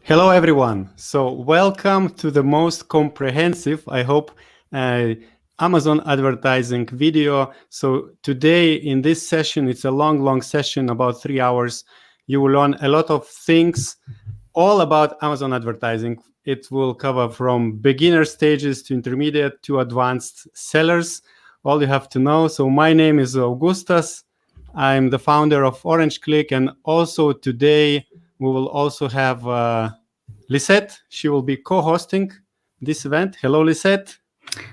Hello, everyone. So welcome to the most comprehensive, I hope, Amazon advertising video. So today in this session, it's a long session, about 3 hours. You will learn a lot of things all about Amazon advertising. It will cover from beginner stages to intermediate to advanced sellers. All you have to know. So my name is Augustas. I'm the founder of Orange Klik, and also today we will also have Lisette. She will be co-hosting this event. Hello, Lisette.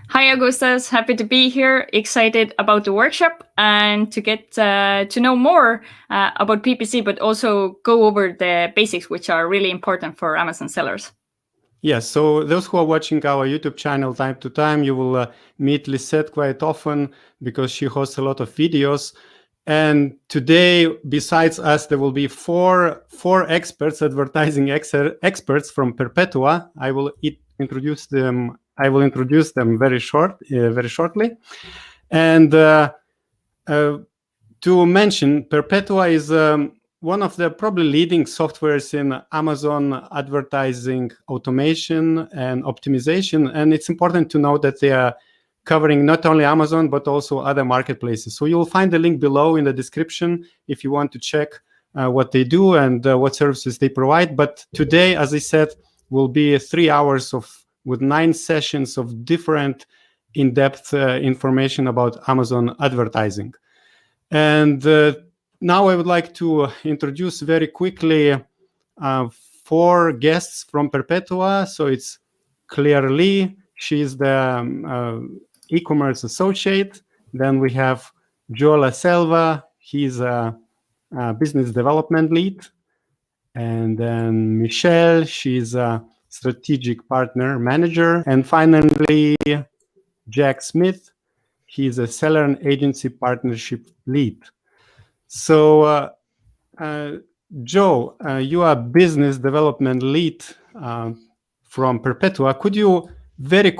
Hi, Augustus. Happy to be here. Excited about the workshop and to get to know more about PPC, but also go over the basics, which are really important for Amazon sellers. Yes, so those who are watching our YouTube channel time to time, you will meet Lisette quite often because she hosts a lot of videos. And today, besides us, there will be four experts, advertising experts from Perpetua. I will introduce them very shortly. And to mention, Perpetua is one of the probably leading softwares in Amazon advertising automation and optimization. And it's important to know that they are covering not only Amazon, but also other marketplaces. So you'll find the link below in the description if you want to check what they do and what services they provide. But today, as I said, will be 3 hours with 9 sessions of different in-depth information about Amazon advertising. And now I would like to introduce very quickly 4 guests from Perpetua. So it's Claire Lee. She's the e-commerce associate. Then we have Joel Selva. He's a business development lead. And then Michelle, she's a strategic partner manager. And finally, Jack Smith. He's a seller and agency partnership lead. So, Joe, you are business development lead from Perpetua. Could you very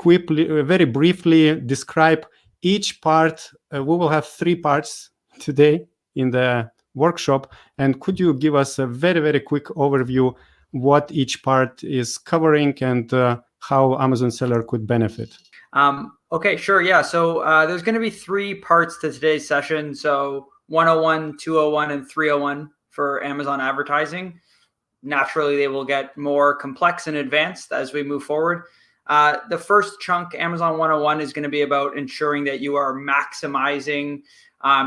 briefly describe each part? We will have 3 parts today in the workshop. And could you give us a very quick overview what each part is covering and how Amazon seller could benefit? Okay, sure. Yeah. So there's going to be 3 parts to today's session. So 101, 201, and 301 for Amazon advertising. Naturally, they will get more complex and advanced as we move forward. The first chunk, Amazon 101, is going to be about ensuring that you are maximizing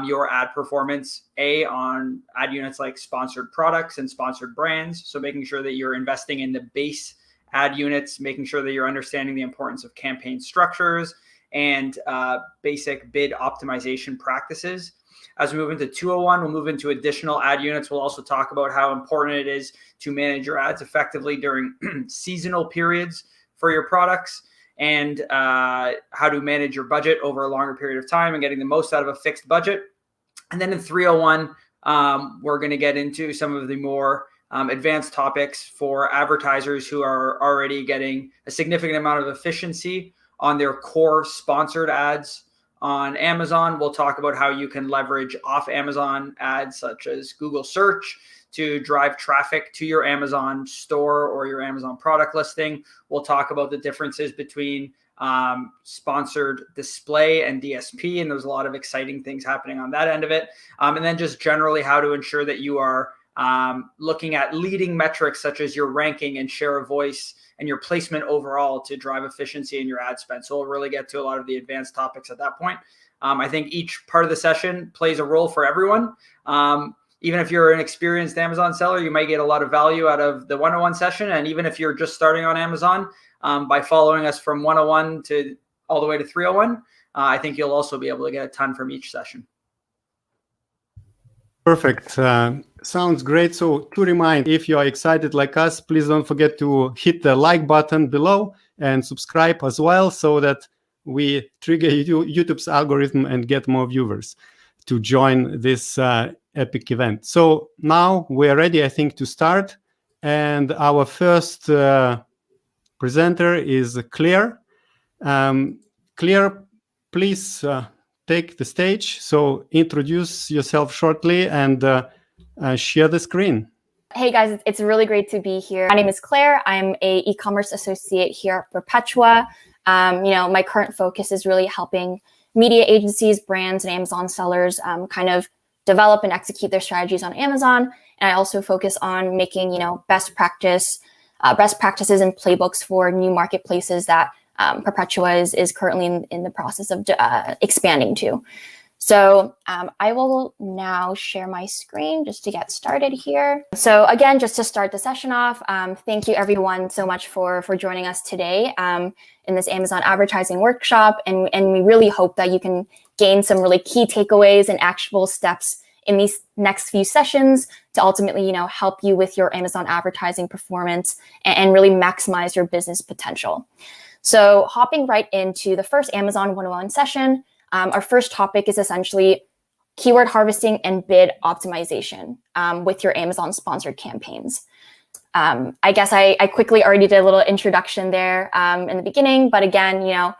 your ad performance, on ad units like sponsored products and sponsored brands. So making sure that you're investing in the base ad units, making sure that you're understanding the importance of campaign structures and basic bid optimization practices. As we move into 201, we'll move into additional ad units. We'll also talk about how important it is to manage your ads effectively during seasonal periods for your products and how to manage your budget over a longer period of time and getting the most out of a fixed budget. And then in 301, we're going to get into some of the more advanced topics for advertisers who are already getting a significant amount of efficiency on their core sponsored ads on Amazon. We'll talk about how you can leverage off Amazon ads such as Google search to drive traffic to your Amazon store or your Amazon product listing. We'll talk about the differences between sponsored display and DSP, and there's a lot of exciting things happening on that end of it. And then just generally how to ensure that you are looking at leading metrics such as your ranking and share of voice and your placement overall to drive efficiency in your ad spend. So we'll really get to a lot of the advanced topics at that point. I think each part of the session plays a role for everyone. Even if you're an experienced Amazon seller, you might get a lot of value out of the 101 session. And even if you're just starting on Amazon, by following us from 101 to all the way to 301, I think you'll also be able to get a ton from each session. Perfect. Sounds great. So to remind, if you are excited like us, please don't forget to hit the like button below and subscribe as well so that we trigger YouTube's algorithm and get more viewers to join this epic event. So now we are ready, I think, to start. And our first presenter is Claire. Claire, please take the stage. So introduce yourself shortly and share the screen. Hey guys, it's really great to be here. My name is Claire. I'm a e-commerce associate here at Perpetua. My current focus is really helping media agencies, brands, and Amazon sellers kind of develop and execute their strategies on Amazon. And I also focus on making, best practices and playbooks for new marketplaces that Perpetua is currently in the process of expanding to. So I will now share my screen just to get started here. So again, just to start the session off, thank you everyone so much for joining us today in this Amazon advertising workshop. And we really hope that you can gain some really key takeaways and actionable steps in these next few sessions to ultimately, help you with your Amazon advertising performance and really maximize your business potential. So hopping right into the first Amazon 101 session, our first topic is essentially keyword harvesting and bid optimization with your Amazon sponsored campaigns. I guess I quickly already did a little introduction there in the beginning, but again,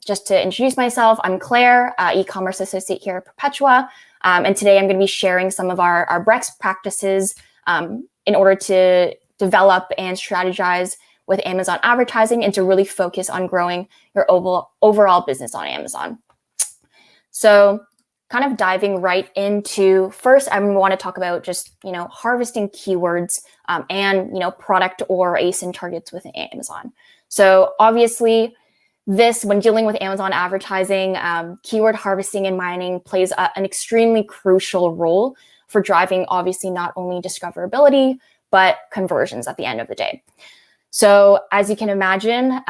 just to introduce myself, I'm Claire, e-commerce associate here at Perpetua, and today I'm going to be sharing some of our best practices in order to develop and strategize with Amazon advertising and to really focus on growing your overall business on Amazon. So kind of diving right into, first I want to talk about just, harvesting keywords and, product or ASIN targets within Amazon. So obviously when dealing with Amazon advertising, keyword harvesting and mining plays an extremely crucial role for driving obviously not only discoverability, but conversions at the end of the day. So as you can imagine,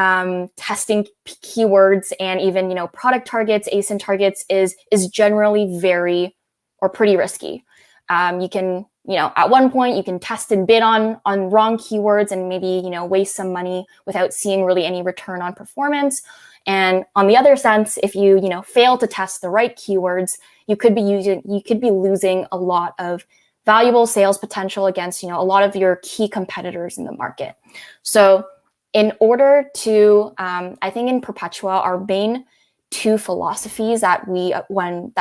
testing keywords and even, product targets, ASIN targets is generally pretty risky. You can, at one point you can test and bid on wrong keywords and maybe, waste some money without seeing really any return on performance. And on the other sense, if you, fail to test the right keywords, you could be losing a lot of valuable sales potential against, a lot of your key competitors in the market. So in order to, I think in Perpetua, our main two philosophies that we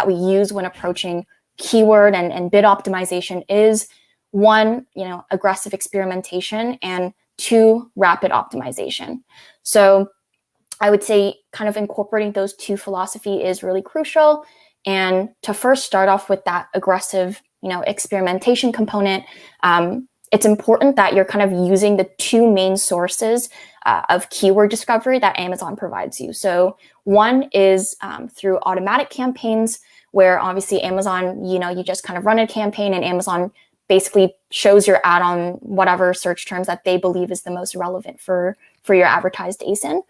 use when approaching keyword and bid optimization is one, aggressive experimentation, and two, rapid optimization. So I would say kind of incorporating those two philosophy is really crucial. And to first start off with that aggressive experimentation component, it's important that you're kind of using the two main sources of keyword discovery that Amazon provides you. So one is through automatic campaigns, where obviously Amazon, you just kind of run a campaign and Amazon basically shows your ad on whatever search terms that they believe is the most relevant for your advertised ASIN.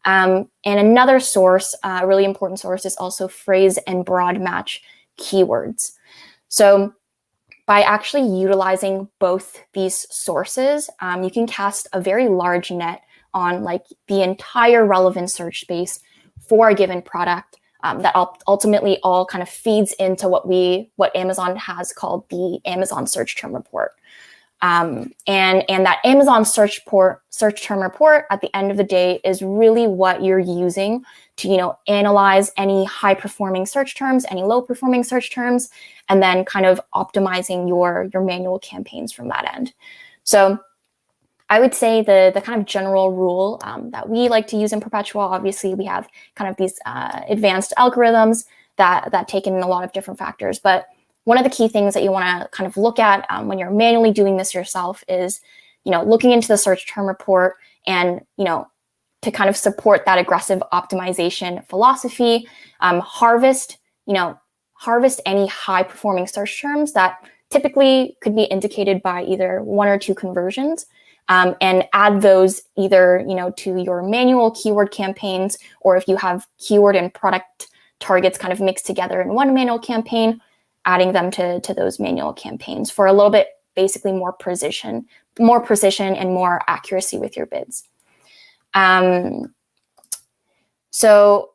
And another source, a really important source, is also phrase and broad match keywords. So by actually utilizing both these sources, you can cast a very large net on the entire relevant search space for a given product that ultimately all kind of feeds into what Amazon has called the Amazon search term report. And that Amazon search term report at the end of the day is really what you're using to, analyze any high performing search terms, any low performing search terms, and then kind of optimizing your manual campaigns from that end. So I would say the kind of general rule that we like to use in Perpetua, obviously we have kind of these advanced algorithms that take in a lot of different factors, but one of the key things that you want to kind of look at when you're manually doing this yourself is, looking into the search term report and, to kind of support that aggressive optimization philosophy, harvest any high performing search terms that typically could be indicated by either one or two conversions, and add those either, to your manual keyword campaigns, or if you have keyword and product targets kind of mixed together in one manual campaign, adding them to those manual campaigns for a little bit, basically more precision and more accuracy with your bids. So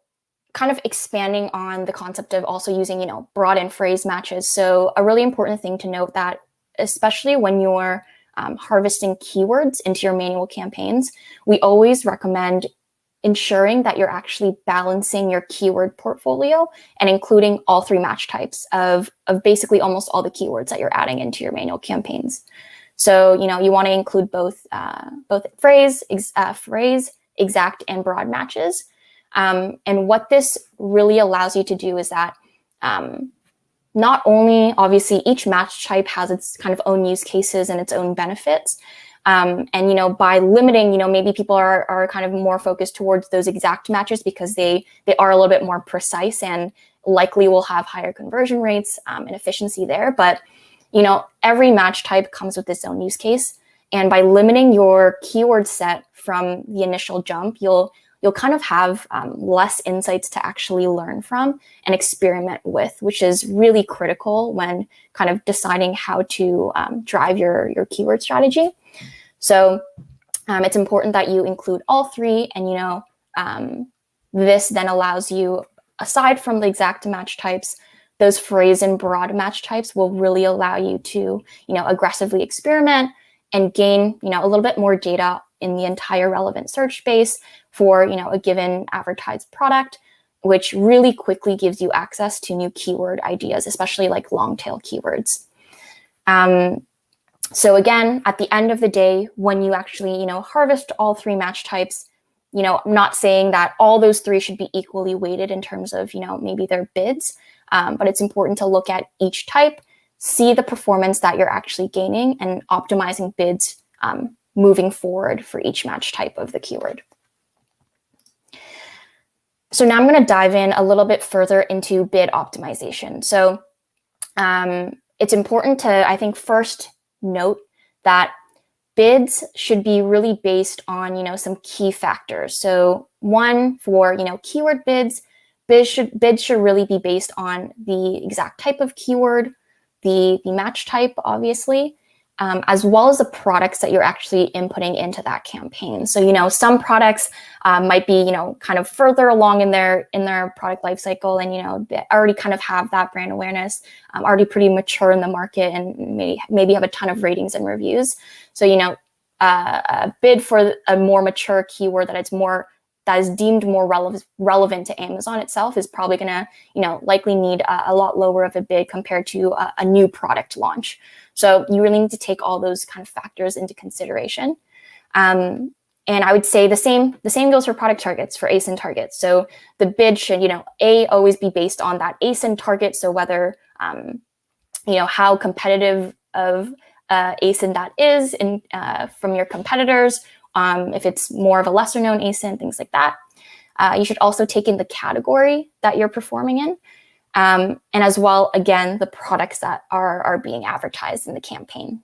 kind of expanding on the concept of also using, broad and phrase matches. So a really important thing to note that, especially when you're harvesting keywords into your manual campaigns, we always recommend ensuring that you're actually balancing your keyword portfolio and including all 3 match types of basically almost all the keywords that you're adding into your manual campaigns. So, you want to include both phrase, exact, and broad matches. And what this really allows you to do is that not only, obviously, each match type has its kind of own use cases and its own benefits. And, by limiting, maybe people are kind of more focused towards those exact matches because they are a little bit more precise and likely will have higher conversion rates and efficiency there. But, every match type comes with its own use case. And by limiting your keyword set from the initial jump, you'll kind of have less insights to actually learn from and experiment with, which is really critical when kind of deciding how to drive your keyword strategy. So it's important that you include all 3, and this then allows you, aside from the exact match types, those phrase and broad match types will really allow you to aggressively experiment and gain a little bit more data in the entire relevant search space for a given advertised product, which really quickly gives you access to new keyword ideas, especially like long tail keywords. So again, at the end of the day, when you actually harvest all 3 match types, I'm not saying that all those 3 should be equally weighted in terms of maybe their bids, but it's important to look at each type, see the performance that you're actually gaining, and optimizing bids moving forward for each match type of the keyword. So now I'm going to dive in a little bit further into bid optimization. So it's important to, I think, first note that bids should be really based on, some key factors. So one, for, keyword bids should really be based on the exact type of keyword, the match type, obviously, as well as the products that you're actually inputting into that campaign. So, some products might be, kind of further along in their product life cycle, and, they already kind of have that brand awareness, already pretty mature in the market, and maybe have a ton of ratings and reviews. So, a bid for a more mature keyword that is deemed more relevant to Amazon itself is probably going to, likely need a lot lower of a bid compared to a new product launch. So you really need to take all those kind of factors into consideration. And I would say the same goes for product targets, for ASIN targets. So the bid should, always be based on that ASIN target. So whether, how competitive of ASIN that is from your competitors, if it's more of a lesser known ASIN, things like that. You should also take in the category that you're performing in. And as well, again, the products that are being advertised in the campaign.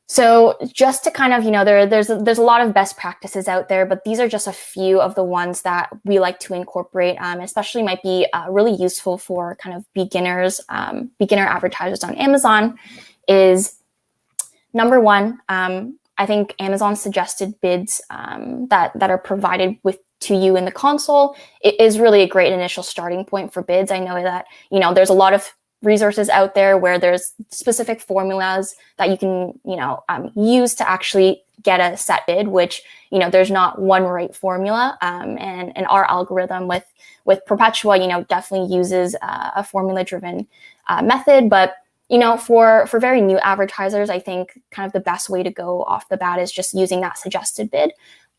So just to kind of, there's a lot of best practices out there, but these are just a few of the ones that we like to incorporate, especially might be really useful for kind of beginner advertisers on Amazon. Is number one, I think Amazon's suggested bids that are provided to you in the console, it is really a great initial starting point for bids. I know that, there's a lot of resources out there where there's specific formulas that you can, use to actually get a set bid, which, there's not one right formula. And our algorithm with Perpetua, definitely uses a formula-driven method. But, for very new advertisers, I think kind of the best way to go off the bat is just using that suggested bid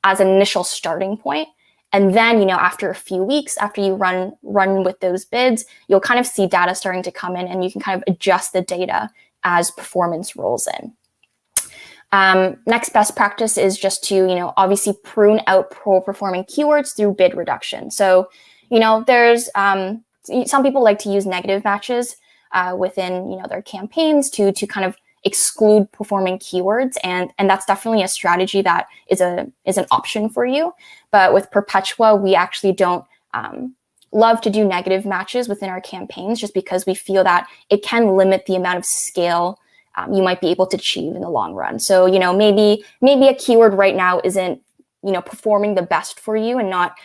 as an initial starting point. And then, after a few weeks, after you run with those bids, you'll kind of see data starting to come in, and you can kind of adjust the data as performance rolls in. Next best practice is just to, obviously prune out poor performing keywords through bid reduction. So, there's some people like to use negative matches within, their campaigns to kind of exclude performing keywords, and that's definitely a strategy that is an option for you. But with Perpetua, we actually don't love to do negative matches within our campaigns, just because we feel that it can limit the amount of scale you might be able to achieve in the long run. So maybe a keyword right now isn't performing the best for you, and not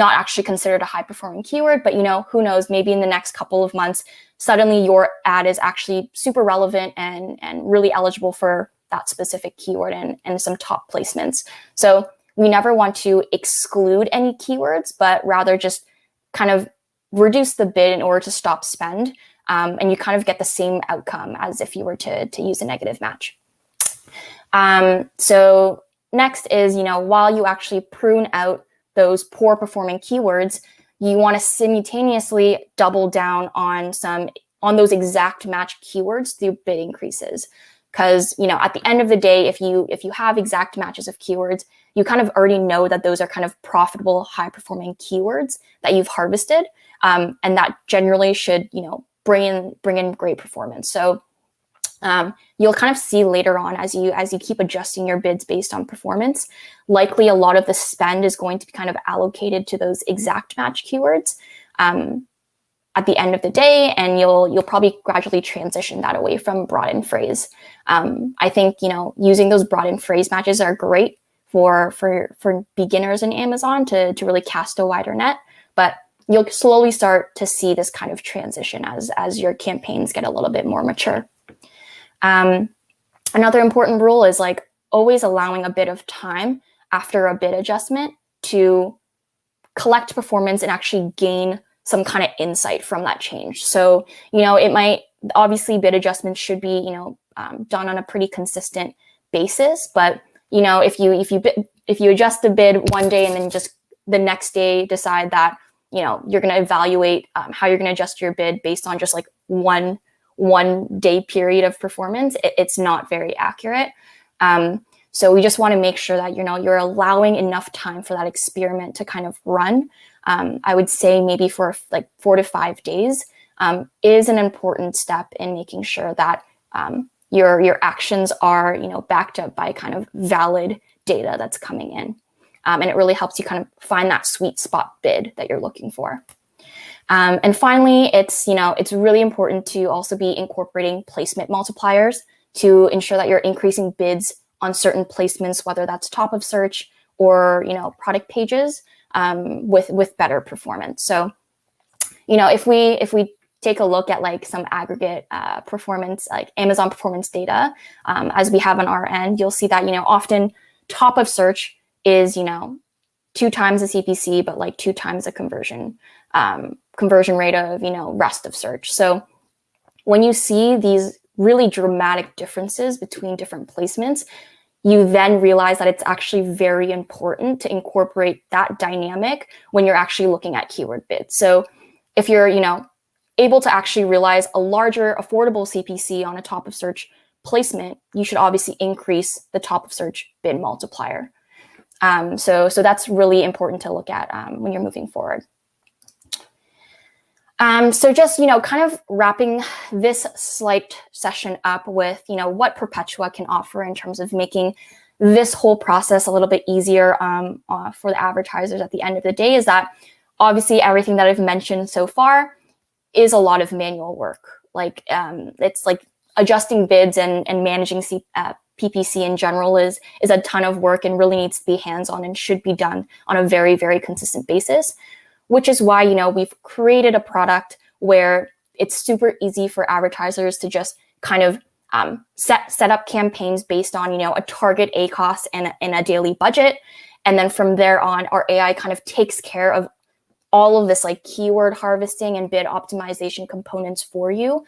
actually considered a high performing keyword, but who knows, maybe in the next couple of months, suddenly your ad is actually super relevant and really eligible for that specific keyword and some top placements. So we never want to exclude any keywords, but rather just kind of reduce the bid in order to stop spend. And you kind of get the same outcome as if you were to use a negative match. So next is, while you actually prune out those poor performing keywords, you want to simultaneously double down on those exact match keywords through bid increases. Because, at the end of the day, if you have exact matches of keywords, you kind of already know that those are kind of profitable, high performing keywords that you've harvested. And that generally should, bring in great performance. So you'll kind of see later on as you keep adjusting your bids based on performance, likely a lot of the spend is going to be kind of allocated to those exact match keywords at the end of the day, and you'll probably gradually transition that away from broaden phrase. I think using those broaden phrase matches are great for beginners in Amazon to really cast a wider net, but you'll slowly start to see this kind of transition as your campaigns get a little bit more mature. Another important rule is always allowing a bit of time after a bid adjustment to collect performance and actually gain some kind of insight from that change. So, it might, obviously bid adjustments should be, done on a pretty consistent basis, but, if you adjust the bid one day and then just the next day decide that, you're going to evaluate how you're going to adjust your bid based on just one day period of performance, it's not very accurate. So we just want to make sure that, you're allowing enough time for that experiment to kind of run. I would say maybe for 4 to 5 days is an important step in making sure that your actions are, backed up by kind of valid data that's coming in. And it really helps you kind of find that sweet spot bid that you're looking for. And finally, it's really important to also be incorporating placement multipliers to ensure that you're increasing bids on certain placements, whether that's top of search or, product pages with better performance. So, if we take a look at some aggregate performance, like Amazon performance data, as we have on our end, you'll see that, often top of search is, 2 times the CPC, but 2 times the conversion rate of, rest of search. So when you see these really dramatic differences between different placements, you then realize that it's actually very important to incorporate that dynamic when you're actually looking at keyword bids. So if you're, able to actually realize a larger affordable CPC on a top of search placement, you should obviously increase the top of search bid multiplier. So that's really important to look at when you're moving forward. So just, kind of wrapping this slight session up with, what Perpetua can offer in terms of making this whole process a little bit easier for the advertisers at the end of the day is that obviously everything that I've mentioned so far is a lot of manual work. It's adjusting bids and managing PPC in general is a ton of work and really needs to be hands-on and should be done on a very, very consistent basis, which is why, we've created a product where it's super easy for advertisers to just kind of set up campaigns based on, a target ACoS and a daily budget. And then from there on, our AI kind of takes care of all of this keyword harvesting and bid optimization components for you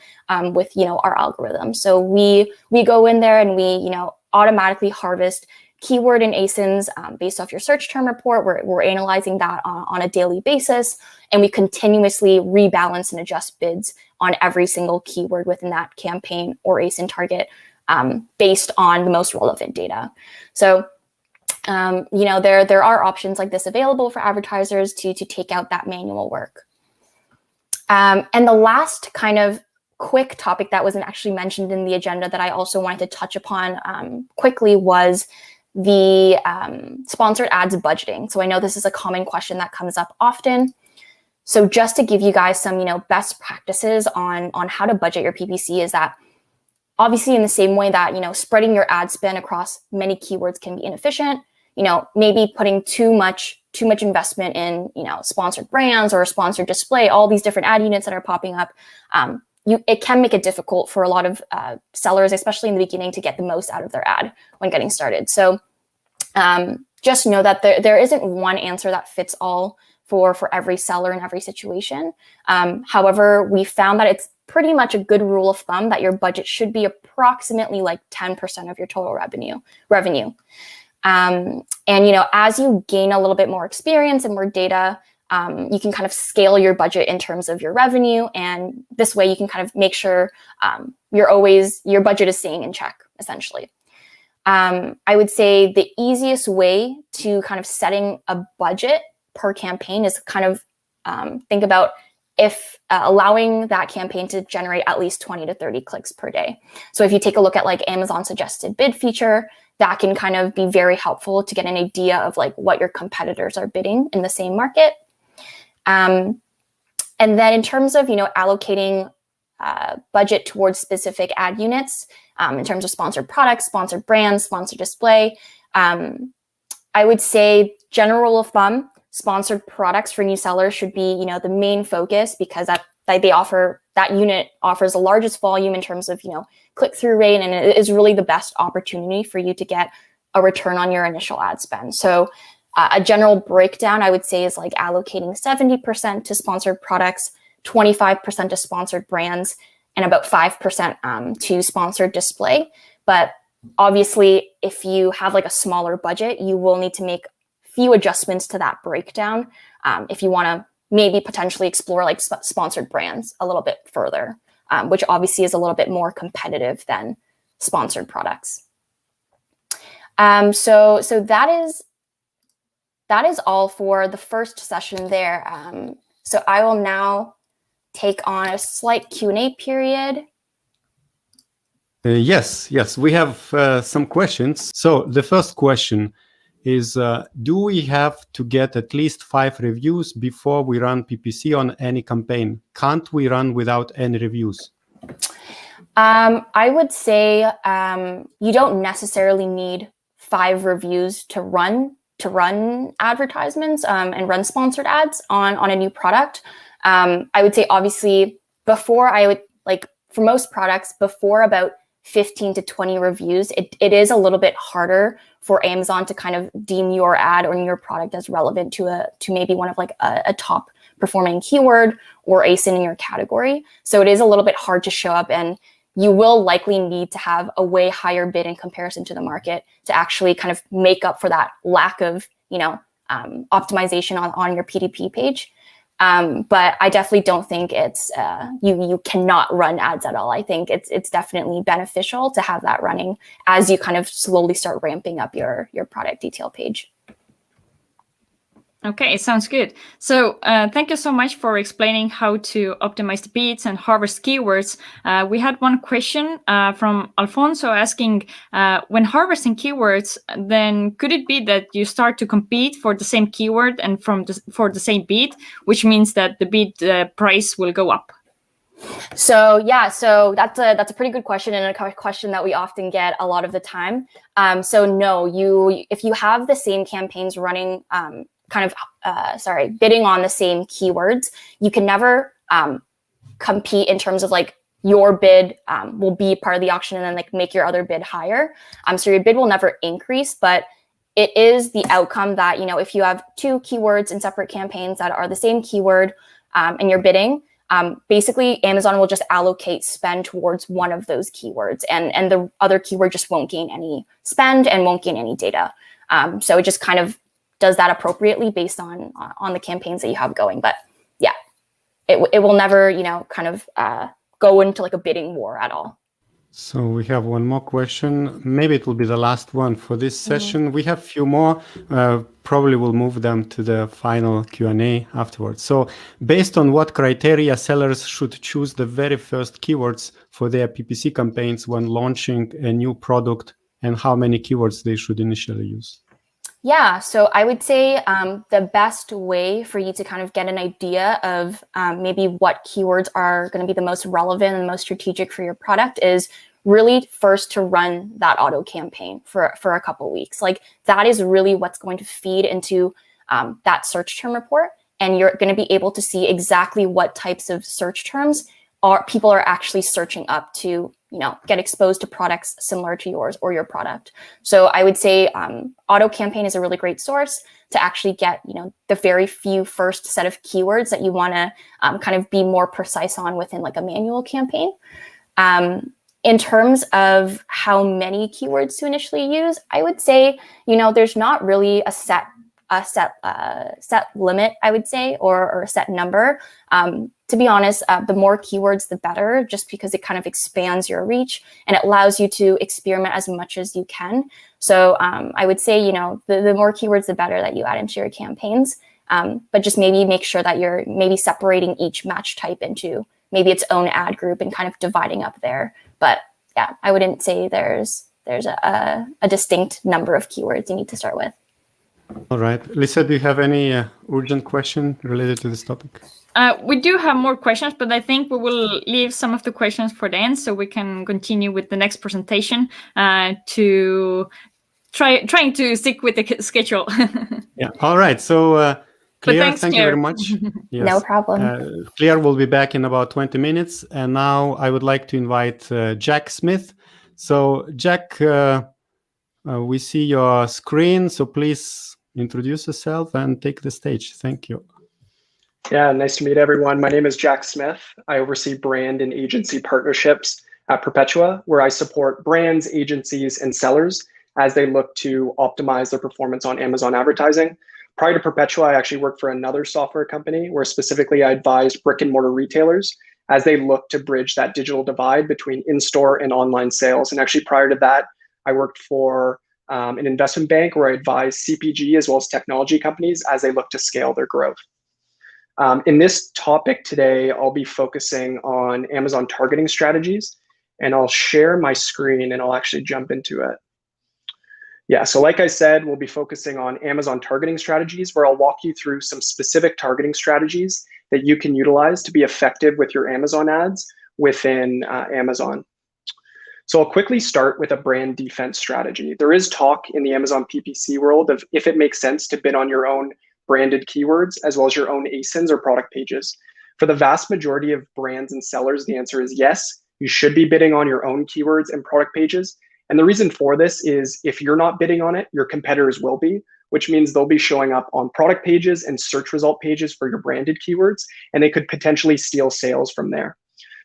with, our algorithm. So we go in there and we, automatically harvest keyword and ASINs based off your search term report. We're analyzing that on a daily basis, and we continuously rebalance and adjust bids on every single keyword within that campaign or ASIN target based on the most relevant data. So there are options like this available for advertisers to take out that manual work. And the last kind of quick topic that wasn't actually mentioned in the agenda that I also wanted to touch upon quickly was the sponsored ads budgeting. So I know this is a common question that comes up often. So just to give you guys some, best practices on how to budget your PPC is that obviously in the same way that, spreading your ad spend across many keywords can be inefficient, maybe putting too much investment in, sponsored brands or a sponsored display, all these different ad units that are popping up, it can make it difficult for a lot of sellers, especially in the beginning, to get the most out of their ad when getting started. So just know that there isn't one answer that fits all for every seller in every situation. However, we found that it's pretty much a good rule of thumb that your budget should be approximately like 10% of your total revenue. And, you know, as you gain a little bit more experience and more data, you can kind of scale your budget in terms of your revenue. And this way you can kind of make sure your budget is staying in check, essentially. I would say the easiest way to kind of setting a budget per campaign is kind of think about if allowing that campaign to generate at least 20 to 30 clicks per day. So if you take a look at like Amazon suggested bid feature, that can kind of be very helpful to get an idea of like what your competitors are bidding in the same market. And then in terms of, you know, allocating budget towards specific ad units, in terms of sponsored products, sponsored brands, sponsored display, I would say general rule of thumb, sponsored products for new sellers should be, you know, the main focus, because that unit offers the largest volume in terms of, you know, click-through rate, and it is really the best opportunity for you to get a return on your initial ad spend. So a general breakdown, I would say, is like allocating 70% to sponsored products, 25% to sponsored brands, and about 5% to sponsored display. But obviously, if you have like a smaller budget, you will need to make few adjustments to that breakdown if you want to maybe potentially explore like sponsored brands a little bit further, which obviously is a little bit more competitive than sponsored products. So that is all for the first session there. So I will now take on a slight Q&A period. Yes, we have some questions. So the first question is, do we have to get at least 5 reviews before we run PPC on any campaign? Can't we run without any reviews? I would say you don't necessarily need 5 reviews to run advertisements and run sponsored ads on a new product. I would say obviously for most products, before about 15 to 20 reviews, it is a little bit harder for Amazon to kind of deem your ad or your product as relevant to maybe one of like a top performing keyword or ASIN in your category. So it is a little bit hard to show up, and you will likely need to have a way higher bid in comparison to the market to actually kind of make up for that lack of, you know, optimization on your PDP page. But I definitely don't think it's you cannot run ads at all. I think it's definitely beneficial to have that running as you kind of slowly start ramping up your product detail page. Okay, sounds good. So thank you so much for explaining how to optimize the bids and harvest keywords. We had one question from Alfonso asking, when harvesting keywords, then could it be that you start to compete for the same keyword and for the same bid, which means that the bid price will go up? So yeah, so that's a pretty good question, and a question that we often get a lot of the time. So no, if you have the same campaigns running, bidding on the same keywords, you can never compete in terms of like your bid will be part of the auction and then like make your other bid higher. So your bid will never increase, but it is the outcome that, you know, if you have 2 keywords in separate campaigns that are the same keyword and you're bidding, basically Amazon will just allocate spend towards one of those keywords, and the other keyword just won't gain any spend and won't gain any data. So it just kind of does that appropriately based on the campaigns that you have going. But yeah, it will never, you know, kind of go into like a bidding war at all. So we have one more question. Maybe it will be the last one for this session. We have a few more. Probably we'll move them to the final Q&A afterwards. So based on what criteria sellers should choose the very first keywords for their PPC campaigns when launching a new product, and how many keywords they should initially use? Yeah, so I would say the best way for you to kind of get an idea of maybe what keywords are going to be the most relevant and most strategic for your product is really first to run that auto campaign for a couple weeks. Like that is really what's going to feed into that search term report, and you're going to be able to see exactly what types of search terms people are actually searching up to, get exposed to products similar to yours or your product. So I would say auto campaign is a really great source to actually get, the very few first set of keywords that you want to kind of be more precise on within like a manual campaign. In terms of how many keywords to initially use, I would say, there's not really a set limit, I would say, or a set number. To be honest, the more keywords, the better, just because it kind of expands your reach and it allows you to experiment as much as you can. So I would say, the more keywords, the better that you add into your campaigns. But just maybe make sure that you're maybe separating each match type into maybe its own ad group and kind of dividing up there. But yeah, I wouldn't say there's a distinct number of keywords you need to start with. All right. Lisa, do you have any urgent question related to this topic? We do have more questions, but I think we will leave some of the questions for the end so we can continue with the next presentation to trying to stick with the schedule. Yeah. All right. So Claire, thanks, thank Claire. you very much. Yes. No problem. Claire will be back in about 20 minutes. And now I would like to invite Jack Smith. So Jack, we see your screen. So please introduce yourself and take the stage. Thank you. Yeah, nice to meet everyone. My name is Jack Smith. I oversee brand and agency partnerships at Perpetua, where I support brands, agencies, and sellers as they look to optimize their performance on Amazon advertising. Prior to Perpetua, I actually worked for another software company where specifically I advised brick and mortar retailers as they look to bridge that digital divide between in-store and online sales. And actually prior to that, I worked for an investment bank where I advised CPG as well as technology companies as they look to scale their growth. In this topic today, I'll be focusing on Amazon targeting strategies, and I'll share my screen and I'll actually jump into it. Yeah, so like I said, we'll be focusing on Amazon targeting strategies, where I'll walk you through some specific targeting strategies that you can utilize to be effective with your Amazon ads within Amazon. So I'll quickly start with a brand defense strategy. There is talk in the Amazon PPC world of if it makes sense to bid on your own branded keywords as well as your own ASINs or product pages. For the vast majority of brands and sellers, the answer is yes, you should be bidding on your own keywords and product pages. And the reason for this is if you're not bidding on it, your competitors will be, which means they'll be showing up on product pages and search result pages for your branded keywords, and they could potentially steal sales from there.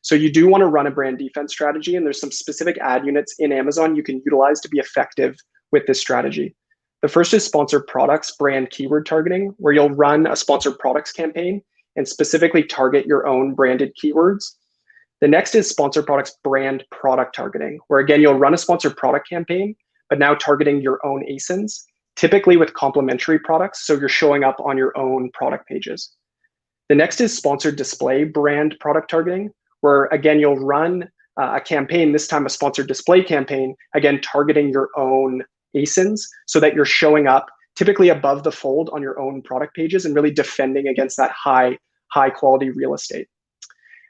So you do want to run a brand defense strategy, and there's some specific ad units in Amazon you can utilize to be effective with this strategy. The first is sponsored products brand keyword targeting, where you'll run a sponsored products campaign and specifically target your own branded keywords. The next is sponsored products brand product targeting, where again, you'll run a sponsored product campaign, but now targeting your own ASINs, typically with complementary products. So you're showing up on your own product pages. The next is sponsored display brand product targeting, where again, you'll run a campaign, this time a sponsored display campaign, again, targeting your own ASINs so that you're showing up typically above the fold on your own product pages and really defending against that high quality real estate.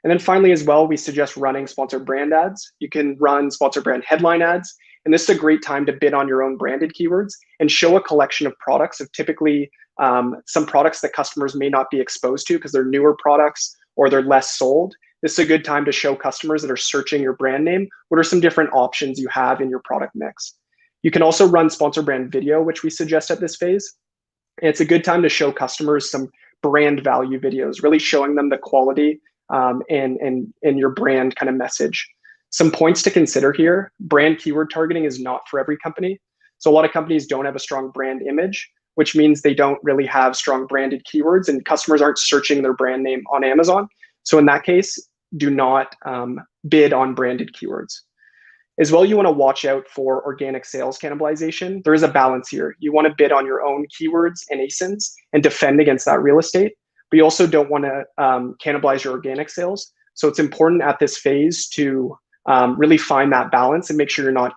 And then finally as well, we suggest running sponsored brand ads. You can run sponsored brand headline ads. And this is a great time to bid on your own branded keywords and show a collection of products of typically some products that customers may not be exposed to because they're newer products or they're less sold. This is a good time to show customers that are searching your brand name what are some different options you have in your product mix. You can also run sponsored brand video, which we suggest at this phase. And it's a good time to show customers some brand value videos, really showing them the quality and your brand kind of message. Some points to consider here: brand keyword targeting is not for every company. So a lot of companies don't have a strong brand image, which means they don't really have strong branded keywords and customers aren't searching their brand name on Amazon. So in that case, do not bid on branded keywords. As well, you want to watch out for organic sales cannibalization. There is a balance here. You want to bid on your own keywords and ASINs and defend against that real estate, but you also don't want to cannibalize your organic sales. So it's important at this phase to really find that balance and make sure you're not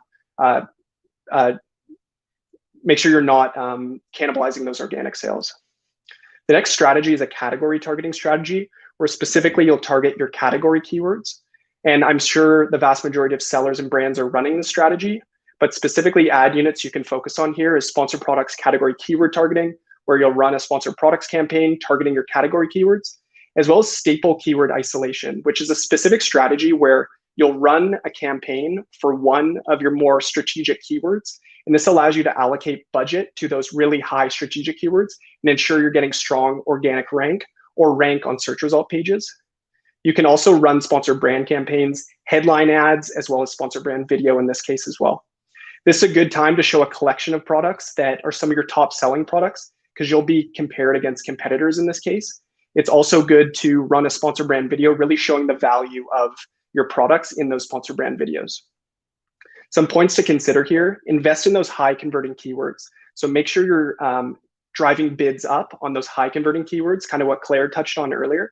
cannibalizing those organic sales. The next strategy is a category targeting strategy, where specifically you'll target your category keywords. And I'm sure the vast majority of sellers and brands are running this strategy, but specifically ad units you can focus on here is sponsored products category keyword targeting, where you'll run a sponsored products campaign targeting your category keywords. as well as staple keyword isolation, which is a specific strategy where you'll run a campaign for one of your more strategic keywords. And this allows you to allocate budget to those really high strategic keywords and ensure you're getting strong organic rank or rank on search result pages. You can also run sponsored brand campaigns, headline ads, as well as sponsored brand video in this case as well. This is a good time to show a collection of products that are some of your top selling products, because you'll be compared against competitors in this case. It's also good to run a sponsored brand video, really showing the value of your products in those sponsored brand videos. Some points to consider here: invest in those high converting keywords. So make sure you're driving bids up on those high converting keywords, kind of what Claire touched on earlier.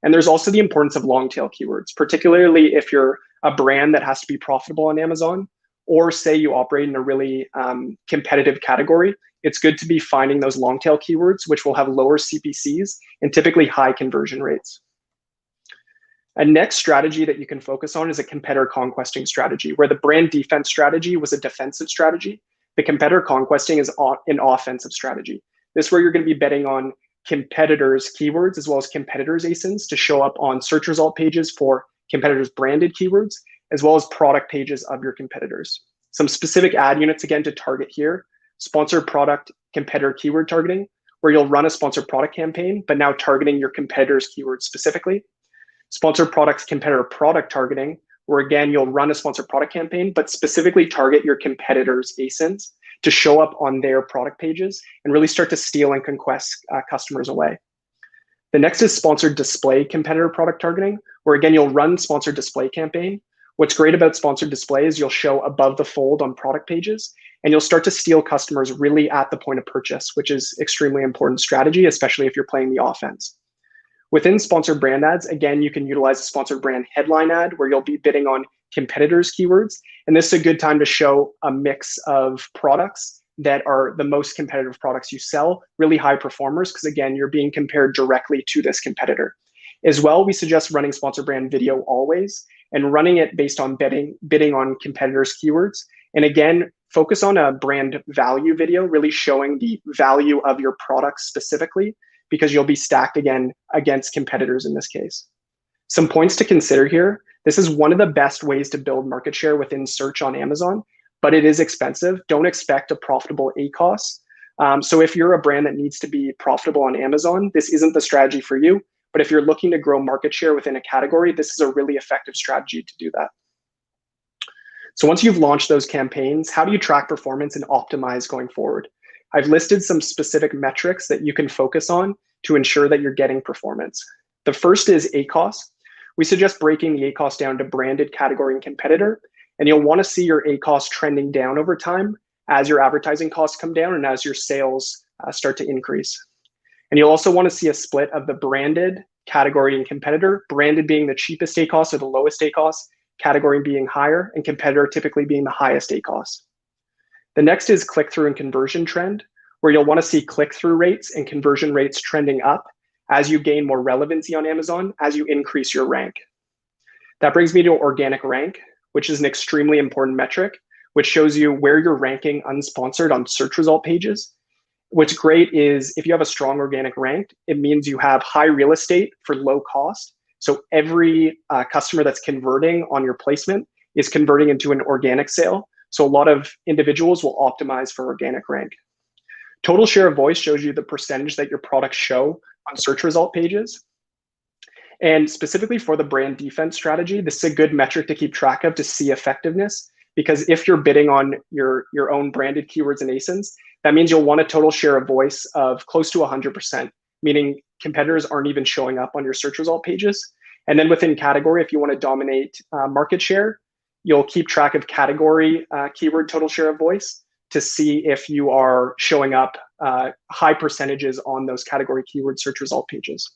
And there's also the importance of long tail keywords, particularly if you're a brand that has to be profitable on Amazon, or say you operate in a really competitive category. It's good to be finding those long tail keywords, which will have lower CPCs and typically high conversion rates. A next strategy that you can focus on is a competitor conquesting strategy, where the brand defense strategy was a defensive strategy. The competitor conquesting is an offensive strategy. This is where you're going to be betting on competitors' keywords as well as competitors' ASINs to show up on search result pages for competitors' branded keywords, as well as product pages of your competitors. Some specific ad units again to target here: sponsored product competitor keyword targeting, where you'll run a sponsored product campaign, but now targeting your competitors' keywords specifically. Sponsored products competitor product targeting, where again, you'll run a sponsored product campaign, but specifically target your competitors' ASINs to show up on their product pages and really start to steal and conquest customers away. The next is sponsored display competitor product targeting, where again, you'll run sponsored display campaign. What's great about sponsored display is you'll show above the fold on product pages, and you'll start to steal customers really at the point of purchase, which is extremely important strategy, especially if you're playing the offense. Within sponsored brand ads, again, you can utilize a sponsored brand headline ad where you'll be bidding on competitors' keywords. And this is a good time to show a mix of products that are the most competitive products you sell, really high performers, because again, you're being compared directly to this competitor. As well, we suggest running sponsored brand video always, and running it based on bidding on competitors' keywords. And again, focus on a brand value video, really showing the value of your products specifically, because you'll be stacked again against competitors in this case. Some points to consider here: this is one of the best ways to build market share within search on Amazon, but it is expensive. Don't expect a profitable ACOS. So if you're a brand that needs to be profitable on Amazon, this isn't the strategy for you. But if you're looking to grow market share within a category, this is a really effective strategy to do that. So once you've launched those campaigns, how do you track performance and optimize going forward? I've listed some specific metrics that you can focus on to ensure that you're getting performance. The first is ACOS. We suggest breaking the ACOS down to branded, category, and competitor. And you'll want to see your ACOS trending down over time as your advertising costs come down and as your sales start to increase. And you'll also want to see a split of the branded, category, and competitor, branded being the cheapest ACOS or the lowest ACOS, category being higher, and competitor typically being the highest ACOS. The next is click-through and conversion trend, where you'll want to see click-through rates and conversion rates trending up as you gain more relevancy on Amazon, as you increase your rank. That brings me to organic rank, which is an extremely important metric, which shows you where you're ranking unsponsored on search result pages. What's great is if you have a strong organic rank, it means you have high real estate for low cost. So every customer that's converting on your placement is converting into an organic sale. So a lot of individuals will optimize for organic rank. Total share of voice shows you the percentage that your products show on search result pages. And specifically for the brand defense strategy, this is a good metric to keep track of to see effectiveness, because if you're bidding on your own branded keywords and ASINs, that means you'll want a total share of voice of close to 100%, meaning competitors aren't even showing up on your search result pages. And then within category, if you want to dominate market share, you'll keep track of category keyword total share of voice to see if you are showing up high percentages on those category keyword search result pages.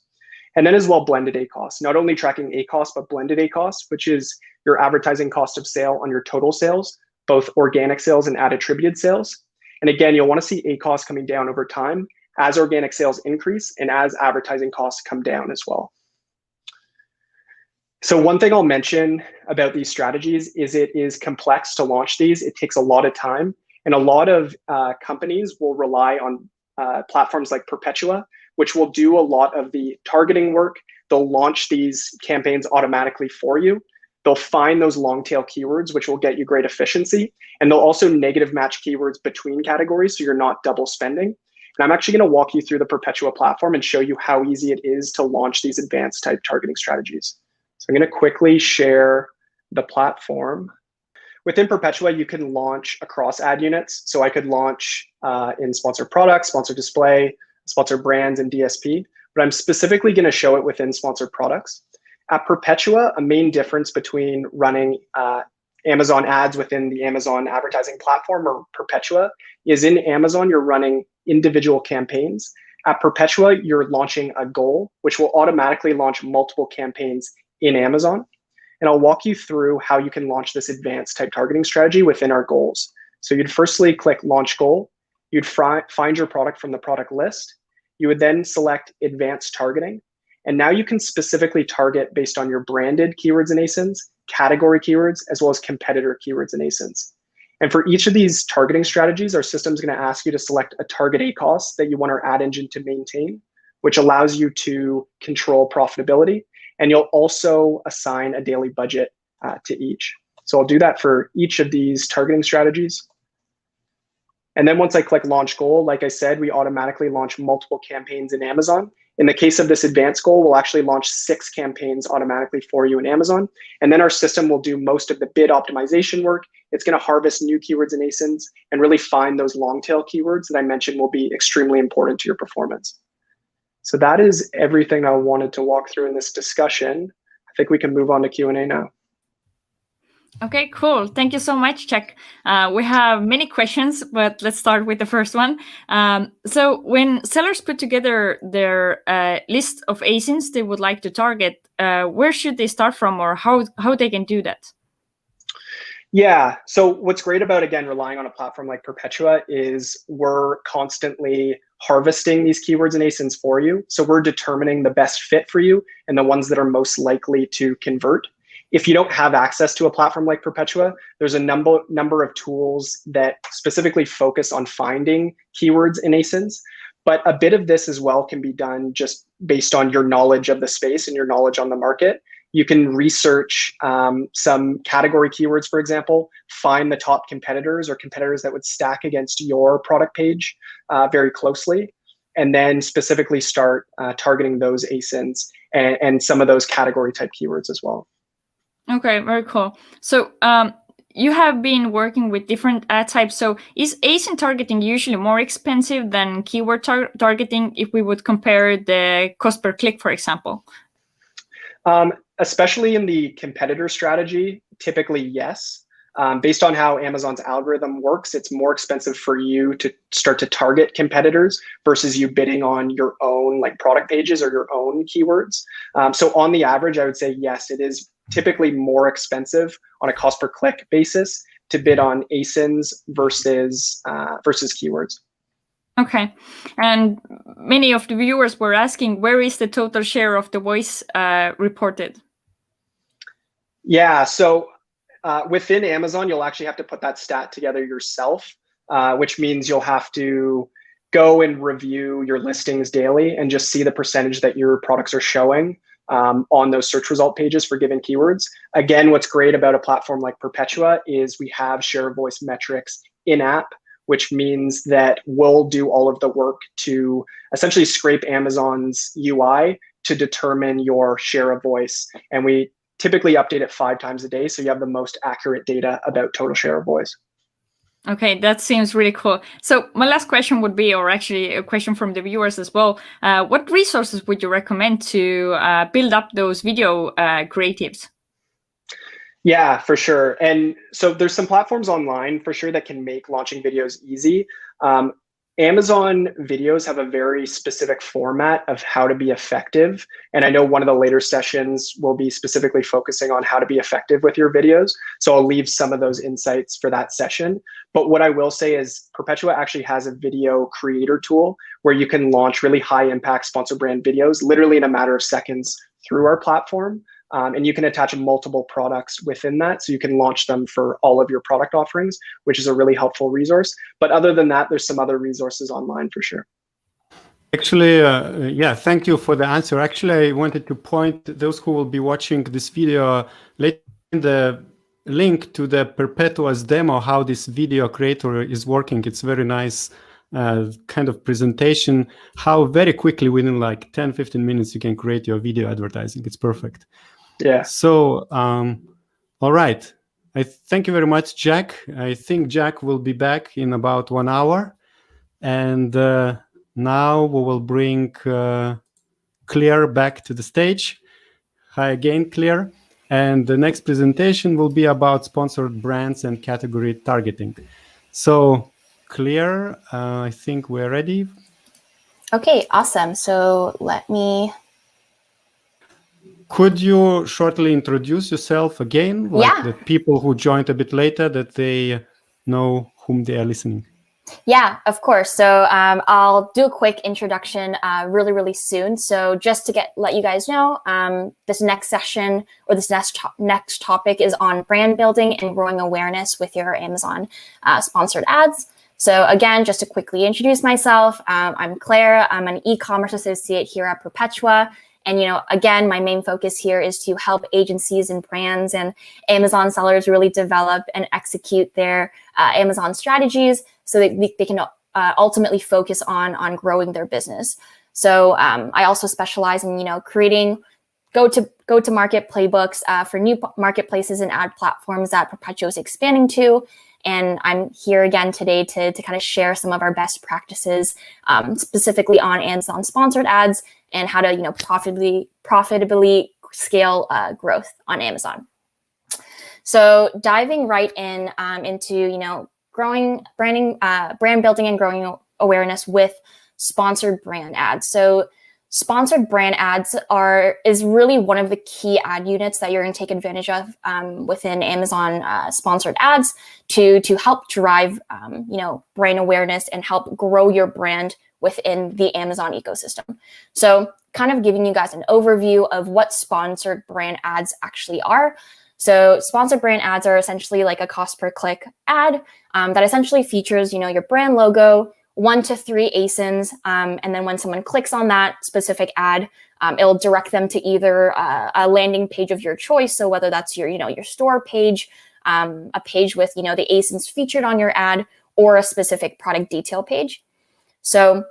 And then as well, blended ACOS, not only tracking ACOS, but blended ACOS, which is your advertising cost of sale on your total sales, both organic sales and ad attributed sales. And again, you'll want to see ACOS coming down over time as organic sales increase and as advertising costs come down as well. So one thing I'll mention about these strategies is it is complex to launch these. It takes a lot of time, and a lot of companies will rely on platforms like Perpetua, which will do a lot of the targeting work. they'll launch these campaigns automatically for you. They'll find those long tail keywords, which will get you great efficiency. And they'll also negative match keywords between categories, so you're not double spending. And I'm actually going to walk you through the Perpetua platform and show you how easy it is to launch these advanced type targeting strategies. So I'm going to quickly share the platform. Within Perpetua, you can launch across ad units. So I could launch in sponsored products, sponsored display, sponsored brands, and DSP. But I'm specifically going to show it within sponsored products. At Perpetua, a main difference between running Amazon ads within the Amazon advertising platform or Perpetua is in Amazon, you're running individual campaigns. At Perpetua, you're launching a goal, which will automatically launch multiple campaigns in Amazon. And I'll walk you through how you can launch this advanced type targeting strategy within our goals. So you'd firstly click Launch Goal. You'd find your product from the product list. You would then select Advanced Targeting. And now you can specifically target based on your branded keywords and ASINs, category keywords, as well as competitor keywords and ASINs. And for each of these targeting strategies, our system is going to ask you to select a target ACoS that you want our ad engine to maintain, which allows you to control profitability. And you'll also assign a daily budget to each. So I'll do that for each of these targeting strategies. And then once I click Launch Goal, like I said, we automatically launch multiple campaigns in Amazon. In the case of this advanced goal, we'll actually launch 6 campaigns automatically for you in Amazon. And then our system will do most of the bid optimization work. It's going to harvest new keywords and ASINs and really find those long tail keywords that I mentioned will be extremely important to your performance. So that is everything I wanted to walk through in this discussion. I think we can move on to Q&A now. Okay, cool. Thank you so much, Jack. We have many questions, but let's start with the first one. So when sellers put together their list of ASINs they would like to target, where should they start from, or how they can do that? Yeah, so what's great about, again, relying on a platform like Perpetua is we're constantly harvesting these keywords and ASINs for you. So we're determining the best fit for you and the ones that are most likely to convert. If you don't have access to a platform like Perpetua, there's a number of tools that specifically focus on finding keywords and ASINs. But a bit of this as well can be done just based on your knowledge of the space and your knowledge on the market. You can research some category keywords, for example, find the top competitors or competitors that would stack against your product page very closely, and then specifically start targeting those ASINs and some of those category type keywords as well. Okay, very cool. So you have been working with different ad types. So is ASIN targeting usually more expensive than keyword targeting if we would compare the cost per click, for example? Especially in the competitor strategy, typically yes. Based on how Amazon's algorithm works, it's more expensive for you to start to target competitors versus you bidding on your own like product pages or your own keywords. So on the average, I would say yes, it is typically more expensive on a cost per click basis to bid on ASINs versus keywords. Okay, and many of the viewers were asking, where is the total share of the voice reported? Yeah, so within Amazon, you'll actually have to put that stat together yourself, which means you'll have to go and review your listings daily and just see the percentage that your products are showing on those search result pages for given keywords. Again, what's great about a platform like Perpetua is we have share of voice metrics in-app, which means that we'll do all of the work to essentially scrape Amazon's UI to determine your share of voice. And we typically update it 5 times a day, so you have the most accurate data about total share of voice. Okay, that seems really cool. So my last question would be, or actually a question from the viewers as well, what resources would you recommend to build up those video creatives? Yeah, for sure. And so there's some platforms online for sure that can make launching videos easy. Amazon videos have a very specific format of how to be effective. And I know one of the later sessions will be specifically focusing on how to be effective with your videos. So I'll leave some of those insights for that session. But what I will say is Perpetua actually has a video creator tool where you can launch really high impact sponsor brand videos, literally in a matter of seconds through our platform. And you can attach multiple products within that. So you can launch them for all of your product offerings, which is a really helpful resource. But other than that, there's some other resources online for sure. Actually, yeah, thank you for the answer. Actually, I wanted to point those who will be watching this video later in the link to the Perpetua's demo, how this video creator is working. It's very nice kind of presentation, how very quickly within like 10, 15 minutes, you can create your video advertising. It's perfect. Yeah. So, all right. I thank you very much, Jack. I think Jack will be back in about 1 hour. And now we will bring Claire back to the stage. Hi again, Claire. And the next presentation will be about sponsored brands and category targeting. So, Claire, I think we're ready. Okay, awesome. So let me... Could you shortly introduce yourself again? Like the people who joined a bit later, that they know whom they are listening. Yeah, of course. So I'll do a quick introduction really soon. So just to let you guys know, this next session or this next topic is on brand building and growing awareness with your Amazon sponsored ads. So again, just to quickly introduce myself, I'm Claire. I'm an e-commerce associate here at Perpetua. And, again, my main focus here is to help agencies and brands and Amazon sellers really develop and execute their Amazon strategies so that they can ultimately focus on growing their business. So I also specialize in, creating go-to-market playbooks for new marketplaces and ad platforms that Perpetua is expanding to. And I'm here again today to kind of share some of our best practices, specifically on Amazon sponsored ads and how to, profitably scale growth on Amazon. So diving right into, growing brand building and growing awareness with sponsored brand ads. So sponsored brand ads is really one of the key ad units that you're going to take advantage of within Amazon sponsored ads to help drive brand awareness and help grow your brand within the Amazon ecosystem. So kind of giving you guys an overview of what sponsored brand ads actually are. So sponsored brand ads are essentially like a cost per click ad that essentially features, your brand logo, 1 to 3 ASINs, and then when someone clicks on that specific ad, it'll direct them to either a landing page of your choice. So whether that's your store page, a page with the ASINs featured on your ad, or a specific product detail page. So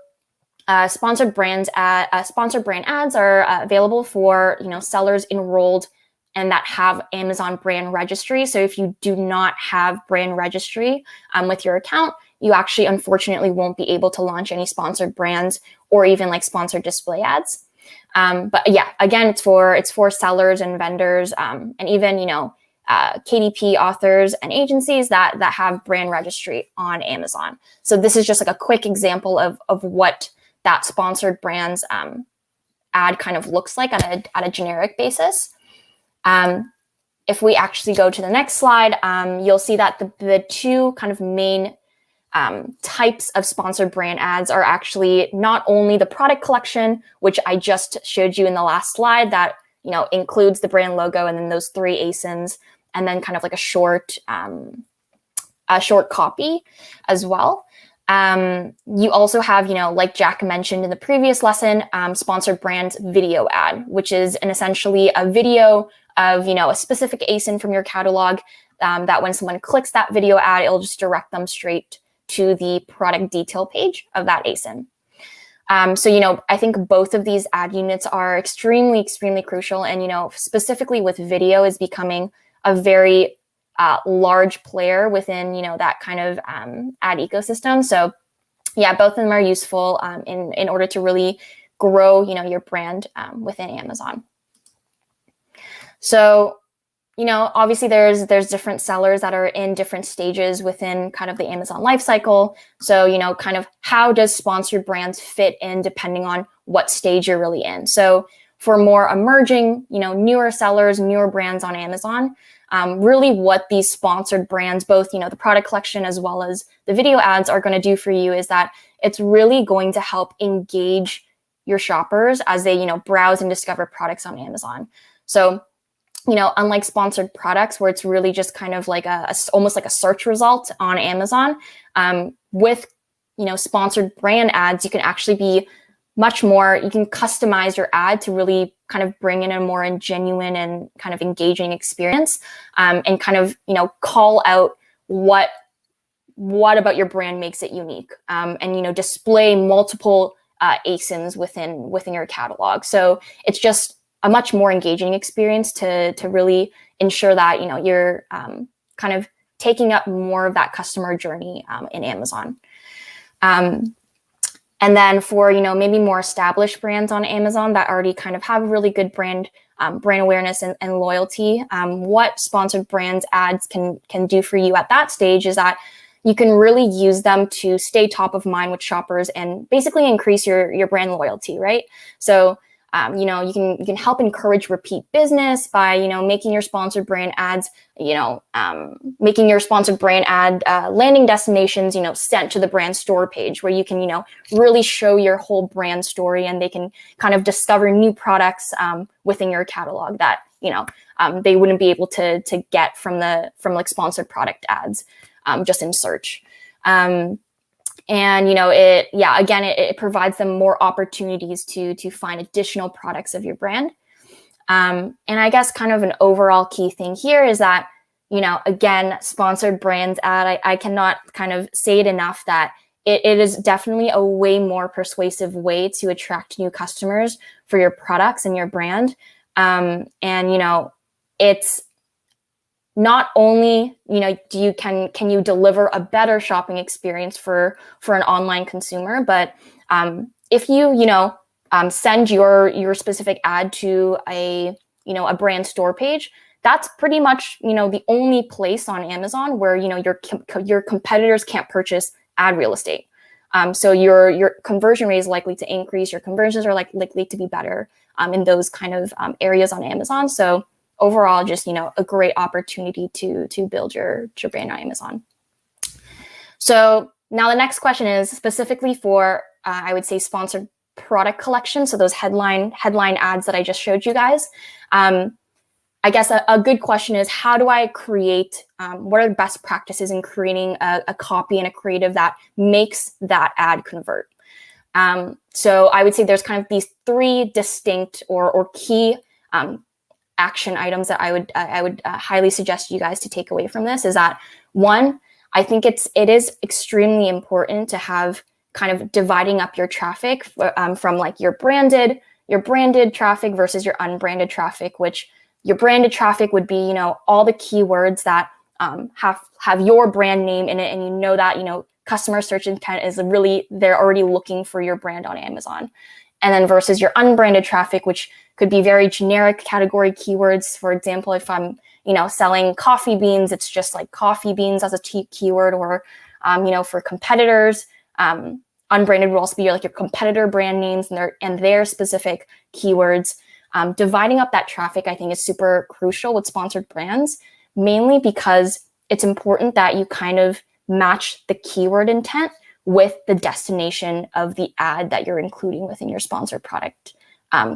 sponsored brand ads are available for sellers enrolled and that have Amazon brand registry. So if you do not have brand registry with your account, you actually unfortunately won't be able to launch any sponsored brands or even like sponsored display ads. But yeah, again, it's for sellers and vendors and even KDP authors and agencies that have brand registry on Amazon. So this is just like a quick example of what that sponsored brands ad kind of looks like at a generic basis. If we actually go to the next slide, you'll see that the two kind of main types of sponsored brand ads are actually not only the product collection, which I just showed you in the last slide, that includes the brand logo and then those 3 ASINs, and then kind of like a short copy as well. You also have, like Jack mentioned in the previous lesson, sponsored brands video ad, which is essentially a video of, a specific ASIN from your catalog that when someone clicks that video ad, it'll just direct them straight to the product detail page of that ASIN. So, I think both of these ad units are extremely crucial. And, specifically with video is becoming a very large player within, that kind of ad ecosystem. So yeah, both of them are useful in order to really grow, your brand within Amazon. So, obviously there's different sellers that are in different stages within kind of the Amazon lifecycle. So, kind of how does sponsored brands fit in depending on what stage you're really in. So for more emerging, newer sellers, newer brands on Amazon, really what these sponsored brands, both, the product collection as well as the video ads are going to do for you is that it's really going to help engage your shoppers as they, browse and discover products on Amazon. So, unlike sponsored products where it's really just kind of like almost like a search result on Amazon, with, sponsored brand ads, you can actually be much more, you can customize your ad to really kind of bring in a more genuine and kind of engaging experience, and kind of, call out what about your brand makes it unique, and, display multiple ASINs within your catalog. So it's just a much more engaging experience to really ensure that, you're kind of taking up more of that customer journey in Amazon. And then for, maybe more established brands on Amazon that already kind of have really good brand awareness and loyalty, what sponsored brands ads can do for you at that stage is that you can really use them to stay top of mind with shoppers and basically increase your brand loyalty, right? So, you can help encourage repeat business by, making your sponsored brand ads, making your sponsored brand ad landing destinations, sent to the brand store page where you can, really show your whole brand story, and they can kind of discover new products within your catalog that, they wouldn't be able to get from like sponsored product ads just in search. And, it provides them more opportunities to find additional products of your brand. And I guess kind of an overall key thing here is that, again, sponsored brands ad, I cannot kind of say it enough that it is definitely a way more persuasive way to attract new customers for your products and your brand. And, it's not only, can you deliver a better shopping experience for an online consumer, but if you, send your specific ad to a brand store page, that's pretty much, the only place on Amazon where, your competitors can't purchase ad real estate. So your conversion rate is likely to increase. Your conversions are likely to be better in those kind of areas on Amazon. So overall, just, a great opportunity to build your brand on Amazon. So now the next question is specifically for, I would say, sponsored product collection. So those headline ads that I just showed you guys. I guess a good question is, how do I create, what are the best practices in creating a copy and a creative that makes that ad convert? So I would say there's kind of these three distinct or key action items that I would highly suggest you guys to take away from this. Is that one, I think it is extremely important to have kind of dividing up your traffic from like your branded traffic versus your unbranded traffic, which your branded traffic would be, all the keywords that have your brand name in it, and that, customer search intent is really, they're already looking for your brand on Amazon. And then versus your unbranded traffic, which could be very generic category keywords. For example, if I'm, selling coffee beans, it's just like coffee beans as a keyword, or, for competitors, unbranded will also be like your competitor brand names and their specific keywords. Dividing up that traffic, I think, is super crucial with sponsored brands, mainly because it's important that you kind of match the keyword intent with the destination of the ad that you're including within your sponsored product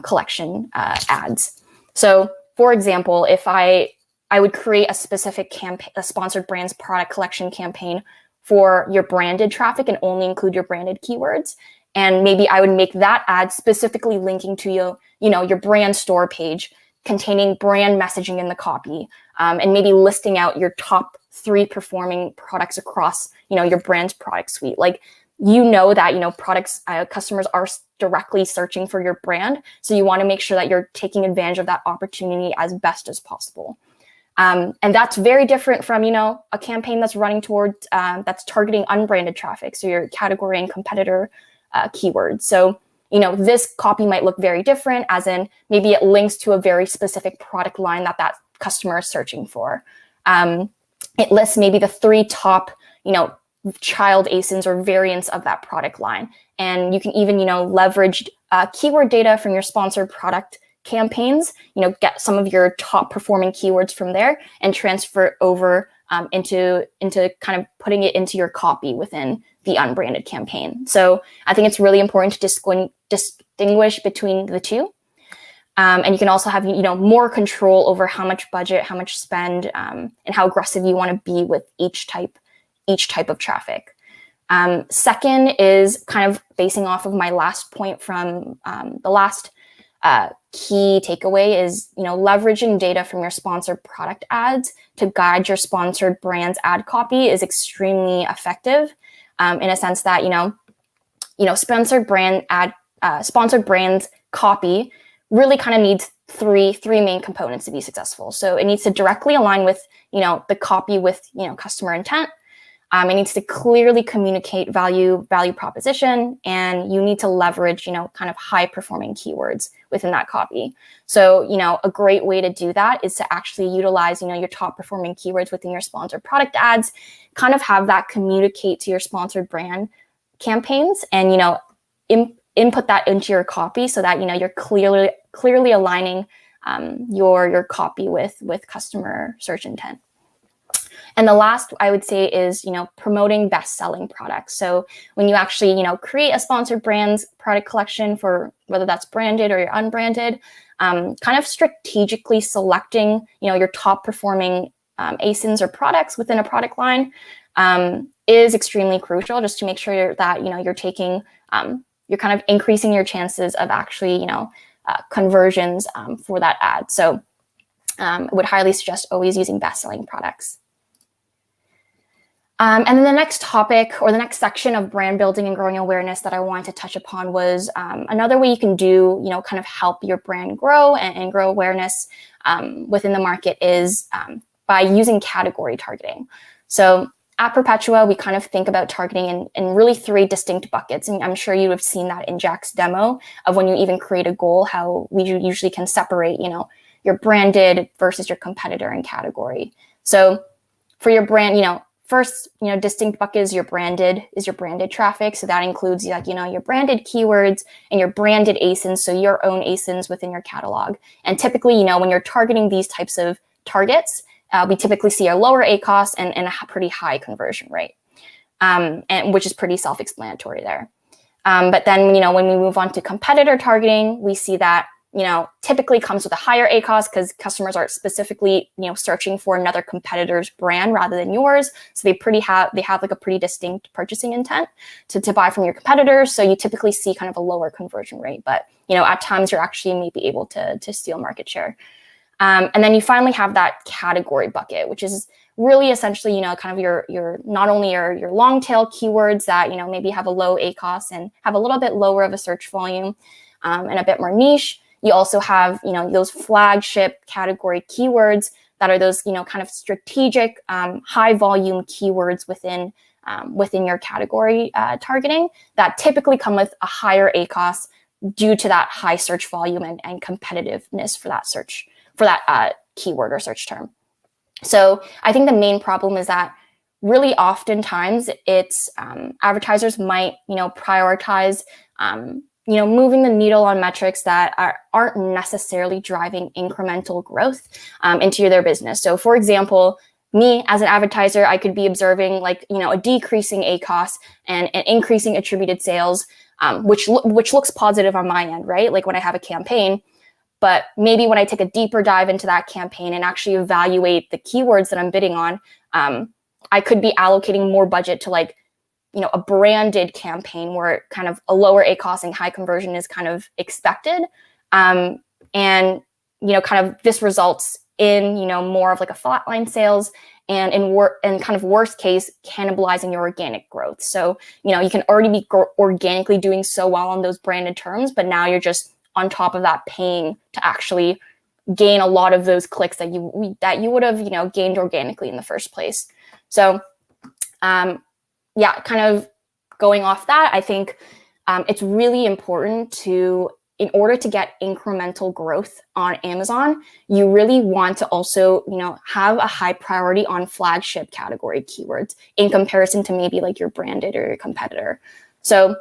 collection ads. So, for example, if I would create a specific a sponsored brands product collection campaign for your branded traffic and only include your branded keywords, and maybe I would make that ad specifically linking to your brand store page, containing brand messaging in the copy, and maybe listing out your top 3 performing products across, your brand's product suite. Like, that, products, customers are directly searching for your brand. So you want to make sure that you're taking advantage of that opportunity as best as possible. And that's very different from, a campaign that's running towards, that's targeting unbranded traffic. So your category and competitor keywords. So, this copy might look very different, as in maybe it links to a very specific product line that customer is searching for. It lists maybe the 3 top, child ASINs or variants of that product line. And you can even, leverage keyword data from your sponsored product campaigns, get some of your top performing keywords from there and transfer over into kind of putting it into your copy within the unbranded campaign. So I think it's really important to distinguish between the two. And you can also have, more control over how much budget, how much spend, and how aggressive you want to be with each type of traffic. Second is kind of basing off of my last point from the last key takeaway is, leveraging data from your sponsored product ads to guide your sponsored brand's ad copy is extremely effective in a sense that, sponsored brands copy really kind of needs three main components to be successful. So it needs to directly align with, the copy with, customer intent. It needs to clearly communicate value proposition, and you need to leverage, kind of high performing keywords within that copy. So, a great way to do that is to actually utilize, your top performing keywords within your sponsored product ads, kind of have that communicate to your sponsored brand campaigns, and, input that into your copy so that, you're clearly aligning your copy with customer search intent. And the last I would say is, promoting best-selling products. So when you actually, create a sponsored brands product collection for whether that's branded or you're unbranded, kind of strategically selecting, your top performing ASINs or products within a product line is extremely crucial, just to make sure that, you're taking, you're kind of increasing your chances of actually, conversions for that ad. So I would highly suggest always using best-selling products. And then the next topic or the next section of brand building and growing awareness that I wanted to touch upon was another way you can do, kind of help your brand grow and grow awareness within the market is by using category targeting. So at Perpetua, we kind of think about targeting in really three distinct buckets. And I'm sure you have seen that in Jack's demo of when you even create a goal, how we usually can separate, your branded versus your competitor and category. So for your brand, first, distinct bucket is your branded traffic. So that includes your branded keywords and your branded ASINs, so your own ASINs within your catalog. And typically, when you're targeting these types of targets, we typically see a lower ACoS and a pretty high conversion rate, and which is pretty self-explanatory there. But then, when we move on to competitor targeting, we see that typically comes with a higher ACoS because customers are specifically, searching for another competitor's brand rather than yours. So they have like a pretty distinct purchasing intent to buy from your competitors. So you typically see kind of a lower conversion rate, but at times you're actually maybe able to steal market share. And then you finally have that category bucket, which is really essentially, kind of your not only your long tail keywords that, maybe have a low ACoS and have a little bit lower of a search volume and a bit more niche. You also have, those flagship category keywords that are those, kind of strategic, high volume keywords within your category targeting that typically come with a higher ACoS due to that high search volume and competitiveness for that keyword or search term. So I think the main problem is that really oftentimes it's advertisers might, prioritize moving the needle on metrics that aren't necessarily driving incremental growth into their business. So for example, me as an advertiser, I could be observing a decreasing ACoS and increasing attributed sales, which looks positive on my end, right? Like when I have a campaign, but maybe when I take a deeper dive into that campaign and actually evaluate the keywords that I'm bidding on, I could be allocating more budget to a branded campaign where kind of a lower ACoS and high conversion is kind of expected. And, kind of this results in, more of like a flatline sales and kind of worst case, cannibalizing your organic growth. So, you can already be organically doing so well on those branded terms, but now you're just on top of that paying to actually gain a lot of those clicks that you would have, gained organically in the first place. So, kind of going off that, I think it's really important in order to get incremental growth on Amazon, you really want to also, have a high priority on flagship category keywords in comparison to maybe like your branded or your competitor. So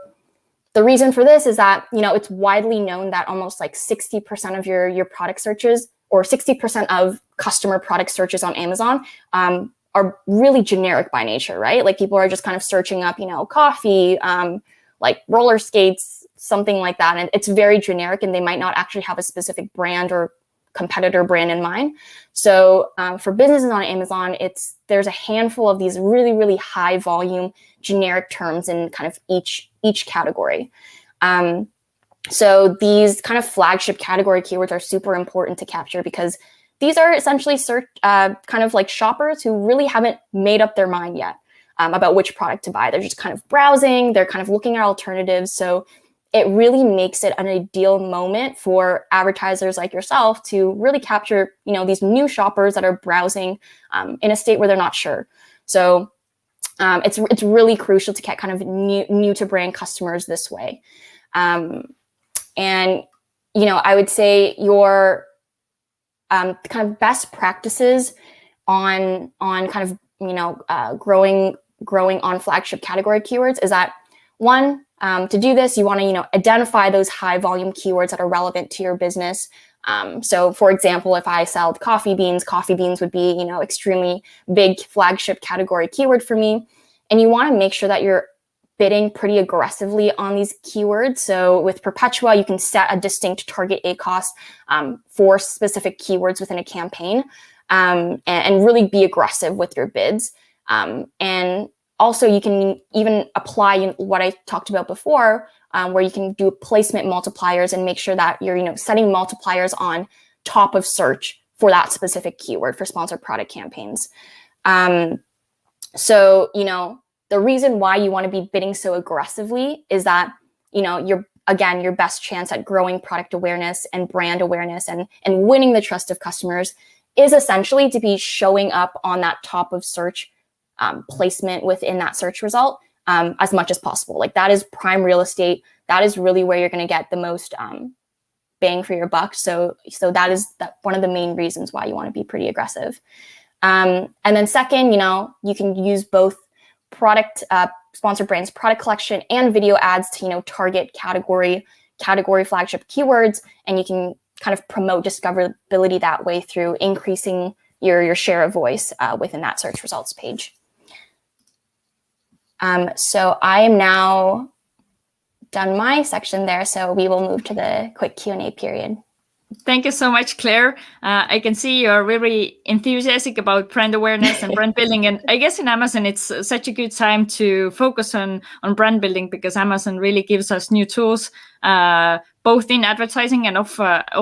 the reason for this is that, it's widely known that almost like 60% of your product searches or 60% of customer product searches on Amazon are really generic by nature, right? Like people are just kind of searching up, coffee, like roller skates, something like that. And it's very generic and they might not actually have a specific brand or competitor brand in mind. So for businesses on Amazon, there's a handful of these really, really high volume generic terms in kind of each category. So these kind of flagship category keywords are super important to capture because these are essentially kind of like shoppers who really haven't made up their mind yet about which product to buy. They're just kind of browsing, they're kind of looking at alternatives. So it really makes it an ideal moment for advertisers like yourself to really capture, these new shoppers that are browsing in a state where they're not sure. So it's really crucial to get kind of new to brand customers this way. And I would say your kind of best practices on kind of growing on flagship category keywords is that, one, to do this, you want to identify those high volume keywords that are relevant to your business. So for example, if I sell coffee beans would be extremely big flagship category keyword for me, and you want to make sure that you're bidding pretty aggressively on these keywords. So with Perpetua, you can set a distinct target ACoS for specific keywords within a campaign, and really be aggressive with your bids. And also, you can even apply what I talked about before, where you can do placement multipliers and make sure that you're setting multipliers on top of search for that specific keyword for sponsored product campaigns. So the reason why you want to be bidding so aggressively is that your best chance at growing product awareness and brand awareness and winning the trust of customers is essentially to be showing up on that top of search placement within that search result as much as possible. Like, that is prime real estate. That is really where you're going to get the most bang for your buck. So that is one of the main reasons why you want to be pretty aggressive. And then second, you can use both product sponsored brands product collection and video ads to target category flagship keywords, and you can kind of promote discoverability that way through increasing your share of voice within that search results page. So I am now done my section there, so we will move to the quick Q&A period. Thank you so much, Claire. I can see you're very enthusiastic about brand awareness and brand building. And I guess in Amazon, it's such a good time to focus on brand building, because Amazon really gives us new tools, both in advertising and off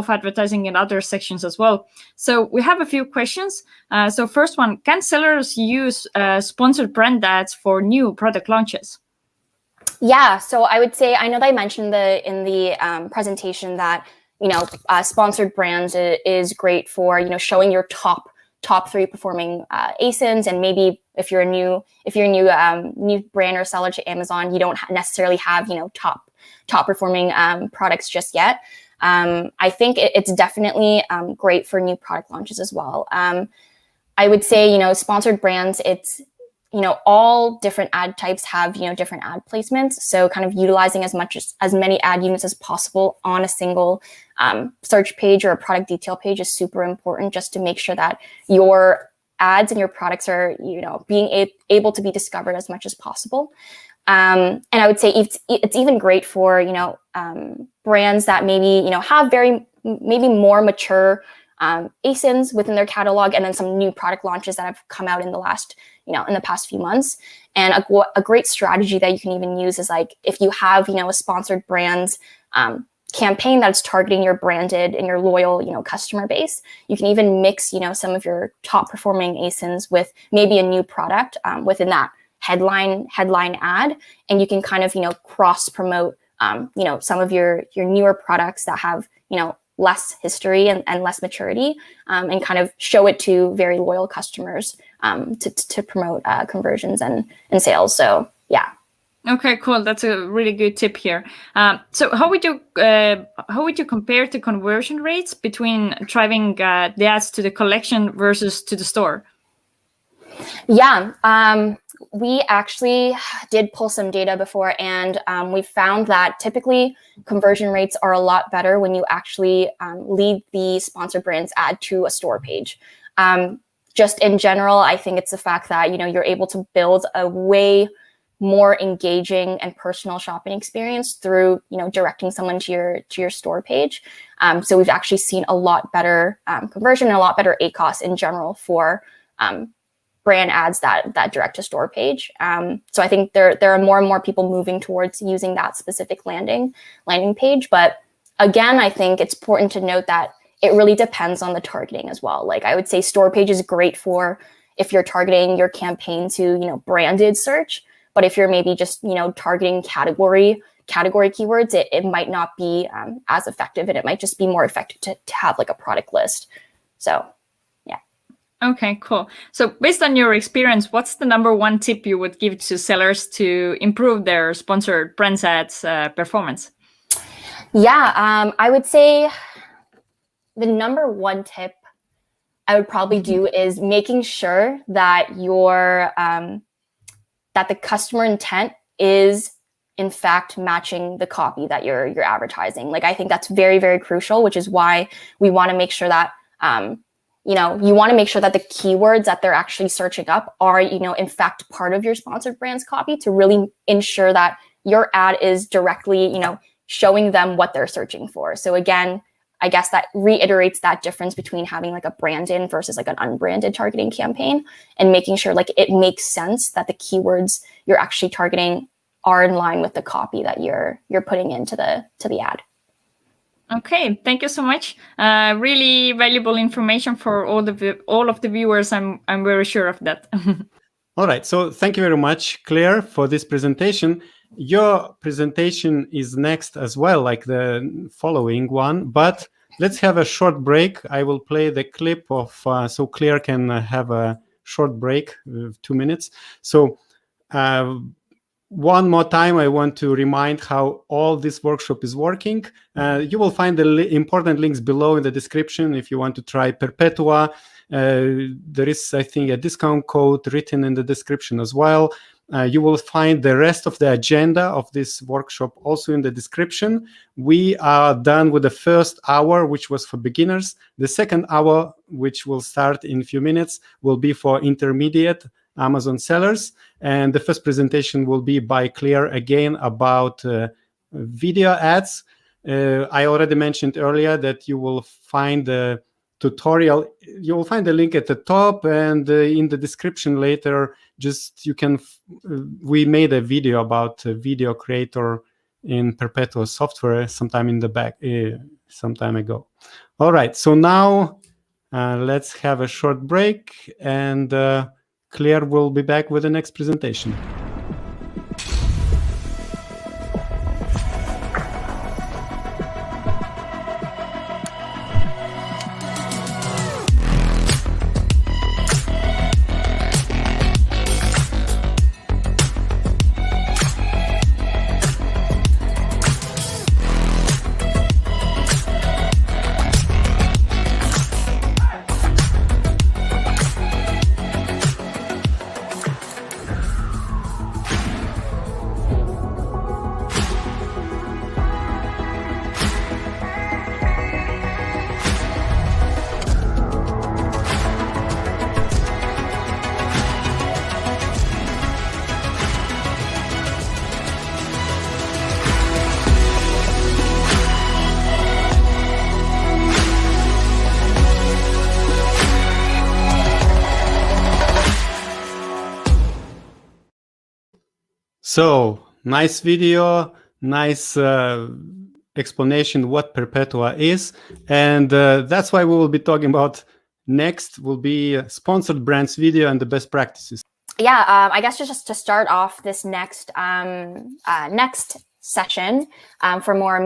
advertising in other sections as well. So we have a few questions. So first one, can sellers use sponsored brand ads for new product launches? Yeah, so I would say, I know that I mentioned in the presentation that sponsored brands is great for showing your top 3 performing ASINs, and maybe if you're a new brand or seller to Amazon, you don't necessarily have top performing products just yet. I think it's definitely great for new product launches as well. I would say sponsored brands, it's all different ad types have different ad placements, so kind of utilizing as many ad units as possible on a single search page or a product detail page is super important, just to make sure that your ads and your products are being able to be discovered as much as possible. And I would say it's even great for brands that maybe have maybe more mature ASINs within their catalog, and then some new product launches that have come out in the last in the past few months. And a great strategy that you can even use is, like, if you have a sponsored brands campaign that's targeting your branded and your loyal customer base, you can even mix some of your top performing ASINs with maybe a new product within that headline ad, and you can kind of cross promote some of your newer products that have less history and less maturity, and kind of show it to very loyal customers to promote conversions and sales. So yeah. Okay, cool. That's a really good tip here. So how would you compare the conversion rates between driving the ads to the collection versus to the store? Yeah, we actually did pull some data before, and we found that typically conversion rates are a lot better when you actually lead the sponsored brands ad to a store page. Just in general, I think it's the fact that you're able to build a way more engaging and personal shopping experience through, directing someone to your store page. So we've actually seen a lot better conversion and a lot better ACoS in general for brand ads that direct to store page. So I think there are more and more people moving towards using that specific landing page. But again, I think it's important to note that it really depends on the targeting as well. Like I would say store page is great for if you're targeting your campaign to, branded search. But if you're maybe just, targeting category keywords, it might not be as effective, and it might just be more effective to have like a product list. So, yeah. Okay, cool. So based on your experience, what's the number one tip you would give to sellers to improve their sponsored brands ads performance? Yeah, I would say the number one tip I would probably do is making sure that that the customer intent is in fact matching the copy that you're advertising. Like I think that's very, very crucial, which is why we want to make sure that you want to make sure that the keywords that they're actually searching up are, in fact part of your sponsored brands copy, to really ensure that your ad is directly, showing them what they're searching for. So again, I guess that reiterates that difference between having like a branded versus like an unbranded targeting campaign, and making sure like it makes sense that the keywords you're actually targeting are in line with the copy that you're putting into the ad. Okay, thank you so much. Really valuable information for all of the viewers. I'm very sure of that. All right, so thank you very much, Claire, for this presentation. Your presentation is next as well, like the following one, but let's have a short break. I will play the clip of, so Claire can have a short break, 2 minutes. So one more time, I want to remind how all this workshop is working. You will find the important links below in the description if you want to try Perpetua. There is, I think, a discount code written in the description as well. You will find the rest of the agenda of this workshop also in the description. We are done with the first hour, which was for beginners. The second hour, which will start in a few minutes, will be for intermediate Amazon sellers. And the first presentation will be by Claire again about video ads. I already mentioned earlier that you will find the tutorial. You will find the link at the top, and in the description later, just you can, we made a video about a video creator in Perpetua software sometime in the back, some time ago. All right, so now let's have a short break, and Claire will be back with the next presentation. So nice video, nice explanation what Perpetua is, and that's why we will be talking about next will be sponsored brands video and the best practices. Yeah, I guess just to start off this next session for more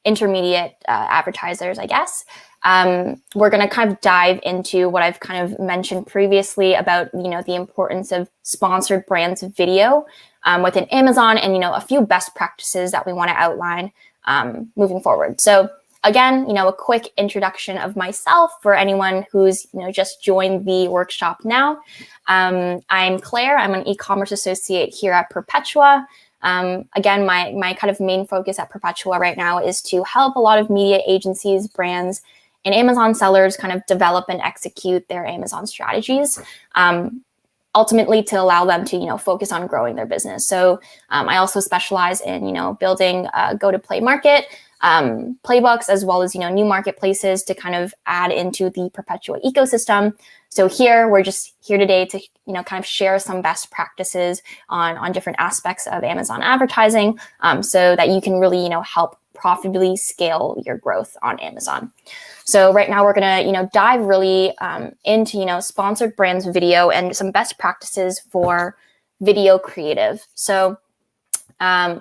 intermediate advertisers, I guess. We're going to kind of dive into what I've kind of mentioned previously about, the importance of sponsored brands video within Amazon, and, a few best practices that we want to outline moving forward. So again, a quick introduction of myself for anyone who's, just joined the workshop now. I'm Claire. I'm an e-commerce associate here at Perpetua. Again, my kind of main focus at Perpetua right now is to help a lot of media agencies, brands, and Amazon sellers kind of develop and execute their Amazon strategies. ultimately to allow them to, focus on growing their business. So I also specialize in, building go-to-play market playbooks, as well as, new marketplaces to kind of add into the Perpetua ecosystem. So here, we're just here today to, kind of share some best practices on different aspects of Amazon advertising, so that you can really, help profitably scale your growth on Amazon. So right now we're gonna, dive really into, sponsored brands video and some best practices for video creative. So, I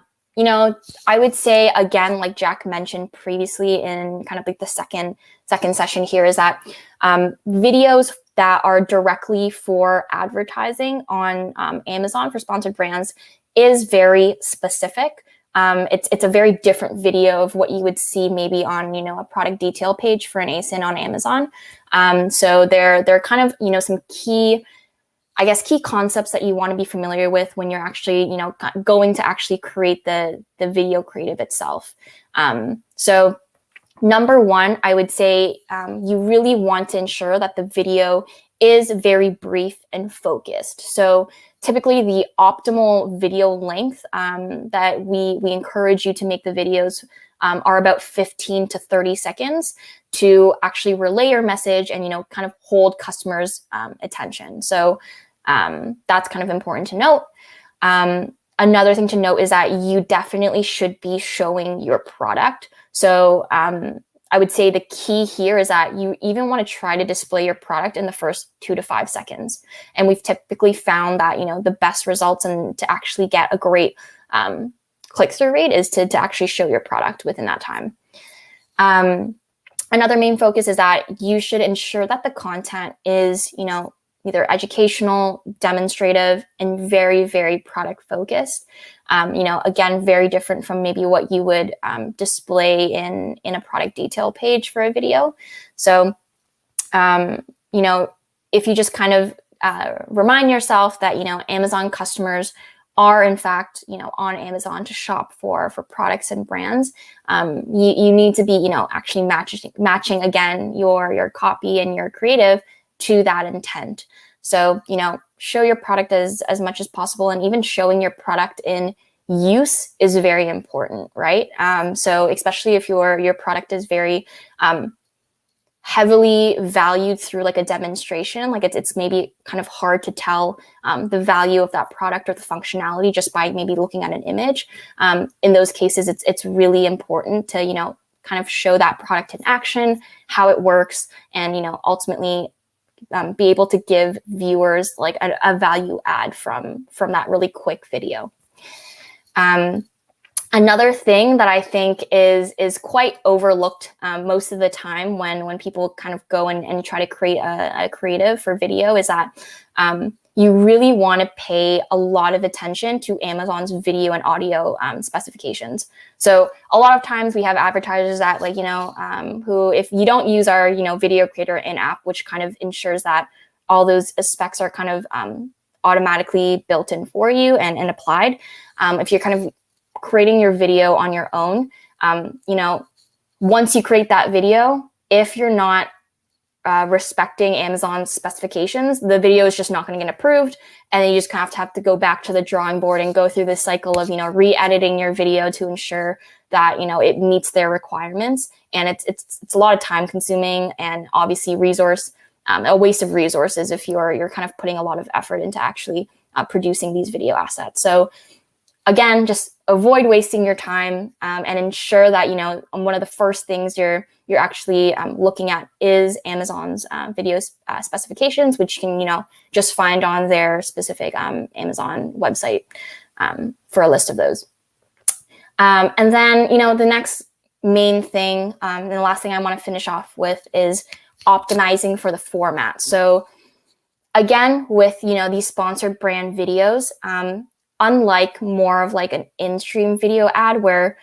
would say, again, like Jack mentioned previously in kind of like the second session here, is that videos that are directly for advertising on Amazon for sponsored brands is very specific. It's a very different video of what you would see maybe on, a product detail page for an ASIN on Amazon. So they're kind of, some key concepts that you want to be familiar with when you're actually, going to actually create the video creative itself. So number one, I would say you really want to ensure that the video is very brief and focused. So typically the optimal video length that we encourage you to make the videos are about 15 to 30 seconds to actually relay your message and, kind of hold customers' attention. So that's kind of important to note. Another thing to note is that you definitely should be showing your product. So I would say the key here is that you even want to try to display your product in the first 2 to 5 seconds. And we've typically found that, the best results and to actually get a great click-through rate is to actually show your product within that time. Another main focus is that you should ensure that the content is, either educational, demonstrative, and very, very product focused. Again, very different from maybe what you would display in a product detail page for a video. So, if you just kind of remind yourself that, Amazon customers are in fact, on Amazon to shop for products and brands, you need to be, actually matching again your copy and your creative to that intent. So, show your product as much as possible, and even showing your product in use is very important, right? So especially if your product is very heavily valued through like a demonstration, like it's maybe kind of hard to tell the value of that product or the functionality just by maybe looking at an image. In those cases, it's really important to, kind of show that product in action, how it works, and, ultimately be able to give viewers like a value add from that really quick video. Another thing that I think is quite overlooked most of the time when people kind of go and try to create a creative for video is that you really want to pay a lot of attention to Amazon's video and audio specifications. So a lot of times we have advertisers that who, if you don't use our, video creator in-app, which kind of ensures that all those specs are kind of automatically built in for you and applied. If you're kind of creating your video on your own, once you create that video, if you're not respecting Amazon's specifications, the video is just not going to get approved. And then you just kind of have to go back to the drawing board and go through this cycle of, re-editing your video to ensure that, it meets their requirements. And it's a lot of time consuming and obviously a waste of resources if you're kind of putting a lot of effort into actually producing these video assets. So again, just avoid wasting your time and ensure that, one of the first things you're actually looking at is Amazon's video specifications, which you can, just find on their specific Amazon website for a list of those. And then, the next main thing and the last thing I want to finish off with is optimizing for the format. So again, with, these sponsored brand videos, unlike more of like an in-stream video ad where,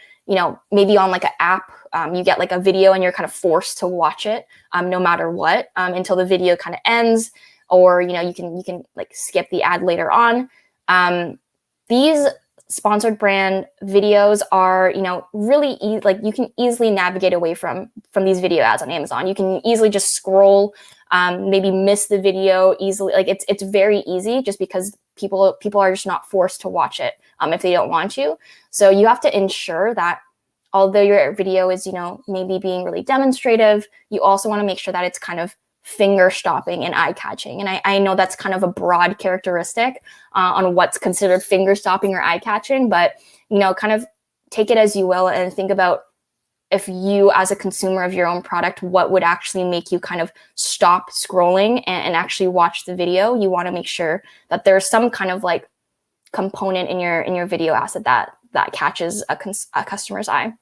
maybe on like an app, you get like a video and you're kind of forced to watch it no matter what until the video kind of ends, or, you can like skip the ad later on. These sponsored brand videos are, really like you can easily navigate away from these video ads on Amazon. You can easily just scroll maybe miss the video easily. Like it's very easy just because people are just not forced to watch it if they don't want to. So you have to ensure that although your video is, maybe being really demonstrative, you also want to make sure that it's kind of finger stopping and eye catching. And I know that's kind of a broad characteristic on what's considered finger stopping or eye catching, but, kind of take it as you will and think about if you as a consumer of your own product, what would actually make you kind of stop scrolling and actually watch the video. You want to make sure that there's some kind of like component in your video asset that catches a customer's eye.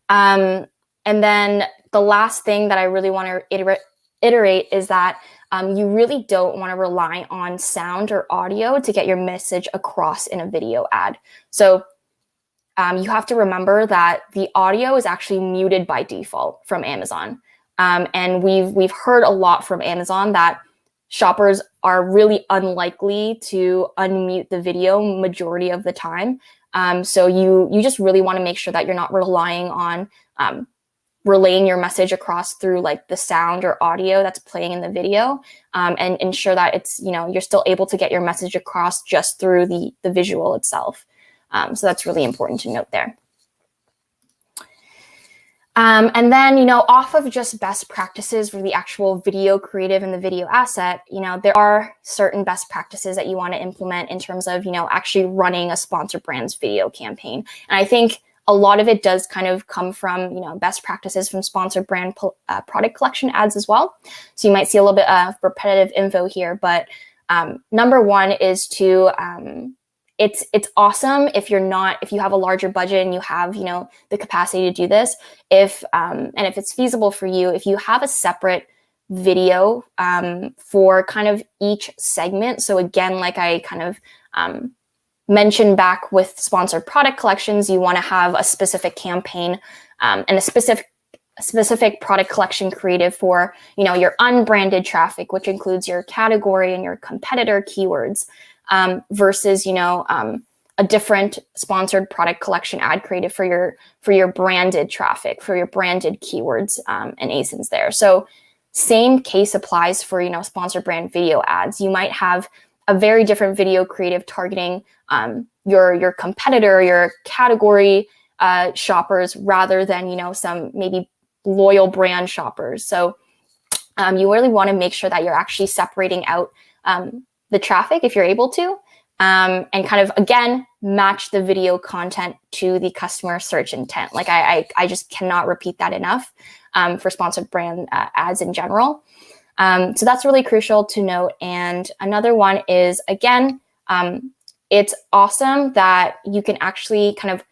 And then the last thing that I really want to iterate is that you really don't want to rely on sound or audio to get your message across in a video ad. So you have to remember that the audio is actually muted by default from Amazon. And we've heard a lot from Amazon that shoppers are really unlikely to unmute the video majority of the time. So you just really want to make sure that you're not relying on relaying your message across through like the sound or audio that's playing in the video, and ensure that it's, you're still able to get your message across just through the visual itself. So that's really important to note there. And then, off of just best practices for the actual video creative and the video asset, there are certain best practices that you want to implement in terms of, actually running a sponsored brands video campaign. And I think a lot of it does kind of come from, best practices from sponsored brand product collection ads as well. So you might see a little bit of repetitive info here, but number one is to, it's awesome if you have a larger budget and you have, the capacity to do this. If it's feasible for you, if you have a separate video for kind of each segment. So again, like I kind of mentioned back with sponsored product collections, you want to have a specific campaign and a specific product collection creative for, your unbranded traffic, which includes your category and your competitor keywords. Versus, a different sponsored product collection ad creative for your branded traffic, for your branded keywords and ASINs there. So same case applies for, sponsored brand video ads. You might have a very different video creative targeting your competitor, your category shoppers, rather than, some maybe loyal brand shoppers. So you really want to make sure that you're actually separating out the traffic if you're able to, and kind of, again, match the video content to the customer search intent. Like I just cannot repeat that enough for sponsored brand ads in general. So that's really crucial to note. And another one is, again, it's awesome that you can actually kind of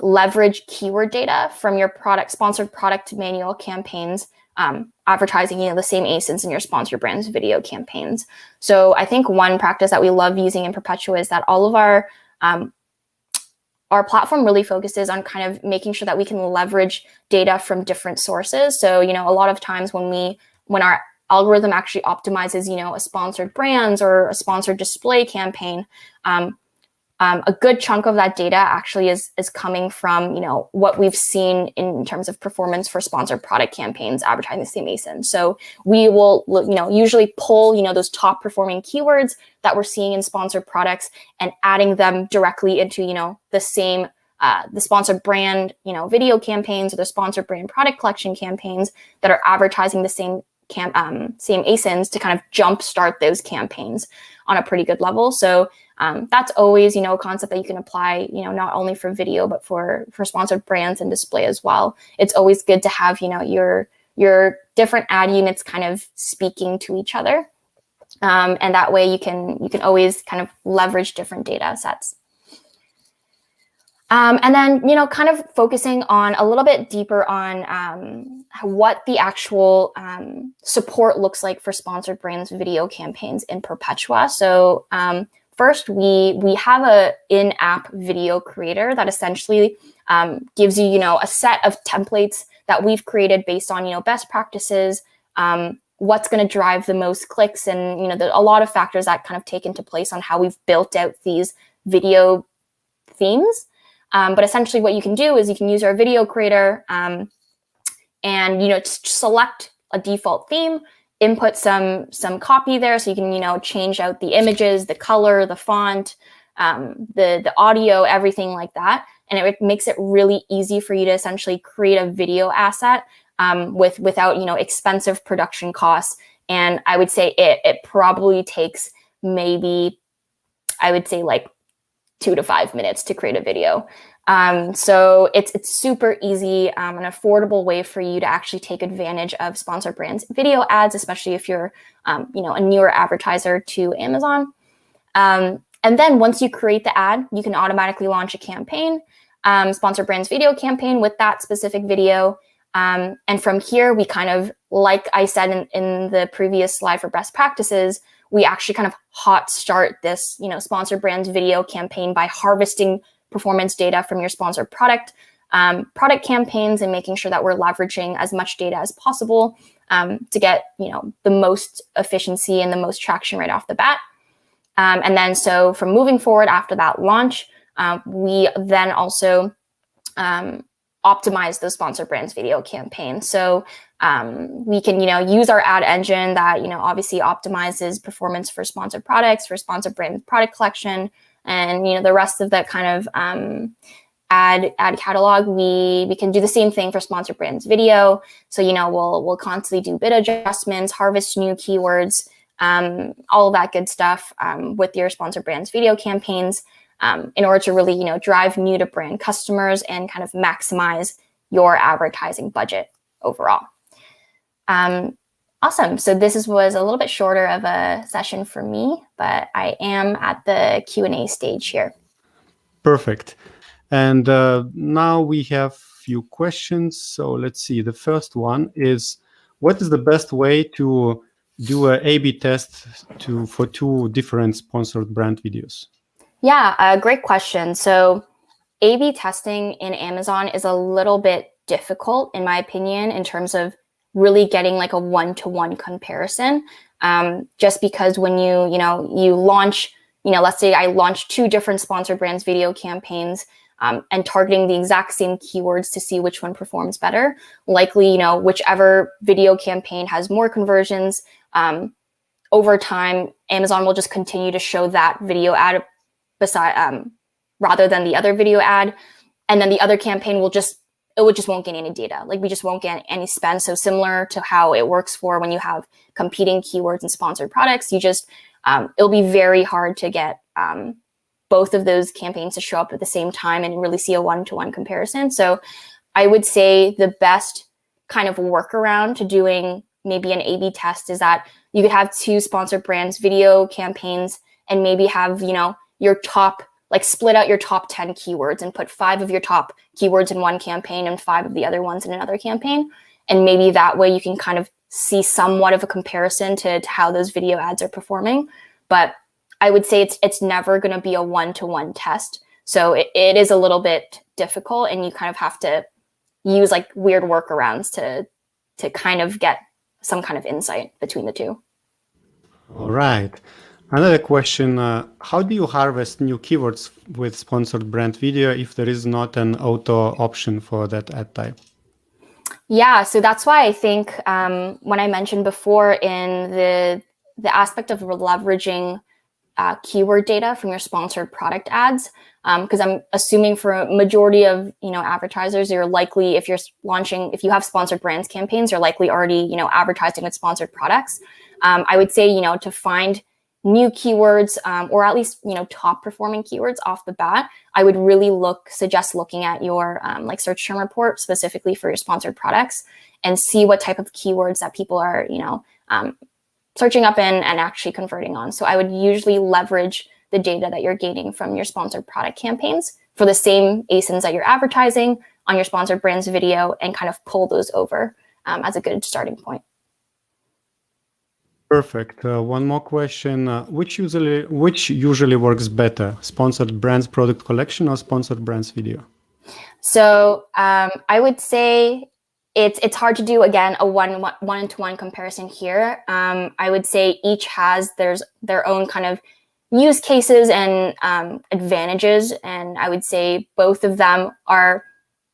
leverage keyword data from your sponsored product manual campaigns, advertising, the same ASINs in your sponsored brands video campaigns. So I think one practice that we love using in Perpetua is that all of our platform really focuses on kind of making sure that we can leverage data from different sources. So, a lot of times when our algorithm actually optimizes, a sponsored brands or a sponsored display campaign, a good chunk of that data actually is coming from, what we've seen in terms of performance for sponsored product campaigns advertising the same ASIN. So we will, usually pull, those top performing keywords that we're seeing in sponsored products and adding them directly into, the same, the sponsored brand, video campaigns or the sponsored brand product collection campaigns that are advertising the same ASINs to kind of jumpstart those campaigns on a pretty good level. So that's always, a concept that you can apply, not only for video, but for sponsored brands and display as well. It's always good to have, your different ad units kind of speaking to each other. And that way you can always kind of leverage different data sets. And then, kind of focusing on a little bit deeper on what the actual support looks like for sponsored brands video campaigns in Perpetua. So first, we have a in-app video creator that essentially gives you, a set of templates that we've created based on, best practices, what's going to drive the most clicks, and, a lot of factors that kind of take into place on how we've built out these video themes. But essentially what you can do is you can use our video creator and, select a default theme input some copy there, so you can change out the images, the color, the font, the audio, everything like that, and it makes it really easy for you to essentially create a video asset without expensive production costs. And I would say it probably takes maybe, I would say, like 2 to 5 minutes to create a video. So it's super easy, an affordable way for you to actually take advantage of sponsored brands video ads, especially if you're a newer advertiser to Amazon. And then once you create the ad, you can automatically launch a campaign, sponsored brands video campaign with that specific video. And from here, we kind of, like I said in the previous slide for best practices, we actually kind of hot start this, sponsored brands video campaign by harvesting performance data from your sponsored product campaigns and making sure that we're leveraging as much data as possible to get, the most efficiency and the most traction right off the bat. And then so from moving forward after that launch, we then also optimize those sponsored brands video campaigns. So we can, use our ad engine that, obviously optimizes performance for sponsored products, for sponsored brand product collection, and, the rest of that kind of ad catalog. We can do the same thing for sponsored brands video. So, we'll constantly do bid adjustments, harvest new keywords, all of that good stuff with your sponsored brands video campaigns in order to really, drive new to brand customers and kind of maximize your advertising budget overall. Awesome. So this was a little bit shorter of a session for me, but I am at the Q&A stage here. Perfect. And now we have few questions. So let's see. The first one is, what is the best way to do an A/B test for 2 different sponsored brand videos? Yeah, great question. So A/B testing in Amazon is a little bit difficult, in my opinion, in terms of really getting like a one-to-one comparison. Just because when you launch, let's say I launch 2 different sponsored brands video campaigns and targeting the exact same keywords to see which one performs better. Likely, whichever video campaign has more conversions, over time, Amazon will just continue to show that video ad rather than the other video ad. And then the other campaign won't gain any data. Like, we just won't get any spend. So similar to how it works for when you have competing keywords and sponsored products, it'll be very hard to get both of those campaigns to show up at the same time and really see a one-to-one comparison. So I would say the best kind of workaround to doing maybe an A/B test is that you could have 2 sponsored brands video campaigns and maybe have, your top, like split out your top 10 keywords and put 5 of your top keywords in one campaign and 5 of the other ones in another campaign. And maybe that way you can kind of see somewhat of a comparison to how those video ads are performing. But I would say it's never going to be a one-to-one test. So it is a little bit difficult, and you kind of have to use like weird workarounds to kind of get some kind of insight between the 2. All right. Another question, how do you harvest new keywords with sponsored brand video if there is not an auto option for that ad type? Yeah, so that's why I think when I mentioned before in the aspect of leveraging keyword data from your sponsored product ads, because I'm assuming for a majority of advertisers, you're likely, if you have sponsored brands campaigns, you're likely already advertising with sponsored products. I would say to find new keywords or at least top performing keywords off the bat, I would really suggest looking at your like search term report specifically for your sponsored products and see what type of keywords that people are searching up in and actually converting on. So I would usually leverage the data that you're gaining from your sponsored product campaigns for the same ASINs that you're advertising on your sponsored brands video and kind of pull those over as a good starting point. Perfect. One more question. Which usually works better, sponsored brands product collection or sponsored brands video? So I would say it's hard to do, again, a one-to-one comparison here. I would say each has their own kind of use cases and advantages. And I would say both of them are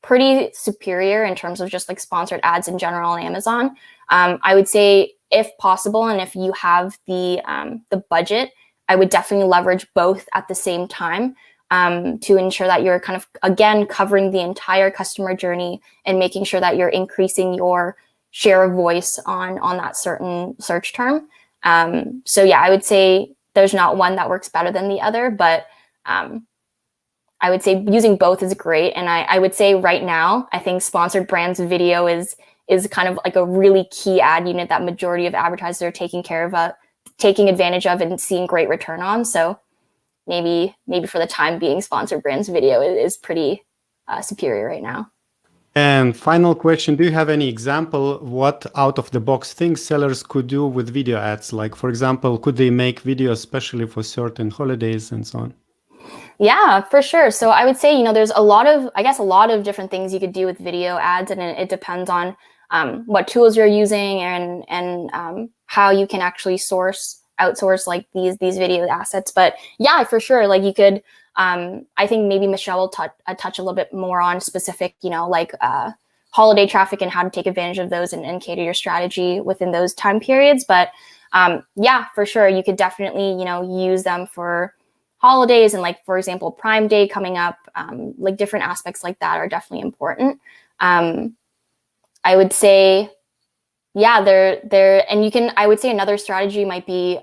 pretty superior in terms of just like sponsored ads in general on Amazon. I would say if possible, and if you have the budget, I would definitely leverage both at the same time to ensure that you're kind of, again, covering the entire customer journey and making sure that you're increasing your share of voice on that certain search term. So yeah, I would say there's not one that works better than the other, but I would say using both is great. And I would say right now, I think sponsored brands video is kind of like a really key ad unit that majority of advertisers are taking advantage of and seeing great return on. So maybe for the time being, sponsored brands video is pretty superior right now. And final question, do you have any example what out of the box things sellers could do with video ads? Like, for example, could they make videos especially for certain holidays and so on? Yeah, for sure. So I would say, there's a lot of different things you could do with video ads, and it depends on what tools you're using and how you can actually outsource like these video assets. But yeah, for sure, like you could. I think maybe Michelle will touch a little bit more on specific, holiday traffic and how to take advantage of those and cater your strategy within those time periods. But yeah, for sure, you could definitely, use them for holidays and like, for example, Prime Day coming up, like different aspects like that are definitely important. I would say, yeah, I would say another strategy might be,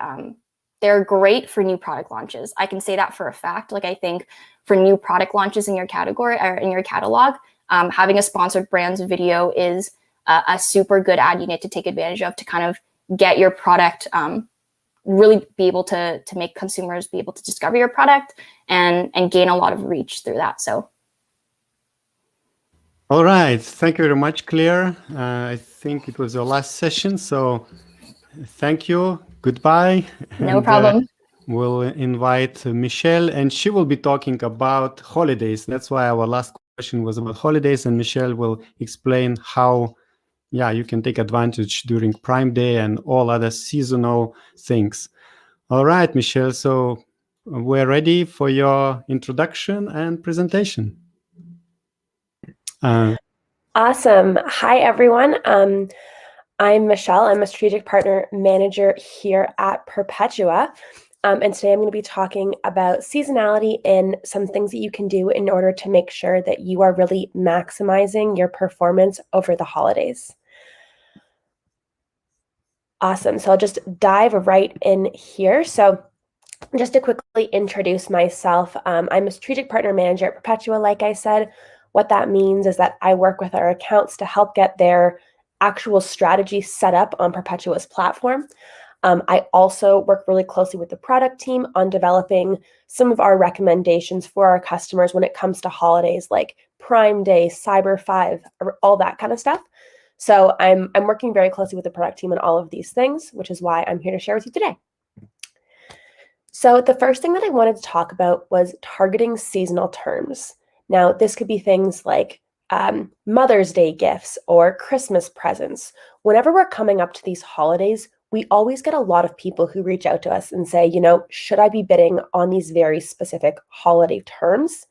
they're great for new product launches. I can say that for a fact. Like I think for new product launches in your category or in your catalog, having a sponsored brands video is a super good ad unit to take advantage of to kind of get your product, really be able to make consumers be able to discover your product and gain a lot of reach through that. So. All right. Thank you very much, Claire. I think it was your last session. So thank you. Goodbye. No problem. We'll invite Michelle, and she will be talking about holidays. That's why our last question was about holidays, and Michelle will explain how, you can take advantage during Prime Day and all other seasonal things. All right, Michelle. So we're ready for your introduction and presentation. Awesome. Hi, everyone. I'm Michelle. I'm a strategic partner manager here at Perpetua. And today I'm going to be talking about seasonality and some things that you can do in order to make sure that you are really maximizing your performance over the holidays. Awesome. So I'll just dive right in here. So just to quickly introduce myself, I'm a strategic partner manager at Perpetua. Like I said, what that means is that I work with our accounts to help get their actual strategy set up on Perpetua's platform. I also work really closely with the product team on developing some of our recommendations for our customers when it comes to holidays like Prime Day, Cyber 5, all that kind of stuff. So I'm working very closely with the product team on all of these things, which is why I'm here to share with you today. So the first thing that I wanted to talk about was targeting seasonal terms. Now, this could be things like Mother's Day gifts or Christmas presents. Whenever we're coming up to these holidays, we always get a lot of people who reach out to us and say, should I be bidding on these very specific holiday terms?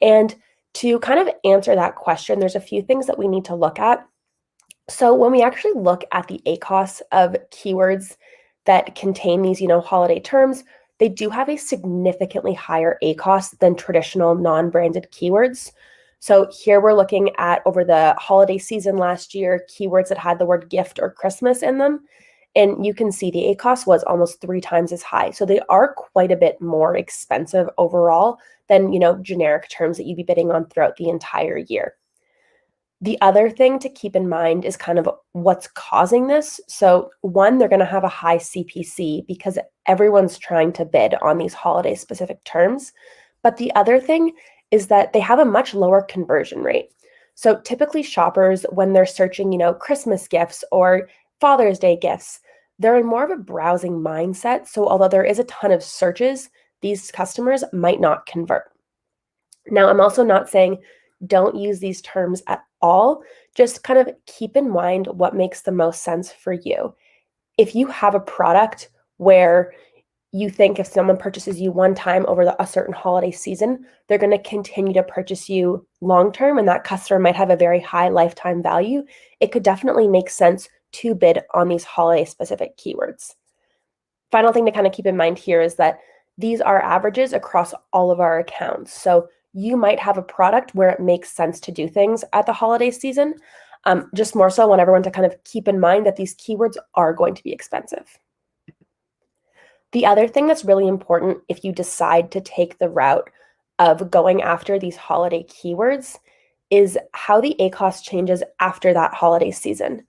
And to kind of answer that question, there's a few things that we need to look at. So when we actually look at the ACOS of keywords that contain these, holiday terms, they do have a significantly higher ACOS than traditional non-branded keywords. So here we're looking at over the holiday season last year, keywords that had the word gift or Christmas in them. And you can see the ACOS was almost 3 times as high. So they are quite a bit more expensive overall than, generic terms that you'd be bidding on throughout the entire year. The other thing to keep in mind is kind of what's causing this. So one, they're going to have a high CPC because everyone's trying to bid on these holiday specific terms. But the other thing is that they have a much lower conversion rate. So typically shoppers, when they're searching, Christmas gifts or Father's Day gifts, they're in more of a browsing mindset. So although there is a ton of searches, these customers might not convert. Now, I'm also not saying don't use these terms at all. Just kind of keep in mind what makes the most sense for you. If you have a product where you think if someone purchases you one time over a certain holiday season, they're going to continue to purchase you long term and that customer might have a very high lifetime value, it could definitely make sense to bid on these holiday specific keywords. Final thing to kind of keep in mind here is that these are averages across all of our accounts. So you might have a product where it makes sense to do things at the holiday season. Just more so, I want everyone to kind of keep in mind that these keywords are going to be expensive. The other thing that's really important if you decide to take the route of going after these holiday keywords is how the ACoS changes after that holiday season.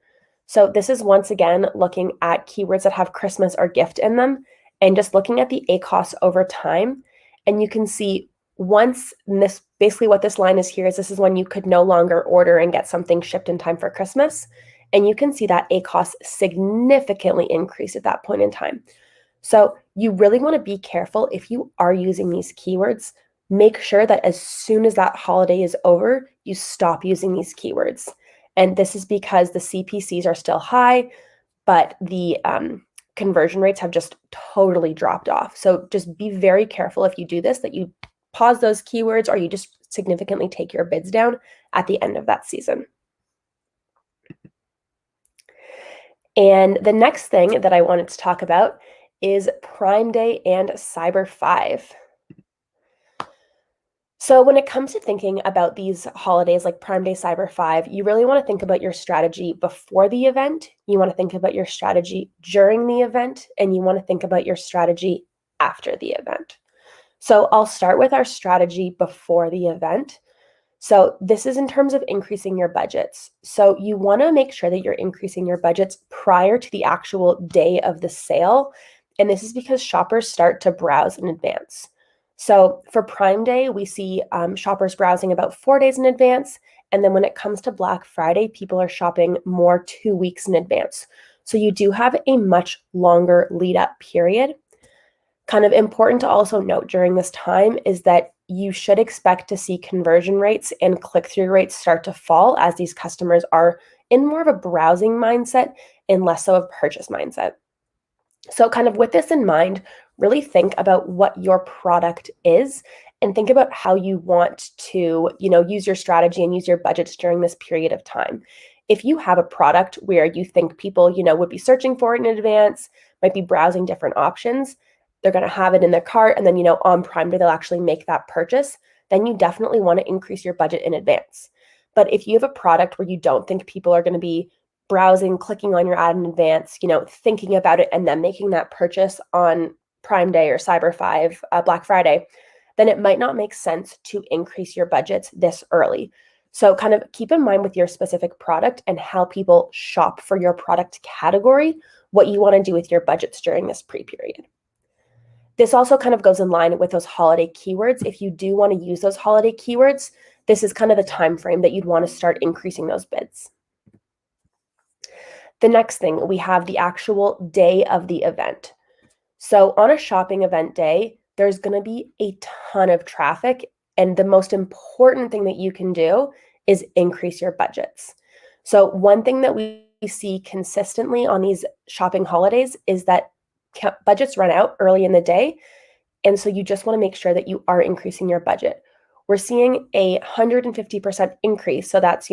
So this is once again looking at keywords that have Christmas or gift in them and just looking at the ACoS over time. And you can see once this, basically what this line is here is this is when you could no longer order and get something shipped in time for Christmas. And you can see that ACoS significantly increase at that point in time. So you really want to be careful if you are using these keywords. Make sure that as soon as that holiday is over, you stop using these keywords. And this is because the CPCs are still high, but the conversion rates have just totally dropped off. So just be very careful if you do this, that you pause those keywords or you just significantly take your bids down at the end of that season. And the next thing that I wanted to talk about is Prime Day and Cyber 5. So when it comes to thinking about these holidays like Prime Day, Cyber 5, you really want to think about your strategy before the event, you want to think about your strategy during the event, and you want to think about your strategy after the event. So I'll start with our strategy before the event. So this is in terms of increasing your budgets. So you want to make sure that you're increasing your budgets prior to the actual day of the sale. And this is because shoppers start to browse in advance. So for Prime Day, we see shoppers browsing about 4 days in advance. And then when it comes to Black Friday, people are shopping more 2 weeks in advance. So you do have a much longer lead up period. Kind of important to also note during this time is that you should expect to see conversion rates and click-through rates start to fall as these customers are in more of a browsing mindset and less so of a purchase mindset. So kind of with this in mind, really think about what your product is and think about how you want to, use your strategy and use your budgets during this period of time. If you have a product where you think people, would be searching for it in advance, might be browsing different options, they're going to have it in their cart, and then, on Prime Day, they'll actually make that purchase, then you definitely want to increase your budget in advance. But if you have a product where you don't think people are going to be browsing, clicking on your ad in advance, thinking about it, and then making that purchase on Prime Day or Cyber 5, Black Friday, then it might not make sense to increase your budgets this early. So kind of keep in mind with your specific product and how people shop for your product category, what you want to do with your budgets during this pre-period. This also kind of goes in line with those holiday keywords. If you do want to use those holiday keywords, this is kind of the time frame that you'd want to start increasing those bids. The next thing, we have the actual day of the event. So on a shopping event day, there's going to be a ton of traffic. And the most important thing that you can do is increase your budgets. So one thing that we see consistently on these shopping holidays is that budgets run out early in the day. And so you just want to make sure that you are increasing your budget. We're seeing a 150% increase. So that's,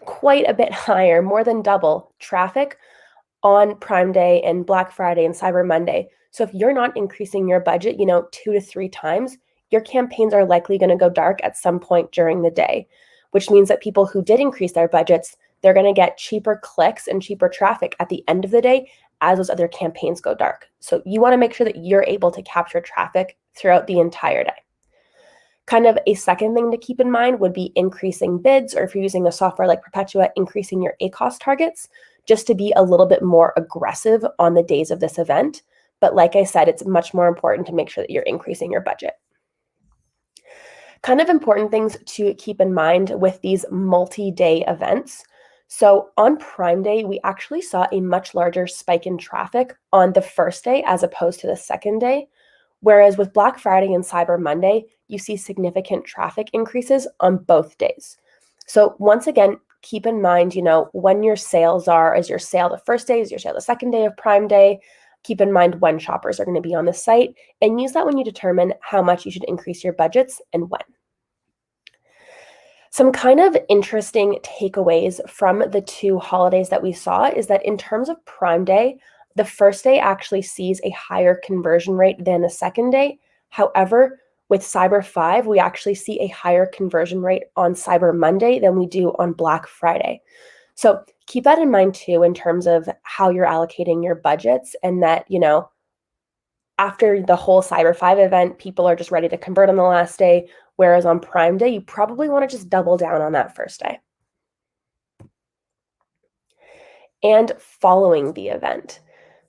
quite a bit higher, more than double traffic on Prime Day and Black Friday and Cyber Monday. So if you're not increasing your budget, 2 to 3 times, your campaigns are likely going to go dark at some point during the day, which means that people who did increase their budgets, they're going to get cheaper clicks and cheaper traffic at the end of the day as those other campaigns go dark. So you want to make sure that you're able to capture traffic throughout the entire day. Kind of a second thing to keep in mind would be increasing bids, or if you're using a software like Perpetua, increasing your ACoS targets, just to be a little bit more aggressive on the days of this event. But like I said, it's much more important to make sure that you're increasing your budget. Kind of important things to keep in mind with these multi-day events. So on Prime Day, we actually saw a much larger spike in traffic on the first day as opposed to the second day. Whereas with Black Friday and Cyber Monday, you see significant traffic increases on both days. So once again, keep in mind, when your sales are. Is your sale the first day? Is your sale the second day of Prime Day? Keep in mind when shoppers are going to be on the site, and use that when you determine how much you should increase your budgets and when. Some kind of interesting takeaways from the two holidays that we saw is that in terms of Prime Day, the first day actually sees a higher conversion rate than the second day. However, with Cyber 5, we actually see a higher conversion rate on Cyber Monday than we do on Black Friday. So keep that in mind too, in terms of how you're allocating your budgets, and that, after the whole Cyber 5 event, people are just ready to convert on the last day, whereas on Prime Day, you probably want to just double down on that first day. And following the event.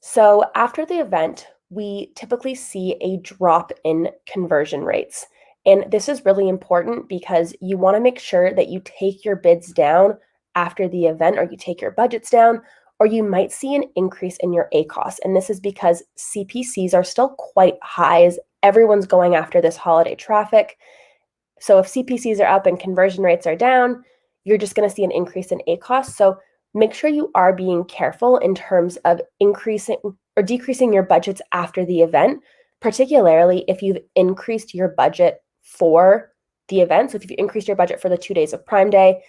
So after the event, we typically see a drop in conversion rates. And this is really important because you want to make sure that you take your bids down after the event, or you take your budgets down, or you might see an increase in your ACOS. And this is because CPCs are still quite high as everyone's going after this holiday traffic. So if CPCs are up and conversion rates are down, you're just going to see an increase in ACOS. So make sure you are being careful in terms of increasing or decreasing your budgets after the event, particularly if you've increased your budget for the event. So if you've increased your budget for the 2 days of Prime Day,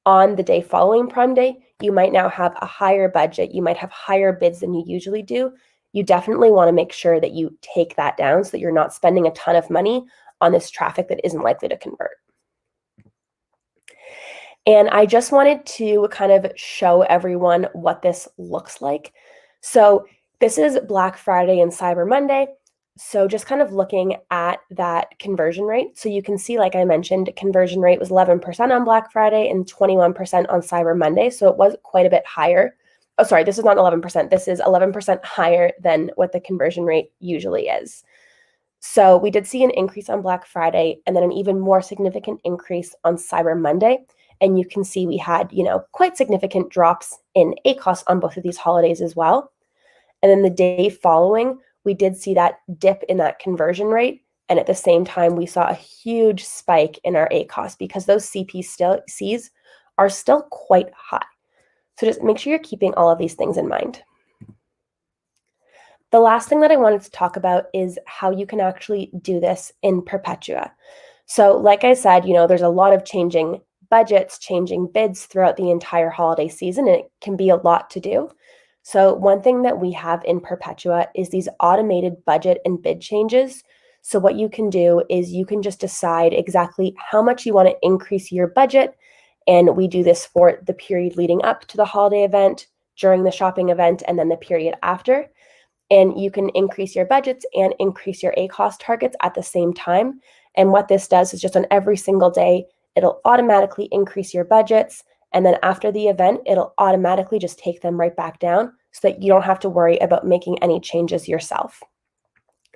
on the day following Prime Day, you might now have a higher budget. You might have higher bids than you usually do. You definitely want to make sure that you take that down so that you're not spending a ton of money on this traffic that isn't likely to convert. And I just wanted to kind of show everyone what this looks like. So this is Black Friday and Cyber Monday. So just kind of looking at that conversion rate. So you can see, like I mentioned, conversion rate was 11% on Black Friday and 21% on Cyber Monday. So it was quite a bit higher. Oh, sorry, this is not 11%. This is 11% higher than what the conversion rate usually is. So we did see an increase on Black Friday and then an even more significant increase on Cyber Monday. And you can see we had, quite significant drops in ACOS on both of these holidays as well. And then the day following, we did see that dip in that conversion rate. And at the same time, we saw a huge spike in our ACOS because those CPCs are still quite high. So just make sure you're keeping all of these things in mind. The last thing that I wanted to talk about is how you can actually do this in Perpetua. So like I said, there's a lot of changing budgets, changing bids throughout the entire holiday season, and it can be a lot to do. So one thing that we have in Perpetua is these automated budget and bid changes. So what you can do is you can just decide exactly how much you want to increase your budget. And we do this for the period leading up to the holiday event, during the shopping event, and then the period after. And you can increase your budgets and increase your ACOS targets at the same time. And what this does is just on every single day, it'll automatically increase your budgets. And then after the event, it'll automatically just take them right back down so that you don't have to worry about making any changes yourself.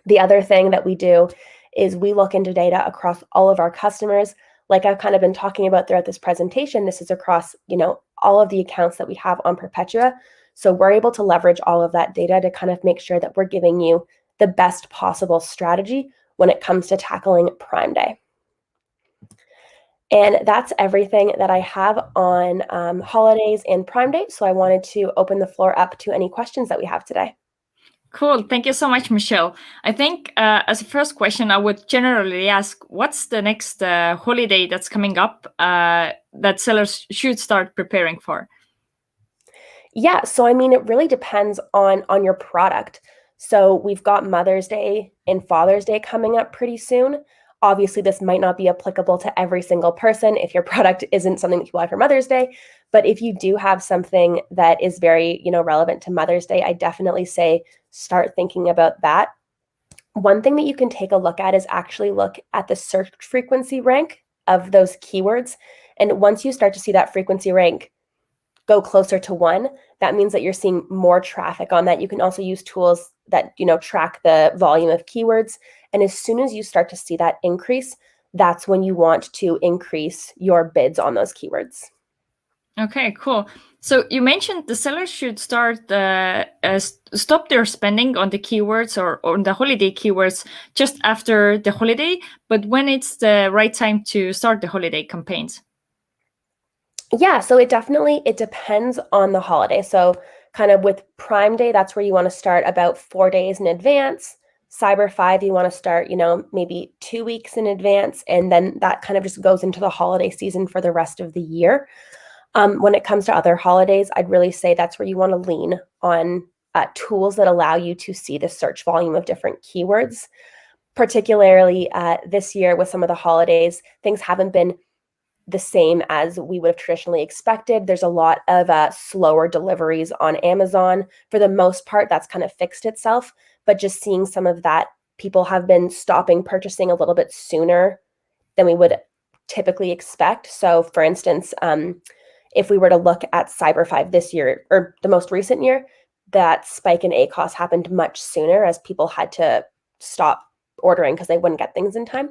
The other thing that we do is we look into data across all of our customers. Like I've kind of been talking about throughout this presentation, this is across, all of the accounts that we have on Perpetua. So we're able to leverage all of that data to kind of make sure that we're giving you the best possible strategy when it comes to tackling Prime Day. And that's everything that I have on holidays and Prime Day. So I wanted to open the floor up to any questions that we have today. Cool. Thank you so much, Michelle. I think as a first question, I would generally ask, what's the next holiday that's coming up that sellers should start preparing for? Yeah, so it really depends on your product. So we've got Mother's Day and Father's Day coming up pretty soon. Obviously, this might not be applicable to every single person if your product isn't something that you buy for Mother's Day. But if you do have something that is very, relevant to Mother's Day, I definitely say start thinking about that. One thing that you can take a look at is actually look at the search frequency rank of those keywords. And once you start to see that frequency rank go closer to 1, that means that you're seeing more traffic on that. You can also use tools that, track the volume of keywords. And as soon as you start to see that increase, that's when you want to increase your bids on those keywords. Okay, cool. So you mentioned the sellers should start stop their spending on the keywords or on the holiday keywords just after the holiday, but when it's the right time to start the holiday campaigns? Yeah, so it depends on the holiday. So kind of with Prime Day, that's where you want to start about 4 days in advance. Cyber 5, you want to start, maybe 2 weeks in advance, and then that kind of just goes into the holiday season for the rest of the year. When it comes to other holidays, I'd really say that's where you want to lean on tools that allow you to see the search volume of different keywords. Particularly this year with some of the holidays, things haven't been the same as we would have traditionally expected. There's a lot of slower deliveries on Amazon. For the most part, that's kind of fixed itself, but just seeing some of that, people have been stopping purchasing a little bit sooner than we would typically expect. So for instance, if we were to look at Cyber 5 this year, or the most recent year, that spike in ACOS happened much sooner as people had to stop ordering because they wouldn't get things in time.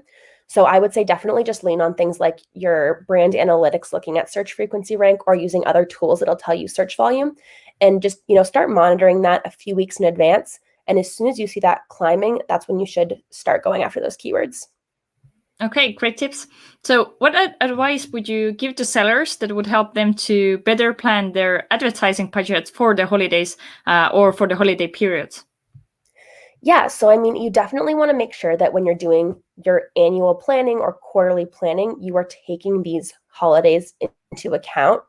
So I would say definitely just lean on things like your brand analytics, looking at search frequency rank, or using other tools that'll tell you search volume, and just, start monitoring that a few weeks in advance. And as soon as you see that climbing, that's when you should start going after those keywords. Okay, great tips. So what advice would you give to sellers that would help them to better plan their advertising budgets for the holidays or for the holiday periods? Yeah, so you definitely want to make sure that when you're doing your annual planning or quarterly planning, you are taking these holidays into account.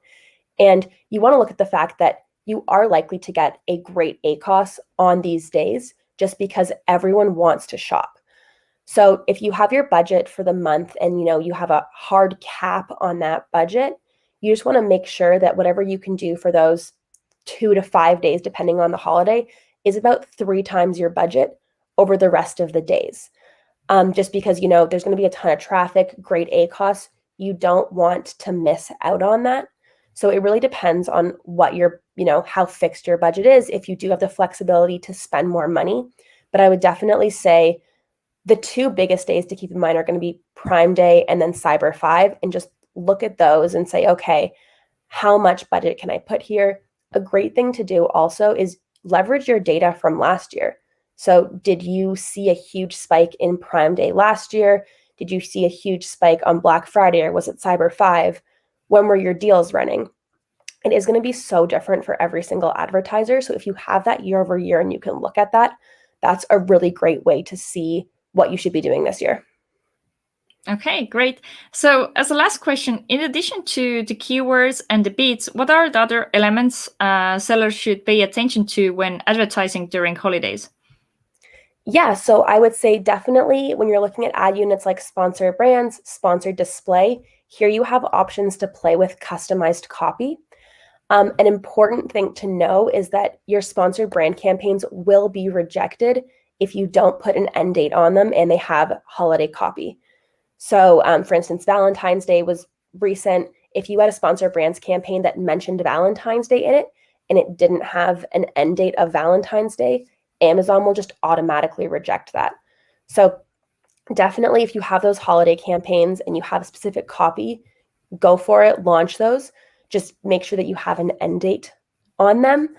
And you want to look at the fact that you are likely to get a great ACOS on these days just because everyone wants to shop. So if you have your budget for the month and you have a hard cap on that budget, you just want to make sure that whatever you can do for those 2 to 5 days, depending on the holiday, is about 3 times your budget over the rest of the days. Just because, there's going to be a ton of traffic, great ACOS, you don't want to miss out on that. So it really depends on what your, how fixed your budget is, if you do have the flexibility to spend more money. But I would definitely say the 2 biggest days to keep in mind are going to be Prime Day and then Cyber 5, and just look at those and say, okay, how much budget can I put here? A great thing to do also is leverage your data from last year. So did you see a huge spike in Prime Day last year? Did you see a huge spike on Black Friday, or was it Cyber 5? When were your deals running? It is going to be so different for every single advertiser. So if you have that year over year and you can look at that, that's a really great way to see what you should be doing this year. Okay, great. So as a last question, in addition to the keywords and the beats, what are the other elements sellers should pay attention to when advertising during holidays? Yeah, so I would say definitely when you're looking at ad units like sponsored brands, sponsored display, here you have options to play with customized copy. An important thing to know is that your sponsored brand campaigns will be rejected if you don't put an end date on them and they have holiday copy. So for instance, Valentine's Day was recent. If you had a sponsored brands campaign that mentioned Valentine's Day in it and it didn't have an end date of Valentine's Day, Amazon will just automatically reject that. So definitely if you have those holiday campaigns and you have specific copy, go for it, launch those. Just make sure that you have an end date on them,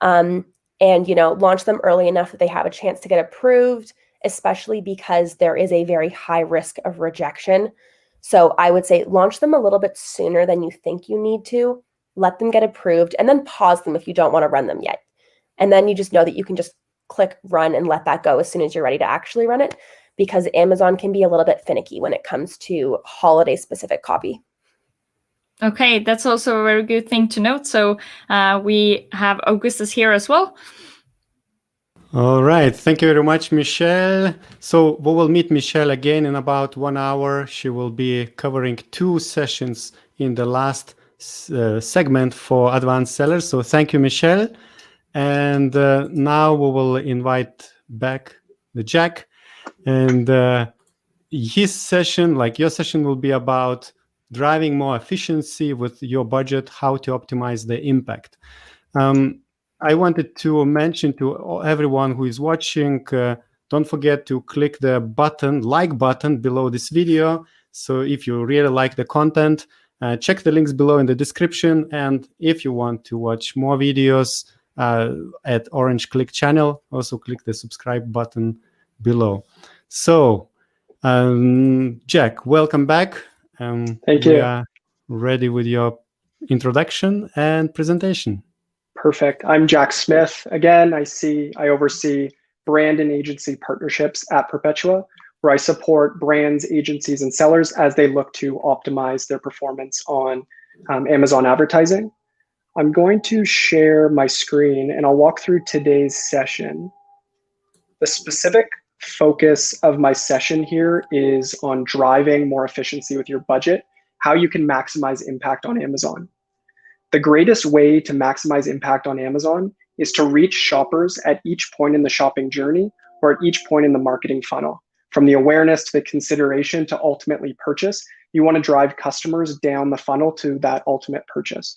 and launch them early enough that they have a chance to get approved, especially because there is a very high risk of rejection. So I would say launch them a little bit sooner than you think you need to, let them get approved, and then pause them if you don't want to run them yet. And then you just know that you can just click run and let that go as soon as you're ready to actually run it, because Amazon can be a little bit finicky when it comes to holiday specific copy. Okay, that's also a very good thing to note. So we have Augustus here as well. All right. Thank you very much, Michelle. So we will meet Michelle again in about 1 hour. She will be covering 2 sessions in the last segment for advanced sellers. So thank you, Michelle. And now we will invite back the Jack. And his session, like your session, will be about driving more efficiency with your budget, how to optimize the impact. I wanted to mention to everyone who is watching, don't forget to click the like button below this video. So if you really like the content, check the links below in the description. And if you want to watch more videos at Orange Klik channel, also click the subscribe button below. So, Jack, welcome back. Thank you. We are ready with your introduction and presentation. Perfect. I'm Jack Smith. Again, I oversee brand and agency partnerships at Perpetua, where I support brands, agencies, and sellers as they look to optimize their performance on Amazon advertising. I'm going to share my screen and I'll walk through today's session. The specific focus of my session here is on driving more efficiency with your budget, how you can maximize impact on Amazon. The greatest way to maximize impact on Amazon is to reach shoppers at each point in the shopping journey or at each point in the marketing funnel. From the awareness to the consideration to ultimately purchase, you want to drive customers down the funnel to that ultimate purchase.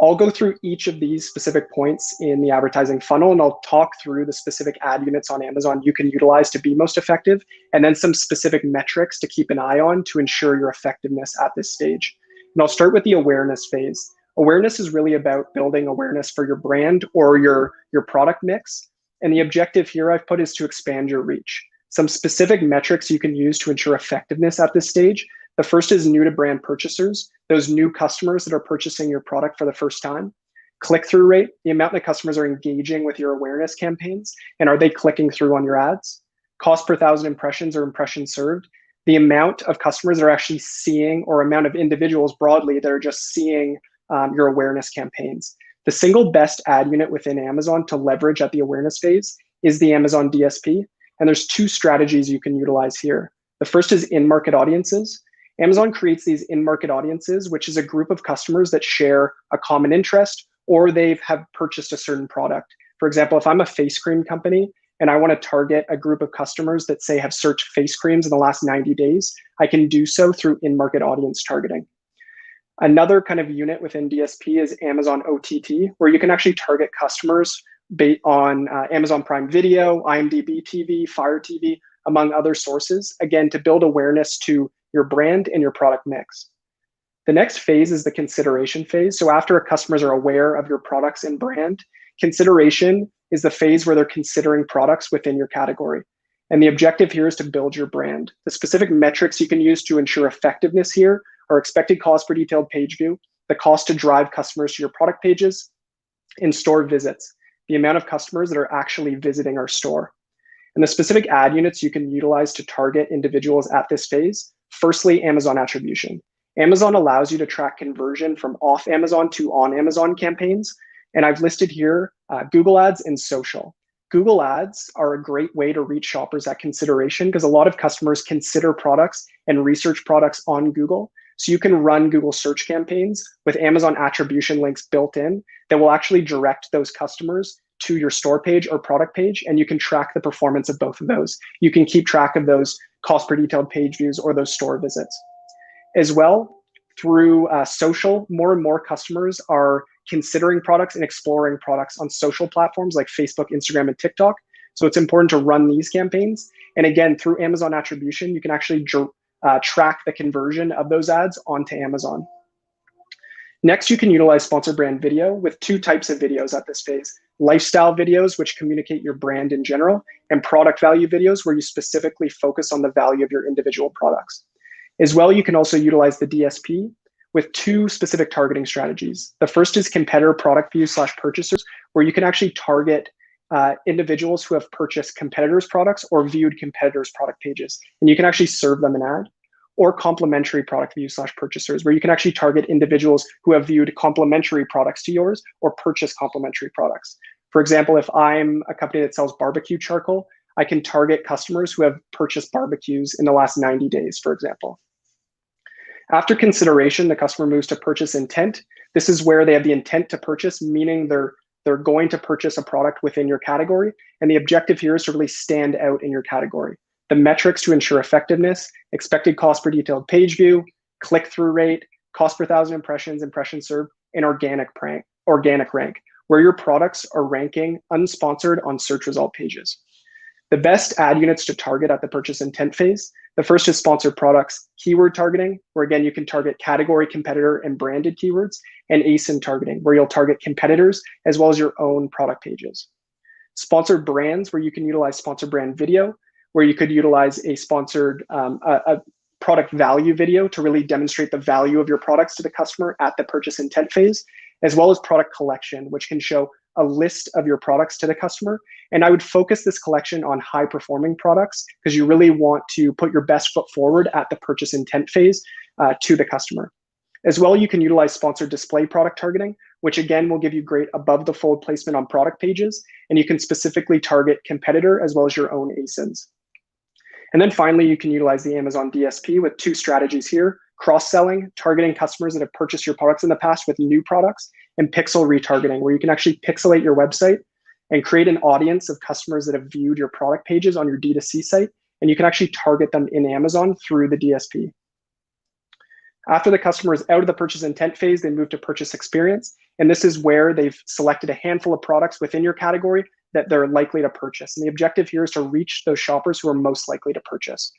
I'll go through each of these specific points in the advertising funnel, and I'll talk through the specific ad units on Amazon you can utilize to be most effective, and then some specific metrics to keep an eye on to ensure your effectiveness at this stage. And I'll start with the awareness phase. Awareness is really about building awareness for your brand or your product mix. And the objective here I've put is to expand your reach. Some specific metrics you can use to ensure effectiveness at this stage. The first is new to brand purchasers, those new customers that are purchasing your product for the first time. Click-through rate, the amount that customers are engaging with your awareness campaigns, and are they clicking through on your ads? Cost per 1,000 impressions or impressions served, the amount of customers that are actually seeing, or amount of individuals broadly that are just seeing your awareness campaigns. The single best ad unit within Amazon to leverage at the awareness phase is the Amazon DSP. And there's two strategies you can utilize here. The first is in-market audiences. Amazon creates these in-market audiences, which is a group of customers that share a common interest or they have purchased a certain product. For example, if I'm a face cream company and I want to target a group of customers that say have searched face creams in the last 90 days, I can do so through in-market audience targeting. Another kind of unit within DSP is Amazon OTT, where you can actually target customers based on Amazon Prime Video, IMDb TV, Fire TV, among other sources, again, to build awareness to your brand and your product mix. The next phase is the consideration phase. So after customers are aware of your products and brand, consideration is the phase where they're considering products within your category. And the objective here is to build your brand. The specific metrics you can use to ensure effectiveness here are expected cost per detailed page view, the cost to drive customers to your product pages, and store visits, the amount of customers that are actually visiting our store. And the specific ad units you can utilize to target individuals at this phase, firstly, Amazon Attribution. Amazon allows you to track conversion from off Amazon to on Amazon campaigns. And I've listed here Google Ads and social. Google Ads are a great way to reach shoppers at consideration because a lot of customers consider products and research products on Google. So you can run Google search campaigns with Amazon Attribution links built in that will actually direct those customers to your store page or product page, and you can track the performance of both of those. You can keep track of those cost per detailed page views or those store visits. As well, through social, more and more customers are considering products and exploring products on social platforms like Facebook, Instagram, and TikTok. So it's important to run these campaigns. And again, through Amazon Attribution, you can actually track the conversion of those ads onto Amazon. Next, you can utilize sponsored brand video with two types of videos at this phase. Lifestyle videos, which communicate your brand in general, and product value videos, where you specifically focus on the value of your individual products. As well, you can also utilize the DSP with two specific targeting strategies. The first is competitor product views / purchasers, where you can actually target individuals who have purchased competitors' products or viewed competitors' product pages, and you can actually serve them an ad. Or complementary product views / purchasers, where you can actually target individuals who have viewed complementary products to yours or purchased complementary products. For example, if I'm a company that sells barbecue charcoal, I can target customers who have purchased barbecues in the last 90 days, for example. After consideration, the customer moves to purchase intent. This is where they have the intent to purchase, meaning they're going to purchase a product within your category. And the objective here is to really stand out in your category. The metrics to ensure effectiveness, expected cost per detailed page view, click-through rate, cost per 1,000 impressions, impressions served, and organic rank, where your products are ranking unsponsored on search result pages. The best ad units to target at the purchase intent phase, the first is sponsored products, keyword targeting, where again, you can target category, competitor, and branded keywords, and ASIN targeting, where you'll target competitors as well as your own product pages. Sponsored brands, where you can utilize sponsored brand video, where you could utilize a sponsored a product value video to really demonstrate the value of your products to the customer at the purchase intent phase, as well as product collection, which can show a list of your products to the customer. And I would focus this collection on high performing products because you really want to put your best foot forward at the purchase intent phase to the customer. As well, you can utilize sponsored display product targeting, which again will give you great above the fold placement on product pages. And you can specifically target competitor as well as your own ASINs. And then finally, you can utilize the Amazon DSP with 2 strategies here: cross-selling, targeting customers that have purchased your products in the past with new products, and pixel retargeting, where you can actually pixelate your website and create an audience of customers that have viewed your product pages on your D2C site, and you can actually target them in Amazon through the DSP. After the customer is out of the purchase intent phase, they move to purchase experience, and this is where they've selected a handful of products within your category that they're likely to purchase. And the objective here is to reach those shoppers who are most likely to purchase.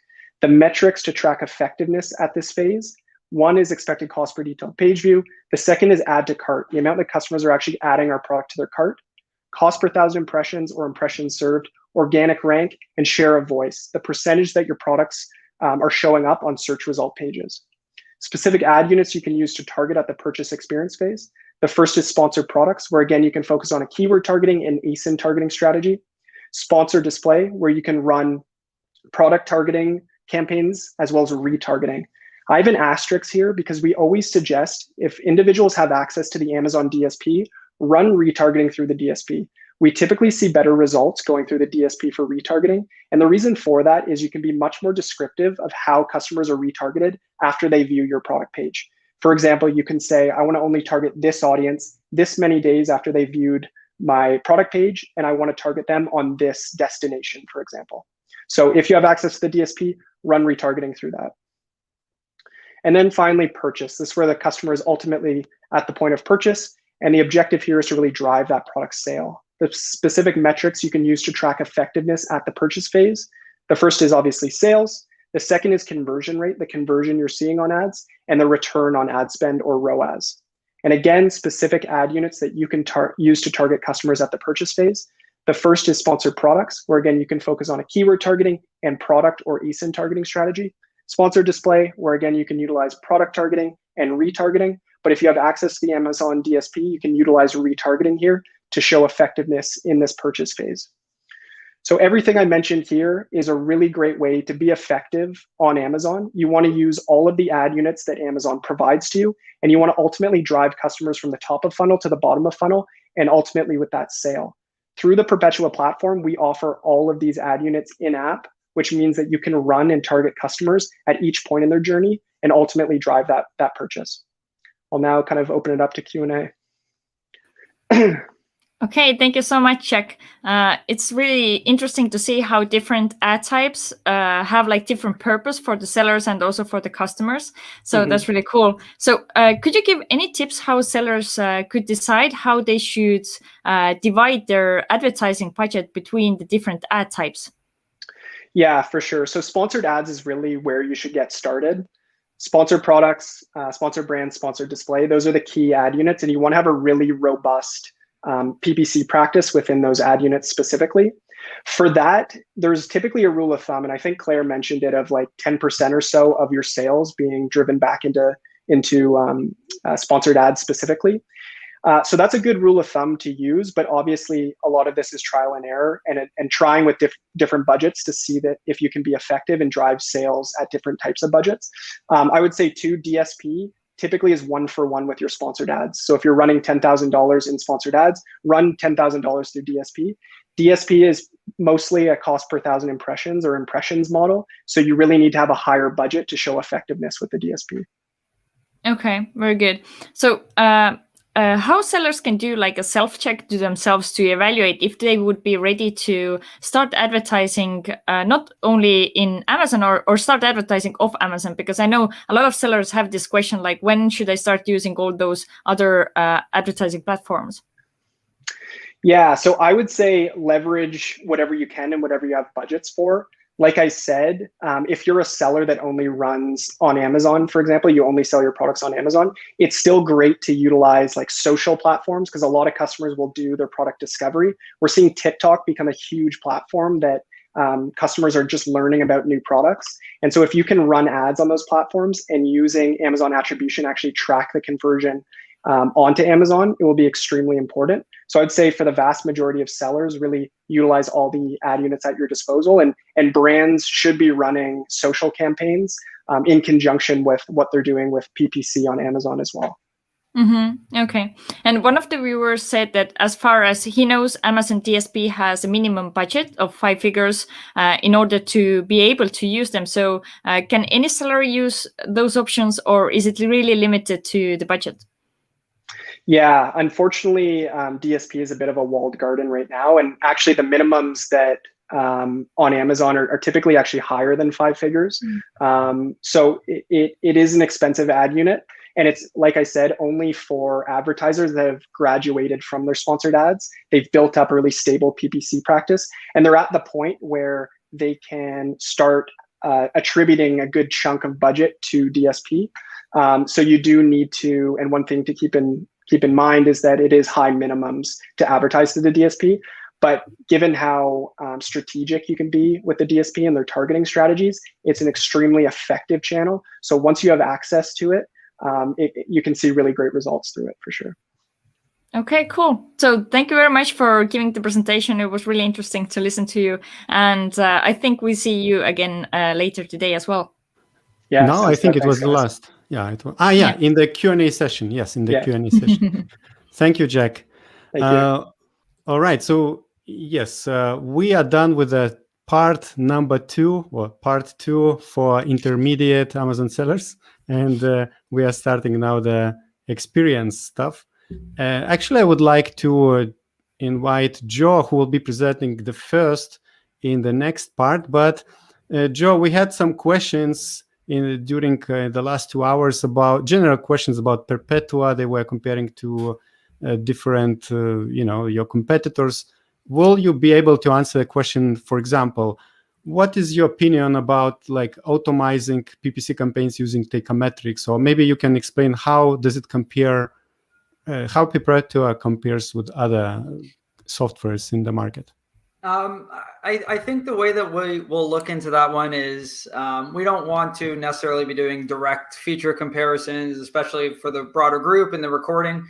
The metrics to track effectiveness at this phase: 1 is expected cost per detailed page view. The second is add to cart, the amount that customers are actually adding our product to their cart. Cost per 1,000 impressions or impressions served, organic rank, and share of voice, the percentage that your products are showing up on search result pages. Specific ad units you can use to target at the purchase experience phase. The first is sponsored products, where again, you can focus on a keyword targeting and ASIN targeting strategy. Sponsored display, where you can run product targeting campaigns as well as retargeting. I have an asterisk here because we always suggest if individuals have access to the Amazon DSP, run retargeting through the DSP. We typically see better results going through the DSP for retargeting. And the reason for that is you can be much more descriptive of how customers are retargeted after they view your product page. For example, you can say, I want to only target this audience this many days after they viewed my product page, and I want to target them on this destination, for example. So if you have access to the DSP, run retargeting through that. And then finally, purchase. This is where the customer is ultimately at the point of purchase. And the objective here is to really drive that product sale. The specific metrics you can use to track effectiveness at the purchase phase: the first is obviously sales. The second is conversion rate, the conversion you're seeing on ads, and the return on ad spend or ROAS. And again, specific ad units that you can use to target customers at the purchase phase. The first is sponsored products, where again, you can focus on a keyword targeting and product or ASIN targeting strategy. Sponsored display, where again, you can utilize product targeting and retargeting. But if you have access to the Amazon DSP, you can utilize retargeting here to show effectiveness in this purchase phase. So everything I mentioned here is a really great way to be effective on Amazon. You want to use all of the ad units that Amazon provides to you, and you want to ultimately drive customers from the top of funnel to the bottom of funnel, and ultimately with that sale. Through the Perpetua platform, we offer all of these ad units in-app, which means that you can run and target customers at each point in their journey and ultimately drive that purchase. I'll now kind of open it up to Q&A. Okay, thank you so much, Jack. It's really interesting to see how different ad types have like different purpose for the sellers and also for the customers. So that's really cool. So could you give any tips how sellers could decide how they should divide their advertising budget between the different ad types? Yeah, for sure. So sponsored ads is really where you should get started. Sponsored products, sponsored brands, sponsored display, those are the key ad units, and you want to have a really robust PPC practice within those ad units specifically. For that, there's typically a rule of thumb, and I think Claire mentioned it, of like 10% or so of your sales being driven back into sponsored ads specifically. So that's a good rule of thumb to use, but obviously a lot of this is trial and error and trying with different budgets to see that if you can be effective and drive sales at different types of budgets. I would say too, DSP typically is 1-for-1 with your sponsored ads. So if you're running $10,000 in sponsored ads, run $10,000 through DSP. DSP is mostly a cost per 1,000 impressions or impressions model. So you really need to have a higher budget to show effectiveness with the DSP. Okay, very good. So how sellers can do like a self-check to themselves to evaluate if they would be ready to start advertising not only in Amazon or start advertising off Amazon, because I know a lot of sellers have this question like, when should I start using all those other advertising platforms? Yeah, so I would say leverage whatever you can and whatever you have budgets for. Like I said, if you're a seller that only runs on Amazon, for example, you only sell your products on Amazon, it's still great to utilize like social platforms because a lot of customers will do their product discovery. We're seeing TikTok become a huge platform that customers are just learning about new products. And so if you can run ads on those platforms and using Amazon Attribution actually track the conversion onto Amazon, it will be extremely important. So I'd say for the vast majority of sellers, really utilize all the ad units at your disposal, and brands should be running social campaigns in conjunction with what they're doing with PPC on Amazon as well. Okay. And one of the viewers said that as far as he knows, Amazon DSP has a minimum budget of 5 figures in order to be able to use them. So can any seller use those options, or is it really limited to the budget? Yeah, unfortunately, DSP is a bit of a walled garden right now. And actually the minimums that on Amazon are typically actually higher than 5 figures. So it is an expensive ad unit. And it's, like I said, only for advertisers that have graduated from their sponsored ads. They've built up a really stable PPC practice, and they're at the point where they can start attributing a good chunk of budget to DSP. So you do need to, and one thing to keep in mind is that it is high minimums to advertise to the DSP. But given how strategic you can be with the DSP and their targeting strategies, it's an extremely effective channel. So once you have access to it, you can see really great results through it for sure. Okay, cool. So thank you very much for giving the presentation. It was really interesting to listen to you. And I think we see you again later today as well. Yeah. No, I think it was the last. Yeah, it was. In the Q&A session. Yes, in the Q&A session. Thank you, Jack. Thank you. All right. So yes, we are done with the part number 2, or part 2 for intermediate Amazon sellers. And we are starting now the experience stuff. Actually, I would like to invite Joe, who will be presenting the first in the next part. But Joe, we had some questions during the last 2 hours about general questions about Perpetua. They were comparing to different, your competitors. Will you be able to answer the question, for example, what is your opinion about like automizing PPC campaigns using Teikametrics? Or maybe you can explain how does it compare, how Perpetua compares with other softwares in the market? I think the way that we will look into that one is we don't want to necessarily be doing direct feature comparisons, especially for the broader group in the recording.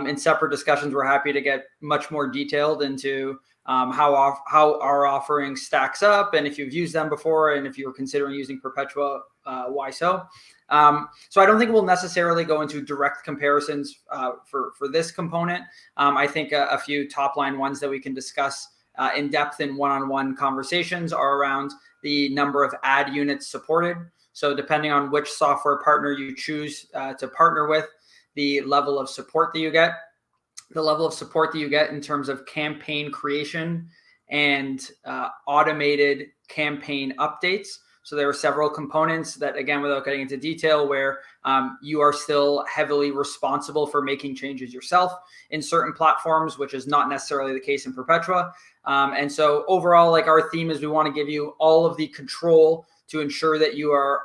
In separate discussions, we're happy to get much more detailed into how our offering stacks up, and if you've used them before, and if you're considering using Perpetua, why so. So I don't think we'll necessarily go into direct comparisons for this component. I think a few top line ones that we can discuss in depth in one-on-one conversations are around the number of ad units supported. So depending on which software partner you choose to partner with, the level of support that you get, in terms of campaign creation and automated campaign updates. So there are several components that, again, without getting into detail, where you are still heavily responsible for making changes yourself in certain platforms, which is not necessarily the case in Perpetua. And so overall, like, our theme is we want to give you all of the control to ensure that you are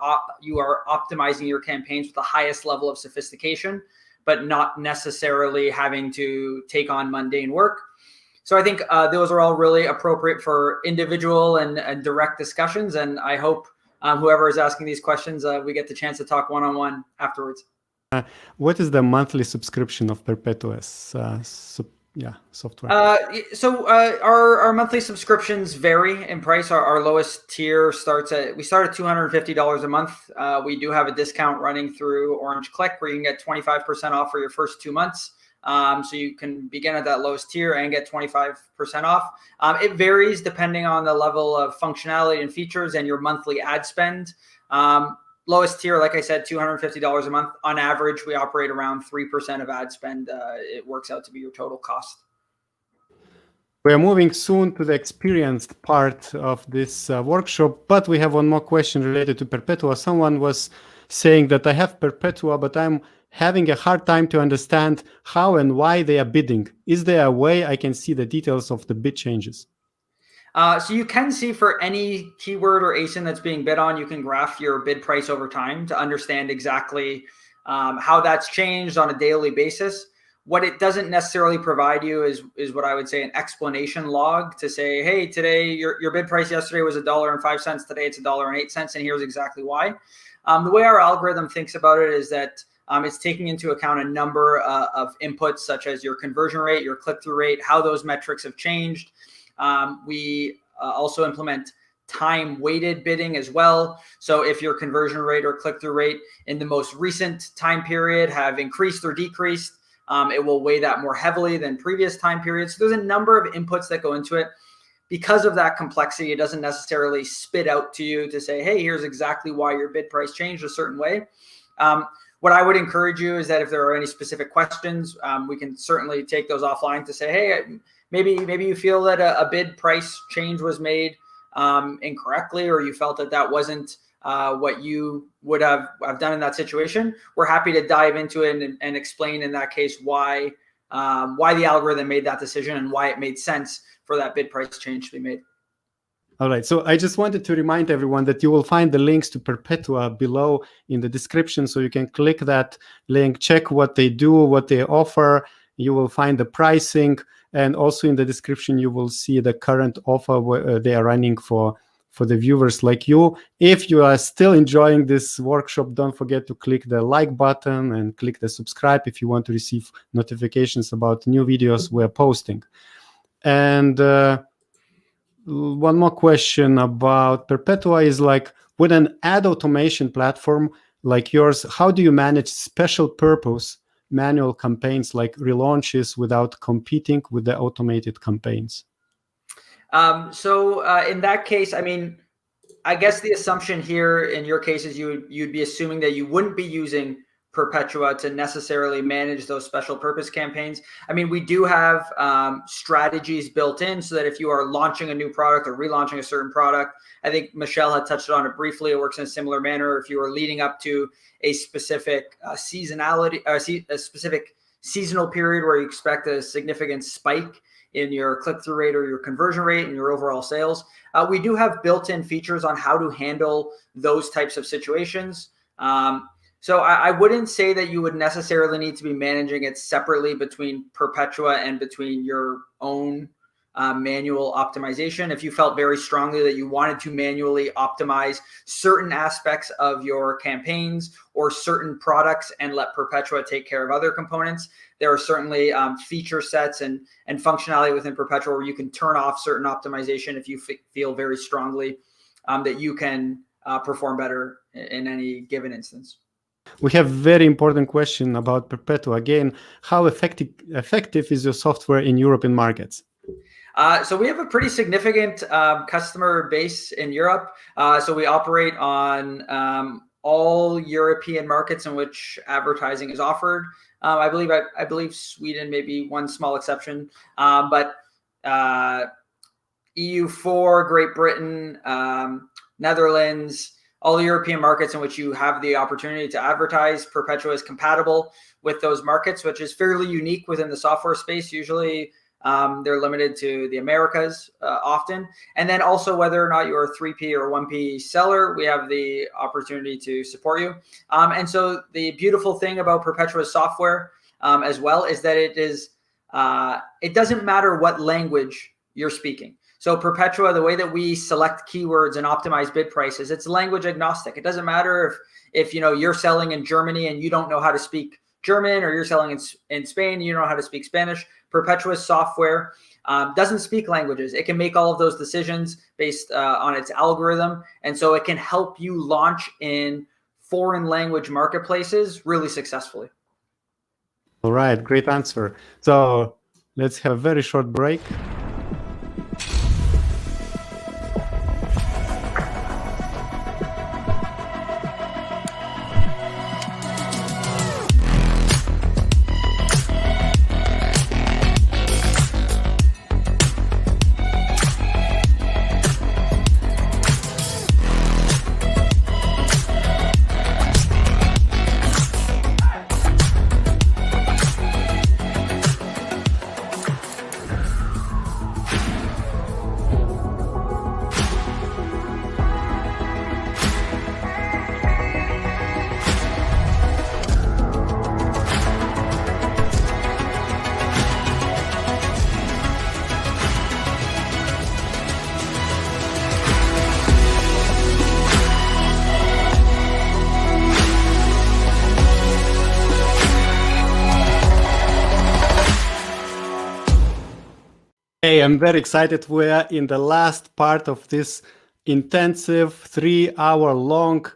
optimizing your campaigns with the highest level of sophistication, but not necessarily having to take on mundane work. So I think those are all really appropriate for individual and direct discussions. And I hope whoever is asking these questions, we get the chance to talk one-on-one afterwards. What is the monthly subscription of Perpetua's software? So our monthly subscriptions vary in price. Our lowest tier start at $250 a month. We do have a discount running through Orange Klik where you can get 25% off for your first 2 months. So you can begin at that lowest tier and get 25% off. It varies depending on the level of functionality and features and your monthly ad spend. Lowest tier, like I said, $250 a month. On average, we operate around 3% of ad spend. It works out to be your total cost. We're moving soon to the experienced part of this workshop, but we have one more question related to Perpetua. Someone was saying that I have Perpetua, but I'm having a hard time to understand how and why they are bidding. Is there a way I can see the details of the bid changes? So you can see for any keyword or ASIN that's being bid on, you can graph your bid price over time to understand exactly how that's changed on a daily basis. What it doesn't necessarily provide you is what I would say an explanation log to say, hey, today your bid price yesterday was $1.05. Today it's $1.08, and here's exactly why. The way our algorithm thinks about it is that It's taking into account a number of inputs such as your conversion rate, your click-through rate, how those metrics have changed. We also implement time-weighted bidding as well. So if your conversion rate or click-through rate in the most recent time period have increased or decreased, it will weigh that more heavily than previous time periods. So there's a number of inputs that go into it. Because of that complexity, it doesn't necessarily spit out to you to say, hey, here's exactly why your bid price changed a certain way. What I would encourage you is that if there are any specific questions, we can certainly take those offline to say, hey, maybe you feel that a bid price change was made incorrectly, or you felt that wasn't what you would have done in that situation. We're happy to dive into it and explain in that case why the algorithm made that decision and why it made sense for that bid price change to be made. All right. So I just wanted to remind everyone that you will find the links to Perpetua below in the description. So you can click that link, check what they do, what they offer. You will find the pricing. And also in the description, you will see the current offer they are running for the viewers like you. If you are still enjoying this workshop, don't forget to click the like button and click the subscribe if you want to receive notifications about new videos we're posting. And one more question about Perpetua is like, with an ad automation platform like yours, how do you manage special purpose manual campaigns like relaunches without competing with the automated campaigns? So in that case, I mean, I guess the assumption here in your case is you'd be assuming that you wouldn't be using Perpetua to necessarily manage those special purpose campaigns. I mean, we do have strategies built in so that if you are launching a new product or relaunching a certain product, I think Michelle had touched on it briefly. It works in a similar manner. If you are leading up to a specific seasonality, a specific seasonal period where you expect a significant spike in your click-through rate or your conversion rate and your overall sales, we do have built-in features on how to handle those types of situations. So I wouldn't say that you would necessarily need to be managing it separately between Perpetua and between your own manual optimization. If you felt very strongly that you wanted to manually optimize certain aspects of your campaigns or certain products and let Perpetua take care of other components, there are certainly feature sets and functionality within Perpetua where you can turn off certain optimization if you feel very strongly that you can perform better in any given instance. We have very important question about Perpetua. Again, how effective is your software in European markets? So we have a pretty significant customer base in Europe. So we operate on all European markets in which advertising is offered. I believe Sweden may be one small exception, but EU4, Great Britain, Netherlands, all the European markets in which you have the opportunity to advertise, Perpetua is compatible with those markets, which is fairly unique within the software space. Usually they're limited to the Americas often. And then also whether or not you're a 3P or 1P seller, we have the opportunity to support you. And so the beautiful thing about Perpetua's software as well is that it doesn't matter what language you're speaking. So Perpetua, the way that we select keywords and optimize bid prices, it's language agnostic. It doesn't matter if you're selling in Germany and you don't know how to speak German, or you're selling in Spain and you don't know how to speak Spanish. Perpetua's software doesn't speak languages. It can make all of those decisions based on its algorithm. And so it can help you launch in foreign language marketplaces really successfully. All right, great answer. So let's have a very short break. Hey, I'm very excited. We're in the last part of this intensive 3-hour-long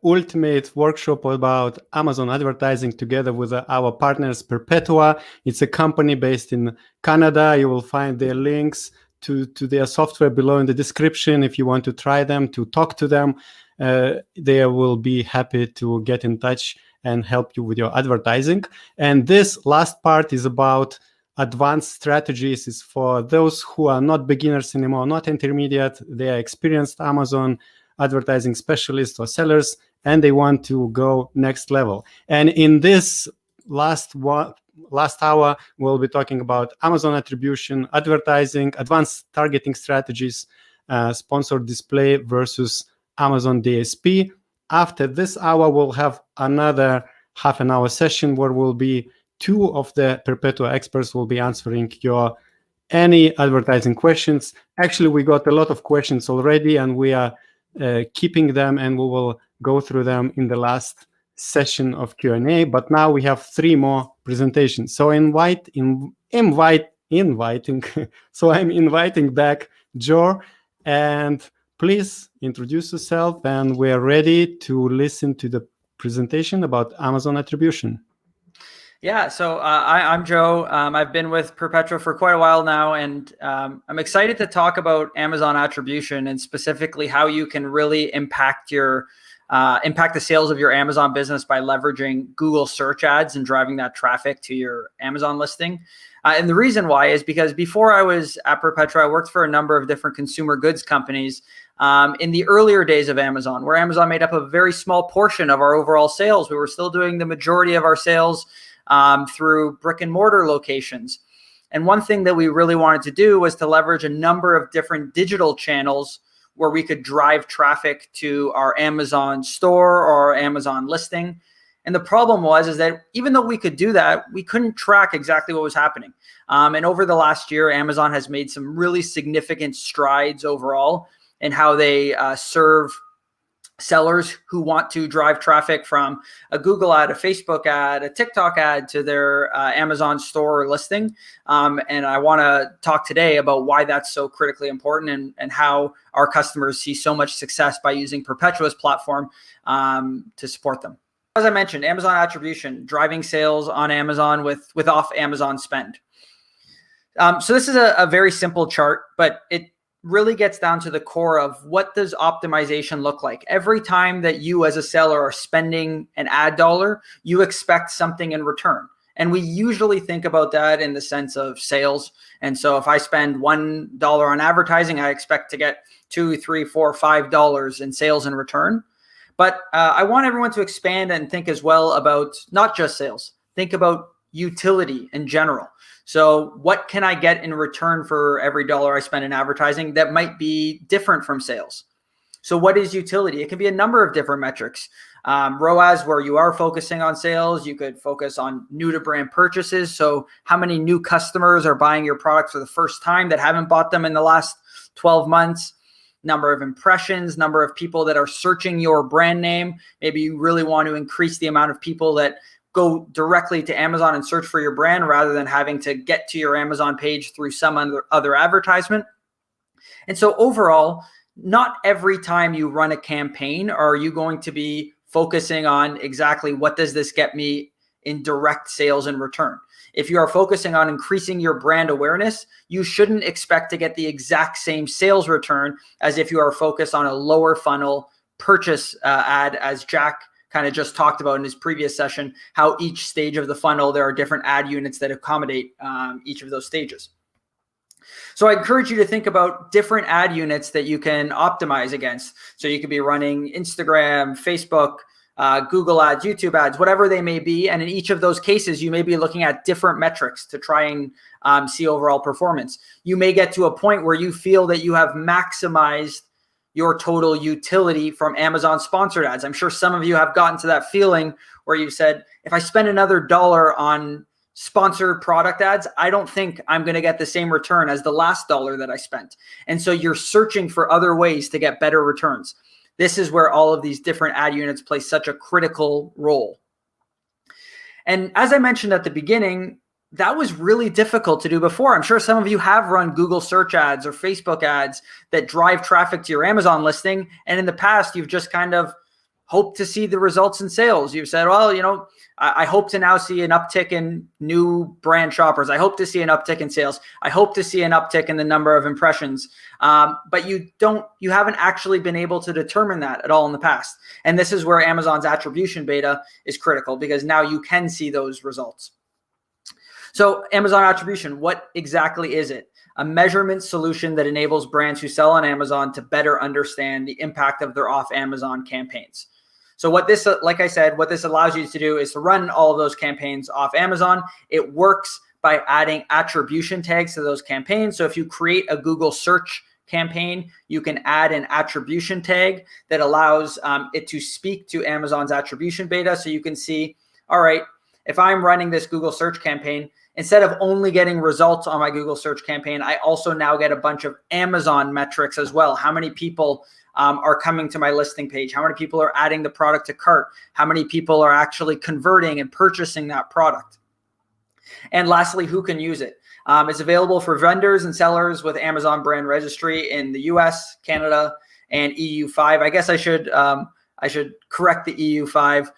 ultimate workshop about Amazon advertising together with our partners Perpetua. It's a company based in Canada. You will find their links to their software below in the description if you want to try them, to talk to them. They will be happy to get in touch and help you with your advertising. And this last part is about advanced strategies. Is for those who are not beginners anymore, not intermediate. They are experienced Amazon advertising specialists or sellers, and they want to go next level. And in this last hour, we'll be talking about Amazon attribution, advertising, advanced targeting strategies, sponsored display versus Amazon DSP. After this hour, we'll have another half an hour session where we'll be 2 of the Perpetua experts will be answering your any advertising questions. Actually, we got a lot of questions already, and we are keeping them, and we will go through them in the last session of Q&A. But now we have 3 more presentations. So inviting. So I'm inviting back Joe, and please introduce yourself, and we're ready to listen to the presentation about Amazon attribution. Yeah, so I'm Joe. I've been with Perpetua for quite a while now, and I'm excited to talk about Amazon attribution and specifically how you can really impact the sales of your Amazon business by leveraging Google search ads and driving that traffic to your Amazon listing. And the reason why is because before I was at Perpetua, I worked for a number of different consumer goods companies in the earlier days of Amazon, where Amazon made up a very small portion of our overall sales. We were still doing the majority of our sales through brick and mortar locations. And one thing that we really wanted to do was to leverage a number of different digital channels where we could drive traffic to our Amazon store or our Amazon listing. And the problem is that even though we could do that, we couldn't track exactly what was happening. And over the last year, Amazon has made some really significant strides overall in how they serve sellers who want to drive traffic from a Google ad, a Facebook ad, a TikTok ad to their Amazon store or listing. And I want to talk today about why that's so critically important and how our customers see so much success by using Perpetua's platform to support them. As I mentioned, Amazon attribution, driving sales on Amazon with off Amazon spend. So this is a very simple chart, but it really gets down to the core of what does optimization look like. Every time that you as a seller are spending an ad dollar, you expect something in return. And we usually think about that in the sense of sales. And so if I spend $1 on advertising, I expect to get $2, $3, $4, $5 in sales in return. But I want everyone to expand and think as well about not just sales. Think about utility in general. So what can I get in return for every dollar I spend in advertising that might be different from sales? So what is utility? It can be a number of different metrics. ROAS, where you are focusing on sales, you could focus on new to brand purchases. So how many new customers are buying your product for the first time that haven't bought them in the last 12 months? Number of impressions, number of people that are searching your brand name. Maybe you really want to increase the amount of people that go directly to Amazon and search for your brand rather than having to get to your Amazon page through some other advertisement. And so overall, not every time you run a campaign are you going to be focusing on exactly what does this get me in direct sales in return. If you are focusing on increasing your brand awareness, you shouldn't expect to get the exact same sales return as if you are focused on a lower funnel purchase ad, as Jack kind of just talked about in his previous session, how each stage of the funnel, there are different ad units that accommodate each of those stages. So I encourage you to think about different ad units that you can optimize against. So you could be running Instagram, Facebook, Google ads, YouTube ads, whatever they may be. And in each of those cases, you may be looking at different metrics to try and see overall performance. You may get to a point where you feel that you have maximized your total utility from Amazon sponsored ads. I'm sure some of you have gotten to that feeling where you said, if I spend another $1 on sponsored product ads, I don't think I'm going to get the same return as the last $1 that I spent. And so you're searching for other ways to get better returns. This is where all of these different ad units play such a critical role. And as I mentioned at the beginning, that was really difficult to do before. I'm sure some of you have run Google search ads or Facebook ads that drive traffic to your Amazon listing. And in the past, you've just kind of hoped to see the results in sales. You've said, well, you know, I hope to now see an uptick in new brand shoppers. I hope to see an uptick in sales. I hope to see an uptick in the number of impressions. But you haven't actually been able to determine that at all in the past. And this is where Amazon's attribution beta is critical, because now you can see those results. So Amazon attribution, what exactly is it? A measurement solution that enables brands who sell on Amazon to better understand the impact of their off Amazon campaigns. So what this, like I said, what this allows you to do is to run all of those campaigns off Amazon. It works by adding attribution tags to those campaigns. So if you create a Google search campaign, you can add an attribution tag that allows it to speak to Amazon's attribution beta. So you can see, all right, if I'm running this Google search campaign, instead of only getting results on my Google search campaign, I also now get a bunch of Amazon metrics as well. How many people are coming to my listing page? How many people are adding the product to cart? How many people are actually converting and purchasing that product? And lastly, who can use it? It's available for vendors and sellers with Amazon brand registry in the US, Canada, and EU5. I guess I should correct the EU5.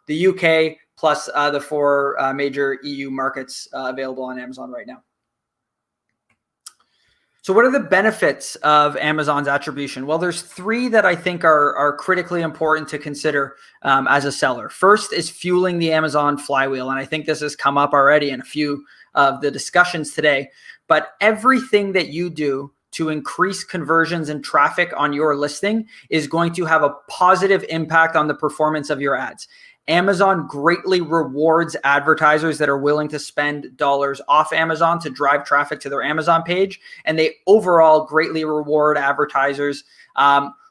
The UK plus the 4 major EU markets available on Amazon right now. So what are the benefits of Amazon's attribution? Well, there's 3 that I think are critically important to consider as a seller. First is fueling the Amazon flywheel. And I think this has come up already in a few of the discussions today. But everything that you do to increase conversions and traffic on your listing is going to have a positive impact on the performance of your ads. Amazon greatly rewards advertisers that are willing to spend dollars off Amazon to drive traffic to their Amazon page. And they overall greatly reward advertisers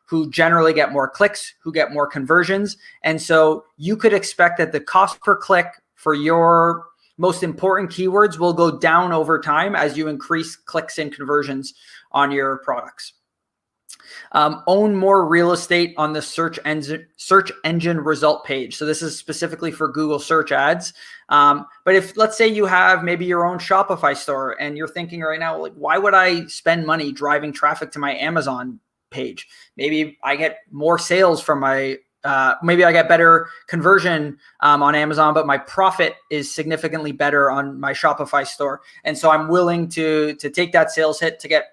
who generally get more clicks, who get more conversions. And so you could expect that the cost per click for your most important keywords will go down over time as you increase clicks and conversions on your products. Own more real estate on the search engine result page. So this is specifically for Google search ads. But if, let's say you have maybe your own Shopify store and you're thinking right now, like, why would I spend money driving traffic to my Amazon page? Maybe I get more sales from my, maybe I get better conversion on Amazon, but my profit is significantly better on my Shopify store. And so I'm willing to take that sales hit to get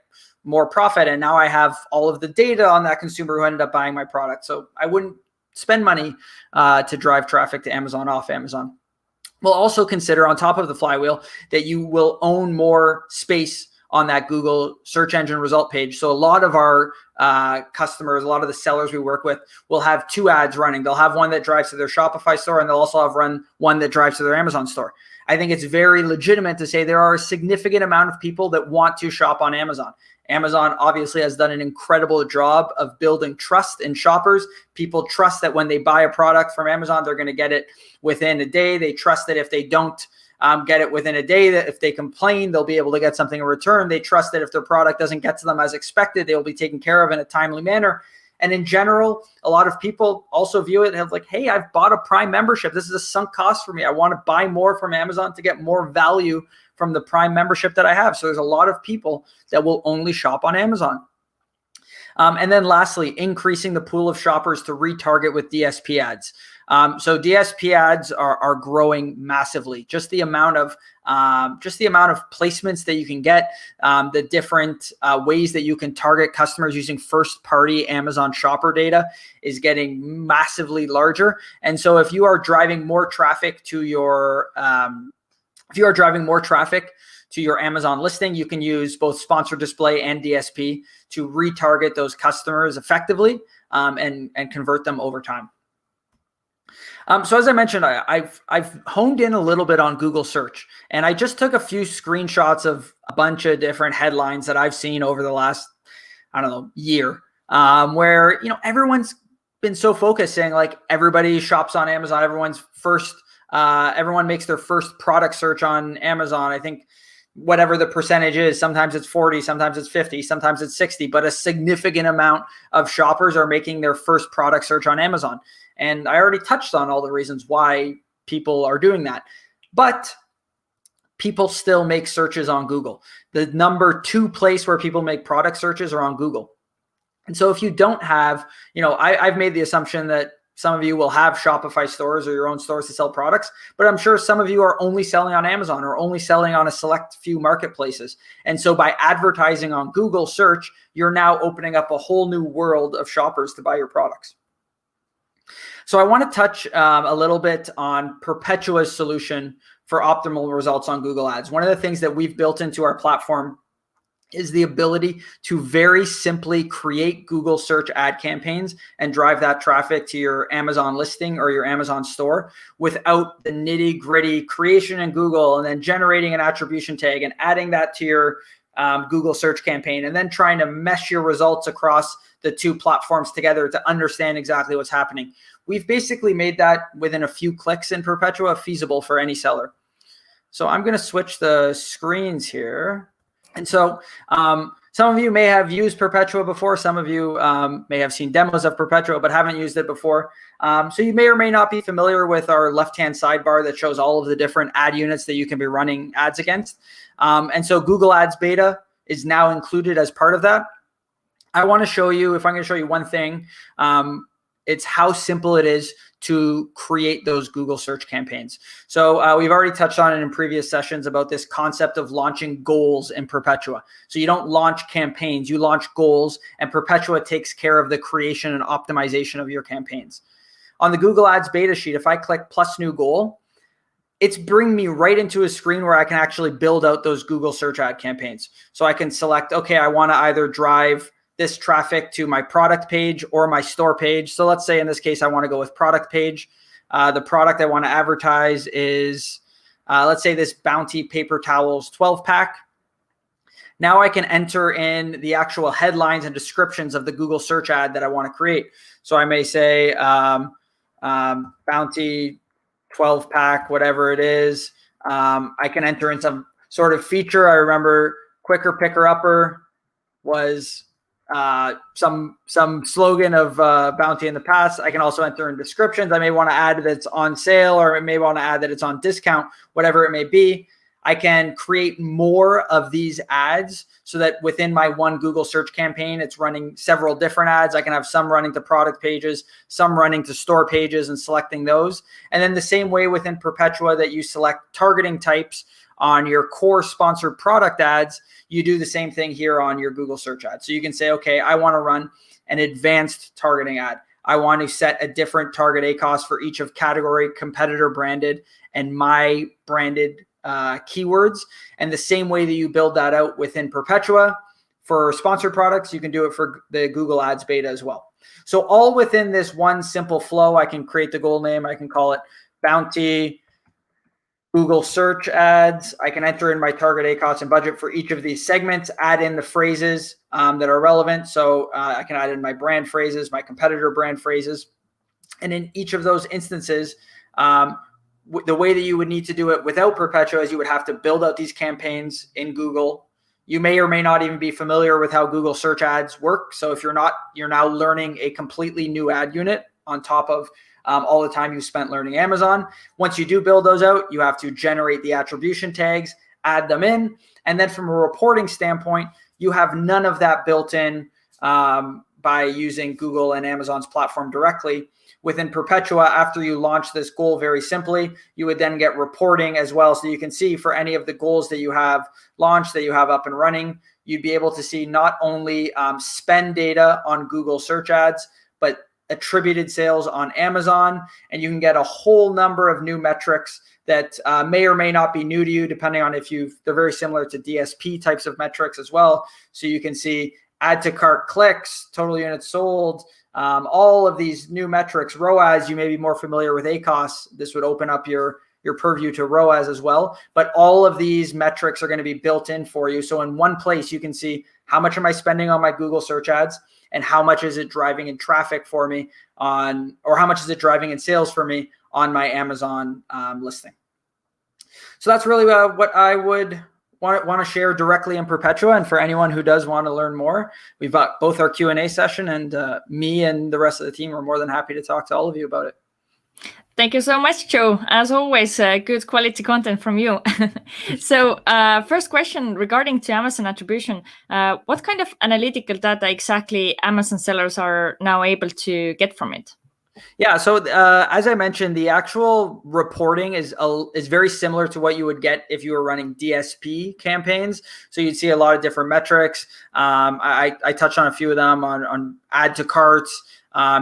more profit. And now I have all of the data on that consumer who ended up buying my product. So I wouldn't spend money to drive traffic to Amazon off Amazon. We'll also consider, on top of the flywheel, that you will own more space on that Google search engine result page. So a lot of our customers, a lot of the sellers we work with will have 2 ads running. They'll have one that drives to their Shopify store, and they'll also have one that drives to their Amazon store. I think it's very legitimate to say there are a significant amount of people that want to shop on Amazon. Amazon obviously has done an incredible job of building trust in shoppers. People trust that when they buy a product from Amazon, they're going to get it within a day. They trust that if they don't get it within a day, that if they complain, they'll be able to get something in return. They trust that if their product doesn't get to them as expected, they will be taken care of in a timely manner. And in general, a lot of people also view it as like, hey, I've bought a Prime membership. This is a sunk cost for me. I want to buy more from Amazon to get more value from the Prime membership that I have. So there's a lot of people that will only shop on Amazon. And then lastly, increasing the pool of shoppers to retarget with DSP ads. So DSP ads are growing massively. Just the amount of placements that you can get, the different ways that you can target customers using first-party Amazon shopper data is getting massively larger. And so if you are driving more traffic to your Amazon listing, you can use both sponsored display and DSP to retarget those customers effectively and convert them over time. So as I mentioned, I've honed in a little bit on Google search, and I just took a few screenshots of a bunch of different headlines that I've seen over the last, year, where, everyone's been so focused saying like everybody shops on Amazon. Everyone makes their first product search on Amazon. I think whatever the percentage is, sometimes it's 40, sometimes it's 50, sometimes it's 60, but a significant amount of shoppers are making their first product search on Amazon. And I already touched on all the reasons why people are doing that. But people still make searches on Google. The number 2 place where people make product searches are on Google. And so if you don't have, I've made the assumption that some of you will have Shopify stores or your own stores to sell products, but I'm sure some of you are only selling on Amazon or only selling on a select few marketplaces. And so by advertising on Google search, you're now opening up a whole new world of shoppers to buy your products. So I want to touch a little bit on Perpetua's solution for optimal results on Google Ads. One of the things that we've built into our platform is the ability to very simply create Google search ad campaigns and drive that traffic to your Amazon listing or your Amazon store without the nitty gritty creation in Google and then generating an attribution tag and adding that to your Google search campaign and then trying to mesh your results across the 2 platforms together to understand exactly what's happening. We've basically made that within a few clicks in Perpetua feasible for any seller. So I'm going to switch the screens here. And so some of you may have used Perpetua before. Some of you may have seen demos of Perpetua, but haven't used it before. So you may or may not be familiar with our left-hand sidebar that shows all of the different ad units that you can be running ads against. And so Google Ads Beta is now included as part of that. I want to show you, if I'm going to show you one thing, it's how simple it is to create those Google search campaigns. So we've already touched on it in previous sessions about this concept of launching goals in Perpetua. So you don't launch campaigns, you launch goals, and Perpetua takes care of the creation and optimization of your campaigns. On the Google Ads beta sheet, if I click plus new goal, it's bringing me right into a screen where I can actually build out those Google search ad campaigns. So I can select, okay, I want to either drive this traffic to my product page or my store page. So let's say in this case, I want to go with product page. The product I want to advertise is, let's say this Bounty paper towels 12 pack. Now I can enter in the actual headlines and descriptions of the Google search ad that I want to create. So I may say Bounty 12 pack, whatever it is. I can enter in some sort of feature. I remember quicker picker upper was some slogan of Bounty in the past. I can also enter in descriptions. I may want to add that it's on sale, or I may want to add that it's on discount, whatever it may be. I can create more of these ads so that within my one Google search campaign, it's running several different ads. I can have some running to product pages, some running to store pages and selecting those. And then the same way within Perpetua that you select targeting types on your core sponsored product ads, you do the same thing here on your Google search ad. So you can say, okay, I want to run an advanced targeting ad. I want to set a different target ACoS for each of category, competitor branded, and my branded keywords. And the same way that you build that out within Perpetua for sponsored products, you can do it for the Google Ads beta as well. So all within this one simple flow, I can create the goal name. I can call it Bounty Google search ads. I can enter in my target ACoS and budget for each of these segments, add in the phrases that are relevant. So I can add in my brand phrases, my competitor brand phrases. And in each of those instances, the way that you would need to do it without Perpetua is you would have to build out these campaigns in Google. You may or may not even be familiar with how Google search ads work. So if you're not, you're now learning a completely new ad unit on top of all the time you spent learning Amazon. Once you do build those out, you have to generate the attribution tags, add them in. And then from a reporting standpoint, you have none of that built in by using Google and Amazon's platform directly. Within Perpetua, after you launch this goal very simply, you would then get reporting as well. So you can see for any of the goals that you have launched, that you have up and running, you'd be able to see not only spend data on Google search ads, but attributed sales on Amazon. And you can get a whole number of new metrics that may or may not be new to you, depending on if they're very similar to DSP types of metrics as well. So you can see add to cart clicks, total units sold, all of these new metrics. ROAS, you may be more familiar with ACoS. This would open up your purview to ROAS as well. But all of these metrics are going to be built in for you. So in one place, you can see how much am I spending on my Google search ads and how much is it driving in traffic for me or how much is it driving in sales for me on my Amazon listing. So that's really what I would want to share directly in Perpetua. And for anyone who does want to learn more, we've got both our Q&A session and me and the rest of the team are more than happy to talk to all of you about it. Thank you so much, Joe. As always, good quality content from you. So first question regarding to Amazon attribution, what kind of analytical data exactly Amazon sellers are now able to get from it? Yeah, so as I mentioned, the actual reporting is very similar to what you would get if you were running DSP campaigns. So you'd see a lot of different metrics. I touched on a few of them on add to carts.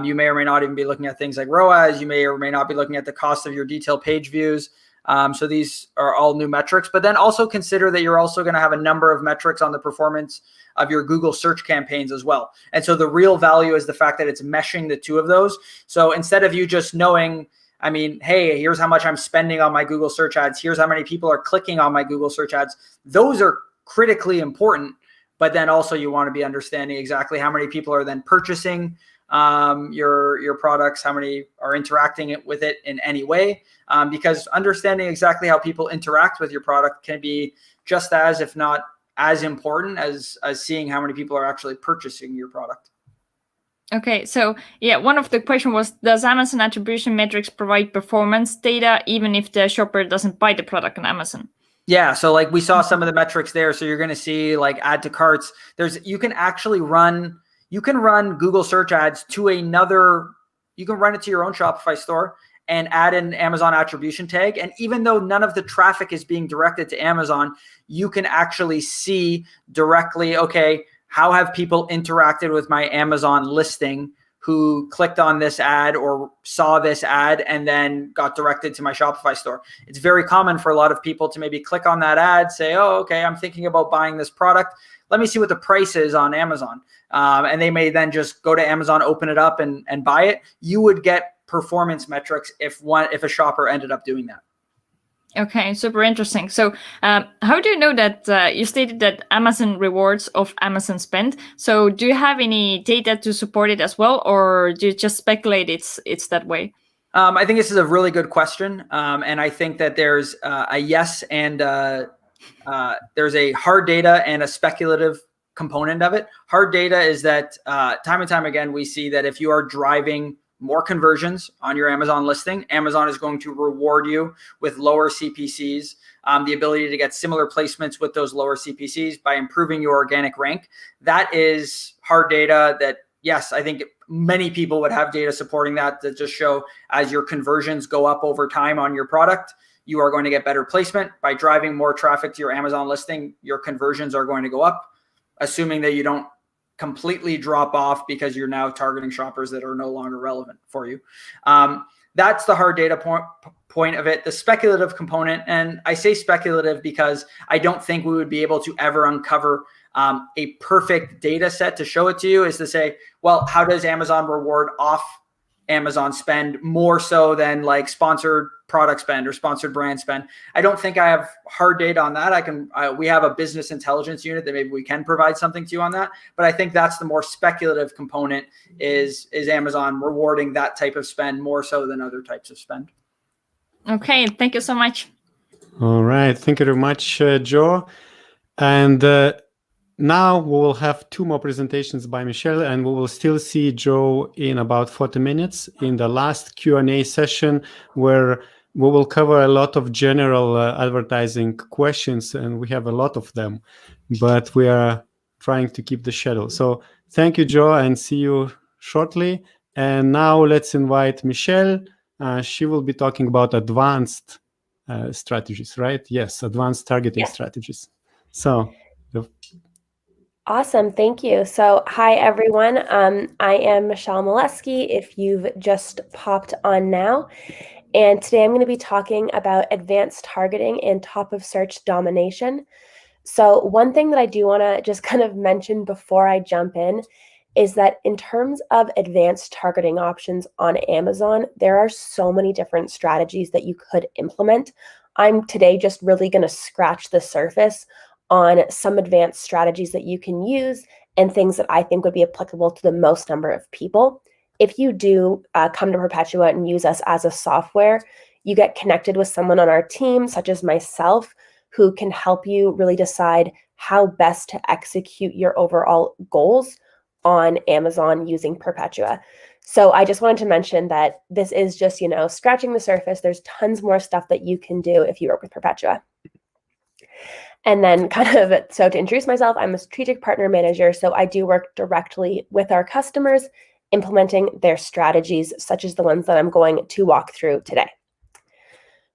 You may or may not even be looking at things like ROAS. You may or may not be looking at the cost of your detailed page views. So these are all new metrics, but then also consider that you're also going to have a number of metrics on the performance of your Google search campaigns as well. And so the real value is the fact that it's meshing the two of those. So instead of you just knowing, I mean, hey, here's how much I'm spending on my Google search ads, here's how many people are clicking on my Google search ads, those are critically important. But then also you want to be understanding exactly how many people are then purchasing your products, how many are interacting with it in any way, because understanding exactly how people interact with your product can be just as, if not as important as seeing how many people are actually purchasing your product. Okay, so yeah, one of the question was, does Amazon attribution metrics provide performance data even if the shopper doesn't buy the product on Amazon? Yeah, so like we saw some of the metrics there. So you're going to see like add to carts. You can run Google search ads to you can run it to your own Shopify store and add an Amazon attribution tag. And even though none of the traffic is being directed to Amazon, you can actually see directly, okay, how have people interacted with my Amazon listing who clicked on this ad or saw this ad and then got directed to my Shopify store. It's very common for a lot of people to maybe click on that ad, say, oh, okay, I'm thinking about buying this product. Let me see what the price is on Amazon. And they may then just go to Amazon, open it up and buy it. You would get performance metrics if a shopper ended up doing that. Okay, super interesting. So how do you know that you stated that Amazon rewards of Amazon spend? So do you have any data to support it as well, or do you just speculate it's that way? I think this is a really good question. And I think that there's a yes and there's a hard data and a speculative component of it. Hard data is that time and time again, we see that if you are driving more conversions on your Amazon listing, Amazon is going to reward you with lower CPCs, the ability to get similar placements with those lower CPCs by improving your organic rank. That is hard data that, yes, I think many people would have data supporting that just show as your conversions go up over time on your product, you are going to get better placement. By driving more traffic to your Amazon listing, your conversions are going to go up, assuming that you don't completely drop off because you're now targeting shoppers that are no longer relevant for you. That's the hard data point of it. The speculative component, and I say speculative because I don't think we would be able to ever uncover a perfect data set to show it to you, is to say, well, how does Amazon reward off Amazon spend more so than like sponsored product spend or sponsored brand spend? I don't think I have hard data on that. We have a business intelligence unit that maybe we can provide something to you on that. But I think that's the more speculative component is Amazon rewarding that type of spend more so than other types of spend. Okay, thank you so much. All right, thank you very much, Joe. And now we will have two more presentations by Michelle, and we will still see Joe in about 40 minutes in the last Q&A session, where we will cover a lot of general advertising questions, and we have a lot of them, but we are trying to keep the schedule. So thank you, Joe, and see you shortly. And now let's invite Michelle. She will be talking about advanced strategies, right? Yes, advanced targeting strategies. So awesome. Thank you. So hi, everyone. I am Michelle Meleskie, if you've just popped on now. And today I'm going to be talking about advanced targeting and top of search domination. So one thing that I do want to just kind of mention before I jump in is that in terms of advanced targeting options on Amazon, there are so many different strategies that you could implement. I'm today just really going to scratch the surface on some advanced strategies that you can use and things that I think would be applicable to the most number of people. If you do come to Perpetua and use us as a software, you get connected with someone on our team, such as myself, who can help you really decide how best to execute your overall goals on Amazon using Perpetua. So I just wanted to mention that this is just, scratching the surface. There's tons more stuff that you can do if you work with Perpetua. And then so to introduce myself, I'm a strategic partner manager. So I do work directly with our customers, implementing their strategies, such as the ones that I'm going to walk through today.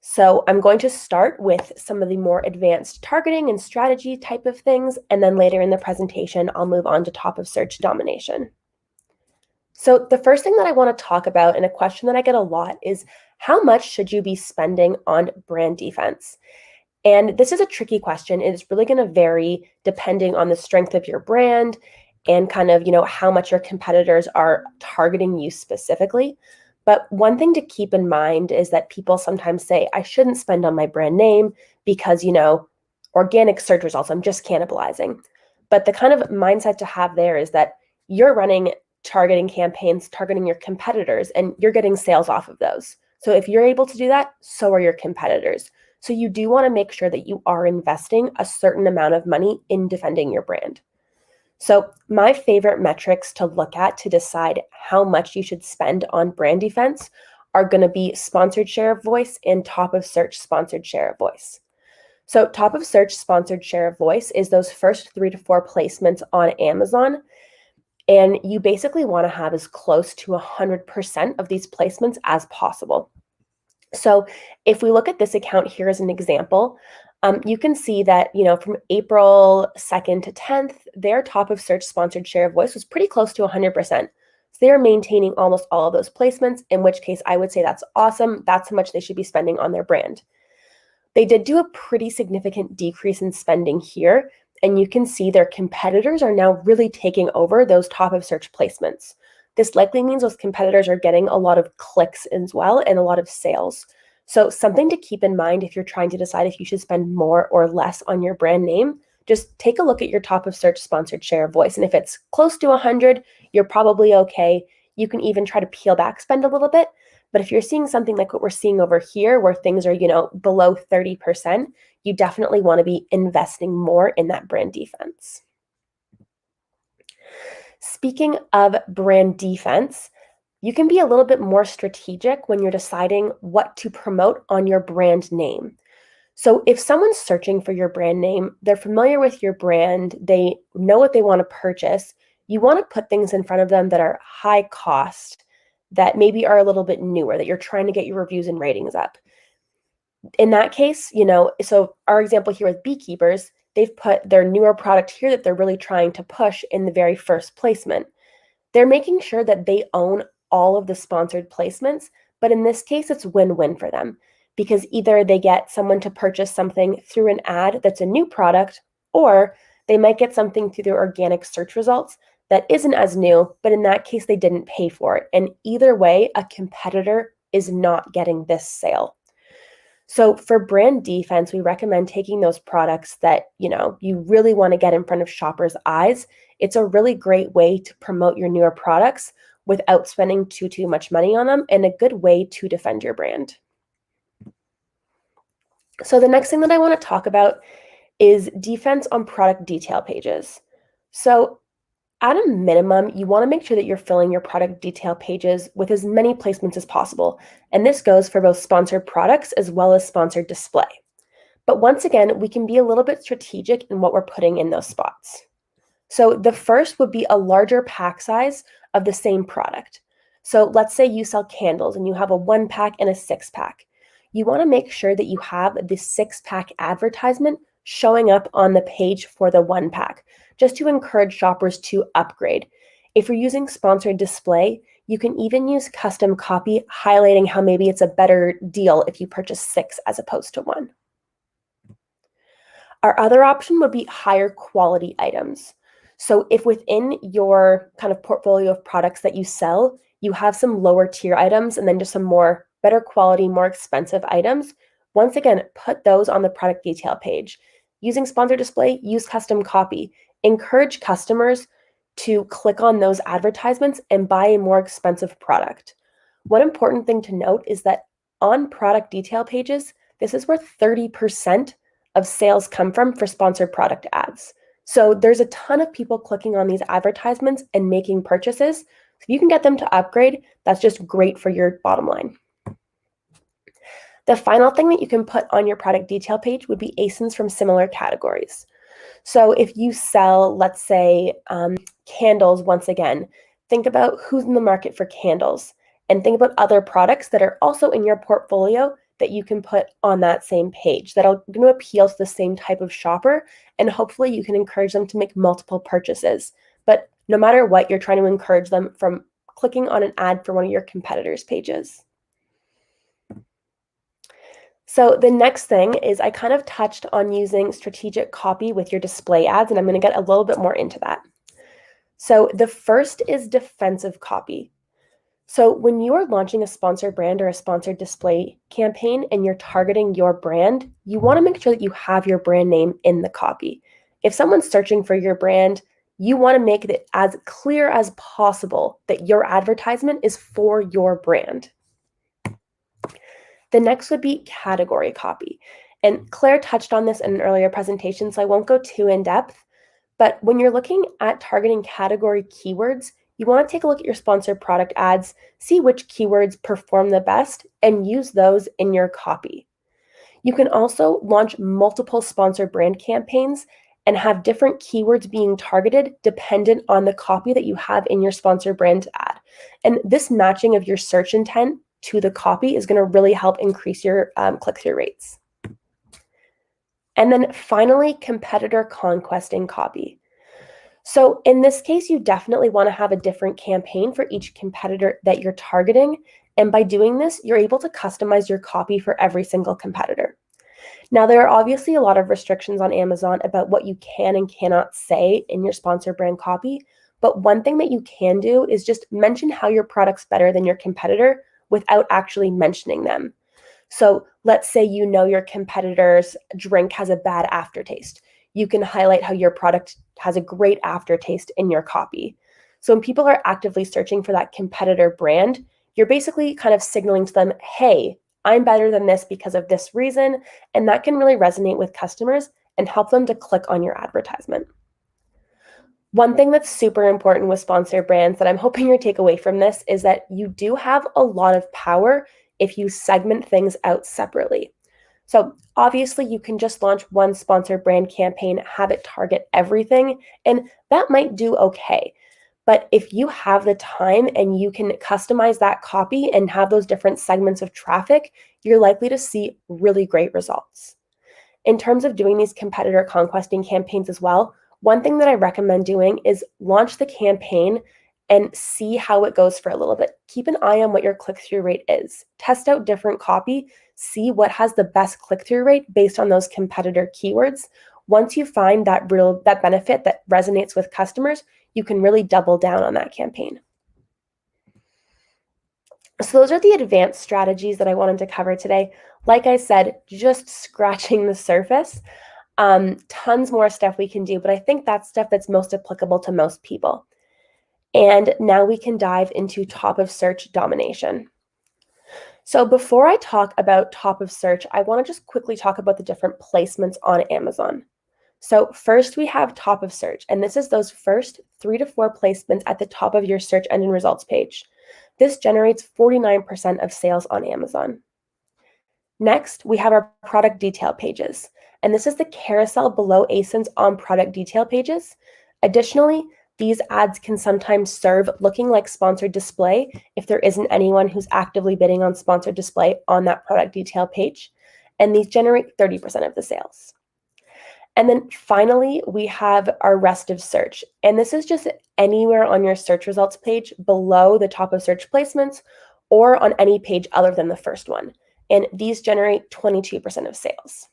So I'm going to start with some of the more advanced targeting and strategy type of things. And then later in the presentation, I'll move on to top of search domination. So the first thing that I want to talk about, and a question that I get a lot, is how much should you be spending on brand defense? And this is a tricky question. It's really going to vary depending on the strength of your brand and how much your competitors are targeting you specifically. But one thing to keep in mind is that people sometimes say, I shouldn't spend on my brand name because, organic search results, I'm just cannibalizing. But the kind of mindset to have there is that you're running targeting campaigns, targeting your competitors, and you're getting sales off of those. So if you're able to do that, so are your competitors. So you do want to make sure that you are investing a certain amount of money in defending your brand. So my favorite metrics to look at to decide how much you should spend on brand defense are going to be sponsored share of voice and top of search sponsored share of voice. So top of search sponsored share of voice is those first 3 to 4 placements on Amazon. And you basically want to have as close to 100% of these placements as possible. So if we look at this account here as an example, you can see that, from April 2nd to 10th, their top of search sponsored share of voice was pretty close to 100%. So they are maintaining almost all of those placements, in which case I would say that's awesome. That's how much they should be spending on their brand. They did do a pretty significant decrease in spending here. And you can see their competitors are now really taking over those top of search placements. This likely means those competitors are getting a lot of clicks as well and a lot of sales. So something to keep in mind if you're trying to decide if you should spend more or less on your brand name, just take a look at your top of search sponsored share of voice. And if it's close to 100, you're probably okay. You can even try to peel back spend a little bit. But if you're seeing something like what we're seeing over here, where things are, below 30%, you definitely want to be investing more in that brand defense. Speaking of brand defense, you can be a little bit more strategic when you're deciding what to promote on your brand name. So if someone's searching for your brand name, they're familiar with your brand, they know what they want to purchase, you want to put things in front of them that are high cost, that maybe are a little bit newer, that you're trying to get your reviews and ratings up. In that case, so our example here with beekeepers, they've put their newer product here that they're really trying to push in the very first placement. They're making sure that they own all of the sponsored placements, but in this case, it's win-win for them because either they get someone to purchase something through an ad that's a new product, or they might get something through their organic search results that isn't as new, but in that case, they didn't pay for it. And either way, a competitor is not getting this sale. So for brand defense, we recommend taking those products that, you really want to get in front of shoppers' eyes. It's a really great way to promote your newer products without spending too much money on them, and a good way to defend your brand. So the next thing that I want to talk about is defense on product detail pages. So at a minimum, you want to make sure that you're filling your product detail pages with as many placements as possible. And this goes for both sponsored products as well as sponsored display. But once again, we can be a little bit strategic in what we're putting in those spots. So the first would be a larger pack size of the same product. So let's say you sell candles and you have a 1-pack and a 6-pack. You want to make sure that you have the 6-pack advertisement showing up on the page for the 1-pack, just to encourage shoppers to upgrade. If you're using sponsored display, you can even use custom copy highlighting how maybe it's a better deal if you purchase 6 as opposed to 1. Our other option would be higher quality items. So if within your kind of portfolio of products that you sell, you have some lower tier items and then just some more better quality, more expensive items, once again, put those on the product detail page. Using sponsored display, use custom copy. Encourage customers to click on those advertisements and buy a more expensive product. One important thing to note is that on product detail pages, this is where 30% of sales come from for sponsored product ads. So there's a ton of people clicking on these advertisements and making purchases. So if you can get them to upgrade, that's just great for your bottom line. The final thing that you can put on your product detail page would be ASINs from similar categories. So if you sell, let's say, candles, once again, think about who's in the market for candles and think about other products that are also in your portfolio that you can put on that same page that are going to appeal to the same type of shopper, and hopefully you can encourage them to make multiple purchases. But no matter what, you're trying to encourage them from clicking on an ad for one of your competitors' pages. So the next thing is I kind of touched on using strategic copy with your display ads, and I'm going to get a little bit more into that. So the first is defensive copy. So when you are launching a sponsored brand or a sponsored display campaign and you're targeting your brand, you want to make sure that you have your brand name in the copy. If someone's searching for your brand, you want to make it as clear as possible that your advertisement is for your brand. The next would be category copy. And Claire touched on this in an earlier presentation, so I won't go too in depth. But when you're looking at targeting category keywords, you want to take a look at your sponsored product ads, see which keywords perform the best, and use those in your copy. You can also launch multiple sponsored brand campaigns and have different keywords being targeted dependent on the copy that you have in your sponsored brand ad. And this matching of your search intent to the copy is going to really help increase your click-through rates. And then finally, competitor conquesting copy. So in this case, you definitely want to have a different campaign for each competitor that you're targeting. And by doing this, you're able to customize your copy for every single competitor. Now, there are obviously a lot of restrictions on Amazon about what you can and cannot say in your sponsored brand copy. But one thing that you can do is just mention how your product's better than your competitor without actually mentioning them. So let's say you know your competitor's drink has a bad aftertaste. You can highlight how your product has a great aftertaste in your copy. So when people are actively searching for that competitor brand, you're basically kind of signaling to them, hey, I'm better than this because of this reason. And that can really resonate with customers and help them to click on your advertisement. One thing that's super important with sponsored brands that I'm hoping you take away from this is that you do have a lot of power if you segment things out separately. So obviously you can just launch one sponsored brand campaign, have it target everything, and that might do okay. But if you have the time and you can customize that copy and have those different segments of traffic, you're likely to see really great results. In terms of doing these competitor conquesting campaigns as well, one thing that I recommend doing is launch the campaign and see how it goes for a little bit. Keep an eye on what your click-through rate is. Test out different copy, see what has the best click-through rate based on those competitor keywords. Once you find that benefit that resonates with customers, you can really double down on that campaign. So those are the advanced strategies that I wanted to cover today. Like I said, just scratching the surface. Tons more stuff we can do, but I think that's stuff that's most applicable to most people. And now we can dive into top of search domination. So before I talk about top of search, I want to just quickly talk about the different placements on Amazon. So first we have top of search, and this is those first 3 to 4 placements at the top of your search engine results page. This generates 49% of sales on Amazon. Next, we have our product detail pages, and this is the carousel below ASINs on product detail pages. Additionally, these ads can sometimes serve looking like sponsored display if there isn't anyone who's actively bidding on sponsored display on that product detail page, and these generate 30% of the sales. And then finally, we have our rest of search, and this is just anywhere on your search results page below the top of search placements or on any page other than the first one, and these generate 22% of sales.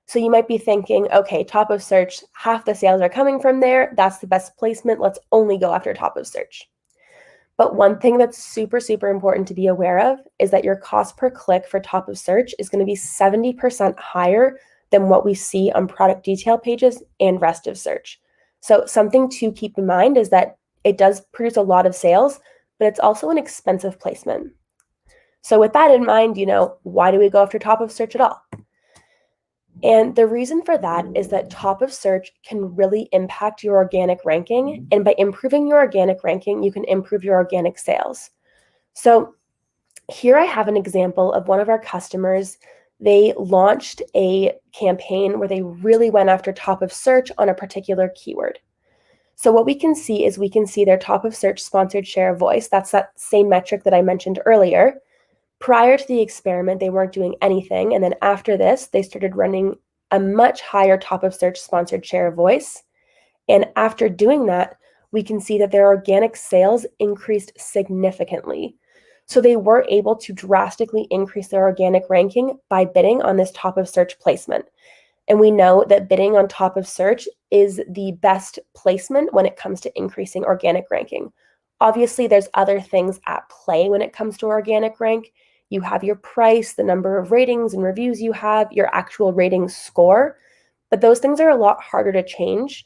So you might be thinking, okay, top of search, half the sales are coming from there. That's the best placement. Let's only go after top of search. But one thing that's super, super important to be aware of is that your cost per click for top of search is going to be 70% higher than what we see on product detail pages and rest of search. So something to keep in mind is that it does produce a lot of sales, but it's also an expensive placement. So with that in mind, why do we go after top of search at all? And the reason for that is that top of search can really impact your organic ranking. And by improving your organic ranking, you can improve your organic sales. So here I have an example of one of our customers. They launched a campaign where they really went after top of search on a particular keyword. So what we can see is we can see their top of search sponsored share of voice. That's that same metric that I mentioned earlier. Prior to the experiment, they weren't doing anything. And then after this, they started running a much higher top of search sponsored share of voice. And after doing that, we can see that their organic sales increased significantly. So they were able to drastically increase their organic ranking by bidding on this top of search placement. And we know that bidding on top of search is the best placement when it comes to increasing organic ranking. Obviously, there's other things at play when it comes to organic rank. You have your price, the number of ratings and reviews you have, your actual rating score, but those things are a lot harder to change.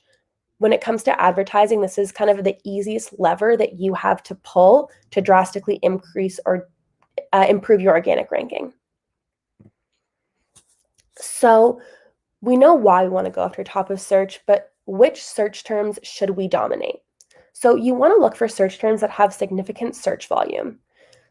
When it comes to advertising, this is kind of the easiest lever that you have to pull to drastically increase or improve your organic ranking. So we know why we want to go after top of search, but which search terms should we dominate? So you want to look for search terms that have significant search volume.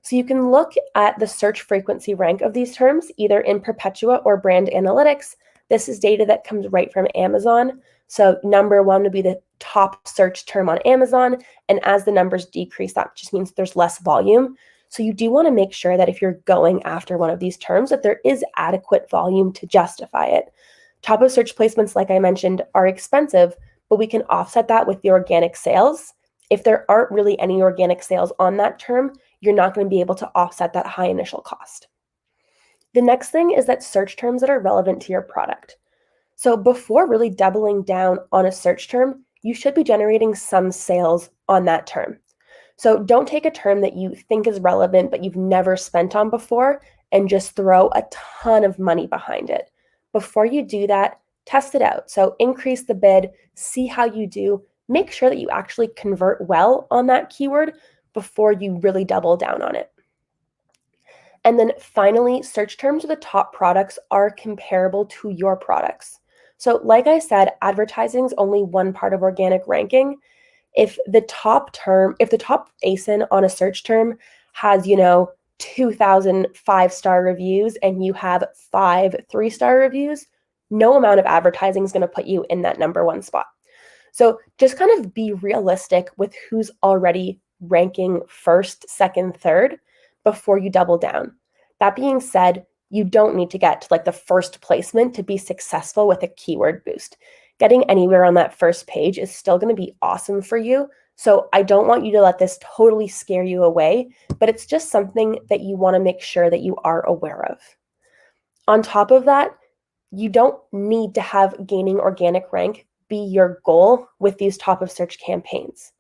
So you can look at the search frequency rank of these terms, either in Perpetua or Brand Analytics. This is data that comes right from Amazon. So number one would be the top search term on Amazon. And as the numbers decrease, that just means there's less volume. So you do want to make sure that if you're going after one of these terms, that there is adequate volume to justify it. Top of search placements, like I mentioned, are expensive, but we can offset that with the organic sales. If there aren't really any organic sales on that term, you're not going to be able to offset that high initial cost. The next thing is that search terms that are relevant to your product. So before really doubling down on a search term, you should be generating some sales on that term. So don't take a term that you think is relevant but you've never spent on before and just throw a ton of money behind it. Before you do that, test it out. So increase the bid, see how you do, make sure that you actually convert well on that keyword before you really double down on it. And then finally, search terms of the top products are comparable to your products. So like I said, advertising is only one part of organic ranking. If the top ASIN on a search term has, 2,000 5-star reviews and you have 5 3-star reviews, no amount of advertising is going to put you in that number one spot. So just kind of be realistic with who's already ranking first, second, third before you double down. That being said, you don't need to get to like the first placement to be successful with a keyword boost. Getting anywhere on that first page is still going to be awesome for you. So I don't want you to let this totally scare you away, but it's just something that you want to make sure that you are aware of. On top of that, you don't need to have gaining organic rank be your goal with these top of search campaigns.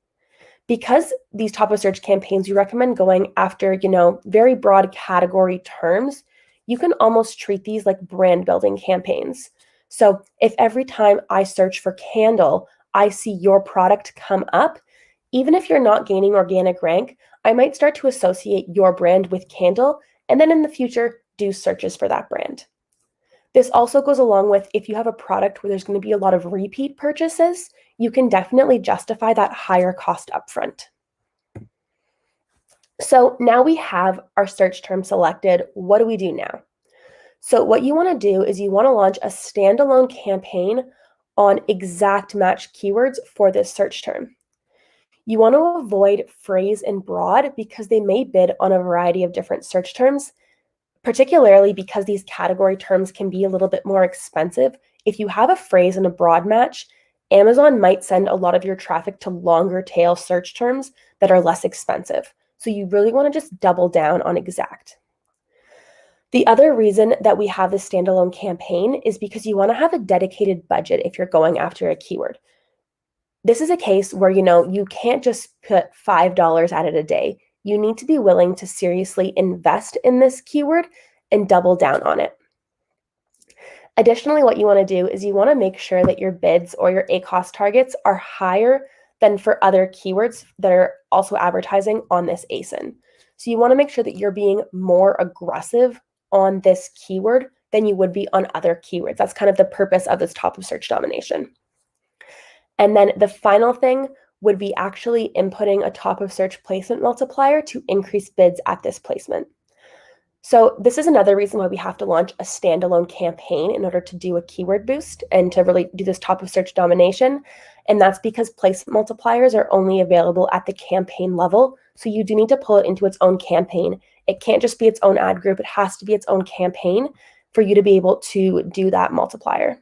Because these top of search campaigns, you recommend going after, very broad category terms. You can almost treat these like brand building campaigns. So if every time I search for candle, I see your product come up, even if you're not gaining organic rank, I might start to associate your brand with candle, and then in the future, do searches for that brand. This also goes along with if you have a product where there's going to be a lot of repeat purchases, you can definitely justify that higher cost upfront. So now we have our search term selected. What do we do now? So what you want to do is you want to launch a standalone campaign on exact match keywords for this search term. You want to avoid phrase and broad because they may bid on a variety of different search terms, particularly because these category terms can be a little bit more expensive. If you have a phrase and a broad match, Amazon might send a lot of your traffic to longer tail search terms that are less expensive. So you really want to just double down on exact. The other reason that we have this standalone campaign is because you want to have a dedicated budget if you're going after a keyword. This is a case where, you can't just put $5 at it a day. You need to be willing to seriously invest in this keyword and double down on it. Additionally, what you want to do is you want to make sure that your bids or your ACoS targets are higher than for other keywords that are also advertising on this ASIN. So you want to make sure that you're being more aggressive on this keyword than you would be on other keywords. That's kind of the purpose of this top of search domination. And then the final thing would be actually inputting a top of search placement multiplier to increase bids at this placement. So this is another reason why we have to launch a standalone campaign in order to do a keyword boost and to really do this top of search domination. And that's because placement multipliers are only available at the campaign level. So you do need to pull it into its own campaign. It can't just be its own ad group. It has to be its own campaign for you to be able to do that multiplier.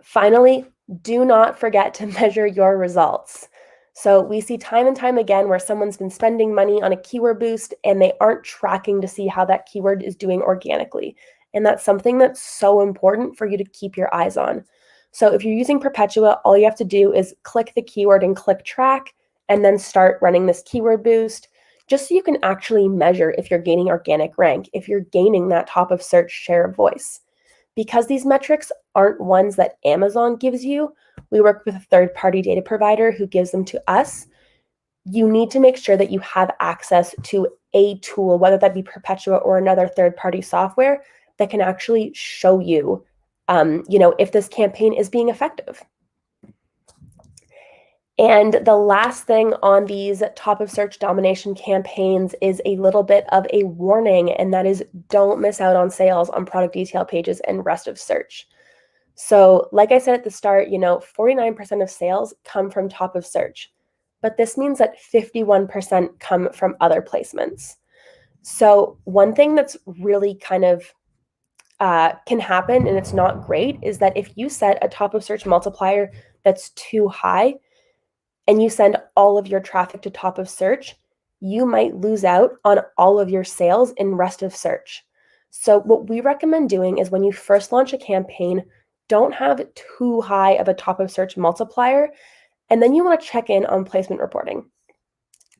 Finally, do not forget to measure your results. So we see time and time again where someone's been spending money on a keyword boost and they aren't tracking to see how that keyword is doing organically. And that's something that's so important for you to keep your eyes on. So if you're using Perpetua, all you have to do is click the keyword and click track, and then start running this keyword boost, just so you can actually measure if you're gaining organic rank, if you're gaining that top of search share of voice. Because these metrics aren't ones that Amazon gives you, we work with a third-party data provider who gives them to us. You need to make sure that you have access to a tool, whether that be Perpetua or another third-party software, that can actually show you, if this campaign is being effective. And the last thing on these top of search domination campaigns is a little bit of a warning, and that is don't miss out on sales on product detail pages and rest of search. So like I said at the start, 49% of sales come from top of search, but this means that 51% come from other placements. So one thing that's really kind of can happen, and it's not great, is that if you set a top of search multiplier that's too high, and you send all of your traffic to top of search, you might lose out on all of your sales in rest of search. So what we recommend doing is when you first launch a campaign, don't have too high of a top of search multiplier, and then you want to check in on placement reporting.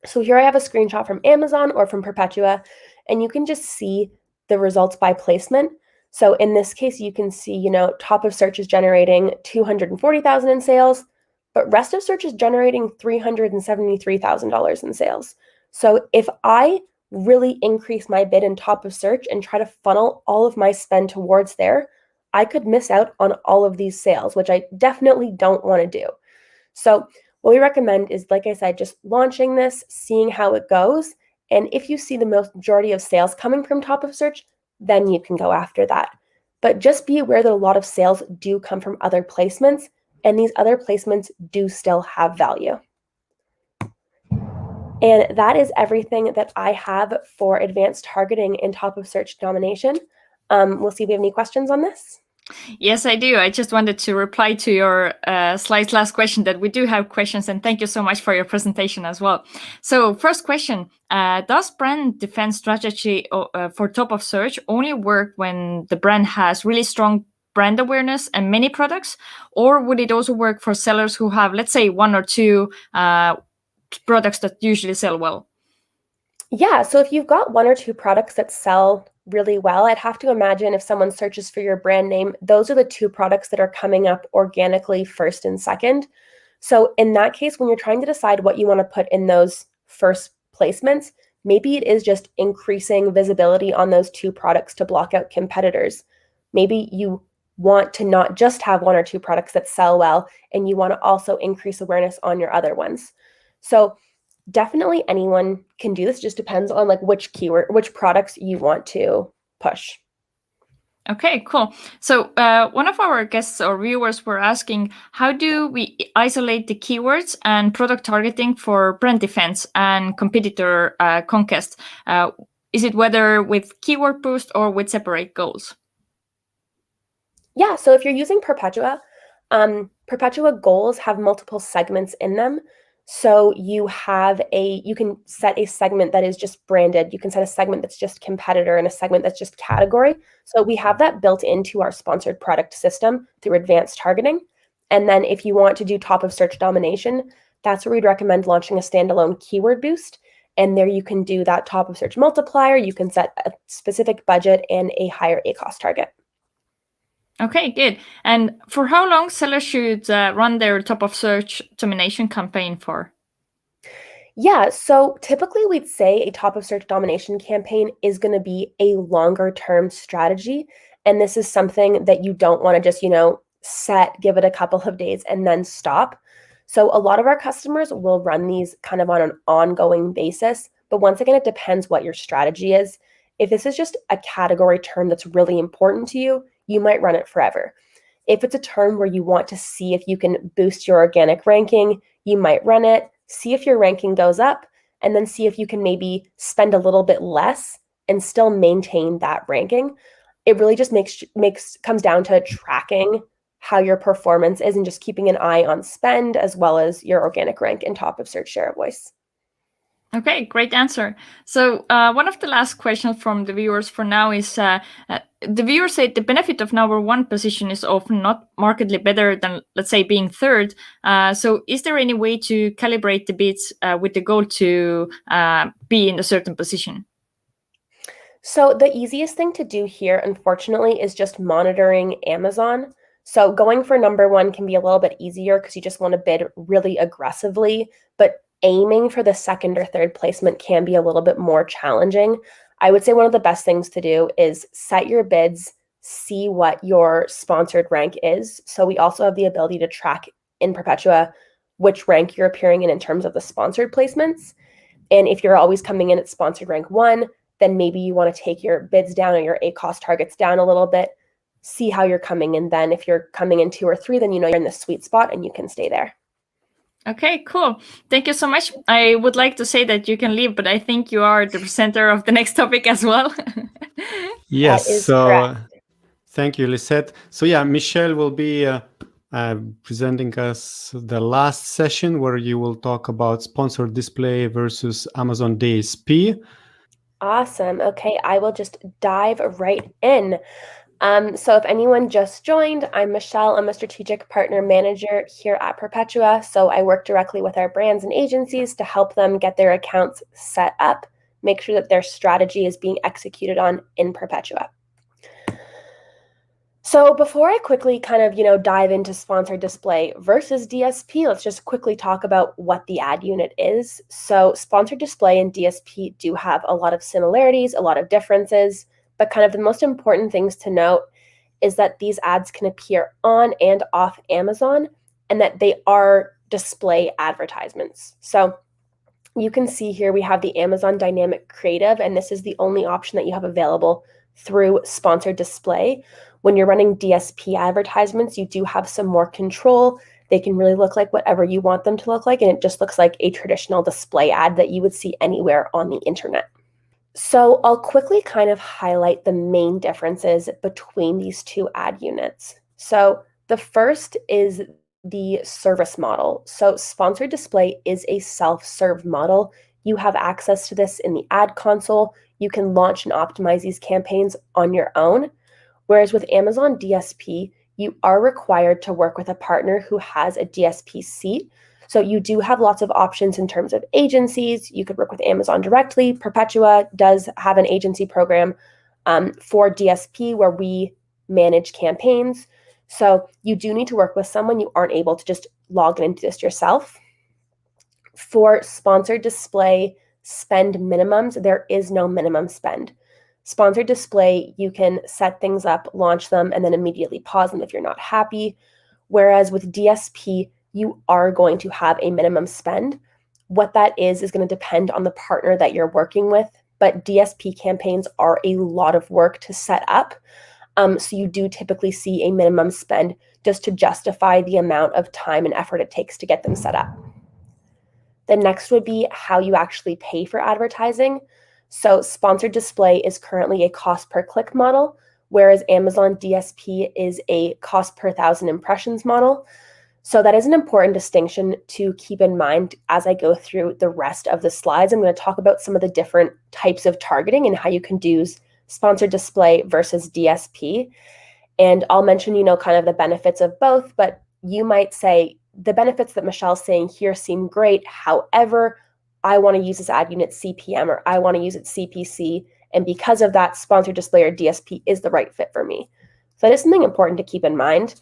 So here I have a screenshot from Amazon or from Perpetua, and you can just see the results by placement. So in this case, you can see, top of search is generating $240,000 in sales, but rest of search is generating $373,000 in sales. So if I really increase my bid in top of search and try to funnel all of my spend towards there, I could miss out on all of these sales, which I definitely don't want to do. So what we recommend is, like I said, just launching this, seeing how it goes. And if you see the majority of sales coming from top of search, then you can go after that. But just be aware that a lot of sales do come from other placements, and these other placements do still have value. And that is everything that I have for advanced targeting in top of search domination. We'll see if we have any questions on this. Yes, I do. I just wanted to reply to your slide's last question that we do have questions, and thank you so much for your presentation as well. So first question, does brand defense strategy for top of search only work when the brand has really strong brand awareness and many products, or would it also work for sellers who have, let's say, one or two products that usually sell well? Yeah, so if you've got one or two products that sell really well, I'd have to imagine if someone searches for your brand name, those are the two products that are coming up organically first and second. So in that case, when you're trying to decide what you want to put in those first placements, maybe it is just increasing visibility on those two products to block out competitors. Maybe you want to not just have one or two products that sell well, and you want to also increase awareness on your other ones. So definitely anyone can do this. Just depends on which products you want to push. Okay, cool. So one of our guests or viewers were asking, how do we isolate the keywords and product targeting for brand defense and competitor conquest? Is it whether with keyword boost or with separate goals? Yeah, so if you're using Perpetua, Perpetua goals have multiple segments in them. So you can set a segment that is just branded. You can set a segment that's just competitor and a segment that's just category. So we have that built into our sponsored product system through advanced targeting. And then if you want to do top of search domination, that's where we'd recommend launching a standalone keyword boost. And there you can do that top of search multiplier. You can set a specific budget and a higher ACoS target. Okay, good. And for how long sellers should run their top of search domination campaign for? Yeah, so typically we'd say a top of search domination campaign is going to be a longer term strategy. And this is something that you don't want to just, give it a couple of days and then stop. So a lot of our customers will run these kind of on an ongoing basis. But once again, it depends what your strategy is. If this is just a category term that's really important to you, you might run it forever. If it's a term where you want to see if you can boost your organic ranking, you might run it, see if your ranking goes up, and then see if you can maybe spend a little bit less and still maintain that ranking. It really just comes down to tracking how your performance is and just keeping an eye on spend as well as your organic rank and top of search share of voice. Okay, great answer. So one of the last questions from the viewers for now is, the viewers say the benefit of number one position is often not markedly better than, let's say, being third. So is there any way to calibrate the bids with the goal to be in a certain position? So the easiest thing to do here, unfortunately, is just monitoring Amazon. So going for number one can be a little bit easier because you just want to bid really aggressively, but aiming for the second or third placement can be a little bit more challenging. I would say one of the best things to do is set your bids, see what your sponsored rank is. So we also have the ability to track in Perpetua which rank you're appearing in terms of the sponsored placements. And if you're always coming in at sponsored rank 1, then maybe you want to take your bids down or your ACoS targets down a little bit, see how you're coming in then. If you're coming in 2 or 3, then you're in the sweet spot and you can stay there. Okay, cool. Thank you so much. I would like to say that you can leave, but I think you are the presenter of the next topic as well. Yes, so thank you, Lisette. So yeah, Michelle will be presenting us the last session where you will talk about sponsored display versus Amazon DSP. Awesome. Okay, I will just dive right in. So if anyone just joined, I'm Michelle. I'm a strategic partner manager here at Perpetua. So I work directly with our brands and agencies to help them get their accounts set up, make sure that their strategy is being executed on in Perpetua. So before I quickly kind of, dive into sponsored display versus DSP, let's just quickly talk about what the ad unit is. So sponsored display and DSP do have a lot of similarities, a lot of differences. But kind of the most important things to note is that these ads can appear on and off Amazon and that they are display advertisements. So you can see here we have the Amazon Dynamic Creative, and this is the only option that you have available through sponsored display. When you're running DSP advertisements, you do have some more control. They can really look like whatever you want them to look like, and it just looks like a traditional display ad that you would see anywhere on the internet. So I'll quickly kind of highlight the main differences between these two ad units. So the first is the service model. So sponsored display is a self-serve model. You have access to this in the ad console. You can launch and optimize these campaigns on your own. Whereas with Amazon DSP, you are required to work with a partner who has a DSP seat. So you do have lots of options in terms of agencies. You could work with Amazon directly. Perpetua does have an agency program for DSP where we manage campaigns. So you do need to work with someone. You aren't able to just log into this yourself. For sponsored display spend minimums, there is no minimum spend. Sponsored display, you can set things up, launch them, and then immediately pause them if you're not happy. Whereas with DSP, you are going to have a minimum spend. What that is going to depend on the partner that you're working with, but DSP campaigns are a lot of work to set up. So you do typically see a minimum spend just to justify the amount of time and effort it takes to get them set up. The next would be how you actually pay for advertising. So sponsored display is currently a cost per click model, whereas Amazon DSP is a cost per 1,000 impressions model. So that is an important distinction to keep in mind as I go through the rest of the slides. I'm going to talk about some of the different types of targeting and how you can do sponsored display versus DSP. And I'll mention, kind of the benefits of both, but you might say the benefits that Michelle's saying here seem great. However, I want to use this ad unit CPM or I want to use it CPC. And because of that, sponsored display or DSP is the right fit for me. So that is something important to keep in mind.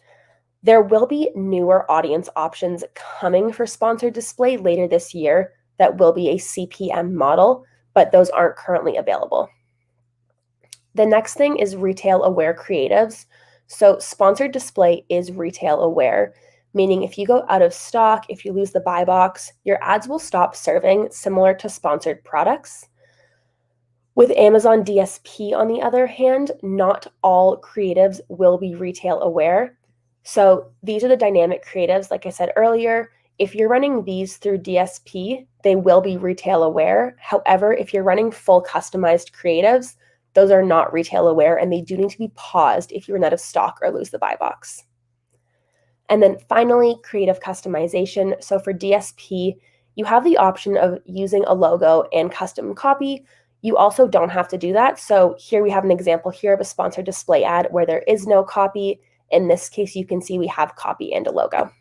There will be newer audience options coming for sponsored display later this year. that will be a CPM model, but those aren't currently available. The next thing is retail aware creatives. So sponsored display is retail aware, meaning if you go out of stock, if you lose the buy box, your ads will stop serving, similar to sponsored products. With Amazon DSP, on the other hand, not all creatives will be retail aware. So these are the dynamic creatives, like I said earlier. If you're running these through DSP, they will be retail aware. However, if you're running full customized creatives, those are not retail aware, and they do need to be paused if you run out of stock or lose the buy box. And then finally, creative customization. So for DSP, you have the option of using a logo and custom copy. You also don't have to do that. So here we have an example here of a sponsored display ad where there is no copy. In this case, you can see we have copy and a logo.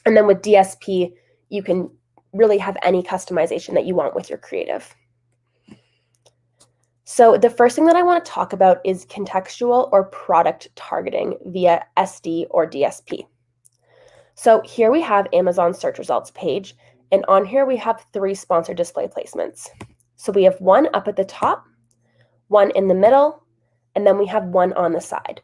And then with DSP, you can really have any customization that you want with your creative. So the first thing that I want to talk about is contextual or product targeting via SD or DSP. So here we have Amazon search results page, and on here we have 3 sponsored display placements. So we have one up at the top, one in the middle, and then we have one on the side.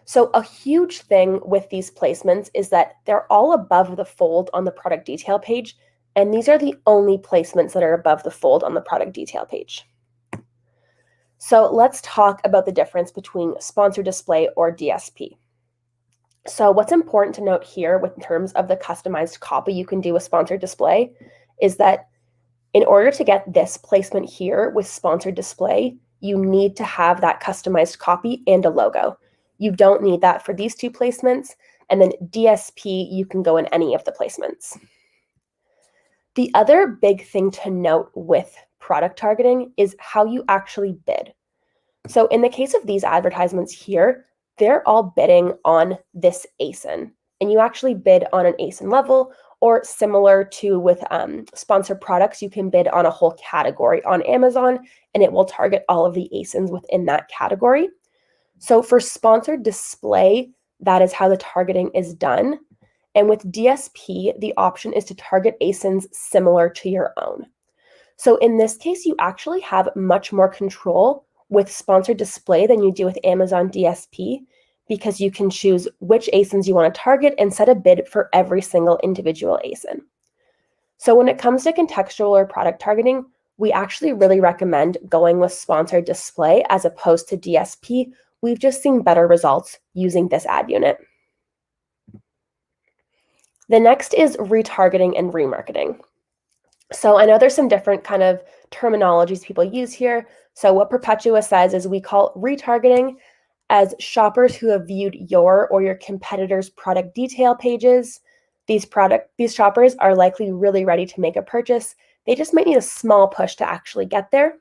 So a huge thing with these placements is that they're all above the fold on the product detail page, and these are the only placements that are above the fold on the product detail page. So let's talk about the difference between sponsored display or DSP. So what's important to note here in terms of the customized copy you can do with sponsored display is that in order to get this placement here with sponsored display, you need to have that customized copy and a logo. You don't need that for these 2 placements. And then DSP, you can go in any of the placements. The other big thing to note with product targeting is how you actually bid. So in the case of these advertisements here, they're all bidding on this ASIN, and you actually bid on an ASIN level, or similar to with sponsored products, you can bid on a whole category on Amazon, and it will target all of the ASINs within that category. So for sponsored display, that is how the targeting is done. And with DSP, the option is to target ASINs similar to your own. So in this case, you actually have much more control with sponsored display than you do with Amazon DSP, because you can choose which ASINs you want to target and set a bid for every single individual ASIN. So when it comes to contextual or product targeting, we actually really recommend going with sponsored display as opposed to DSP. We've just seen better results using this ad unit. The next is retargeting and remarketing. So I know there's some different kind of terminologies people use here. So what Perpetua says is we call retargeting as shoppers who have viewed your or your competitor's product detail pages. These shoppers are likely really ready to make a purchase. They just might need a small push to actually get there.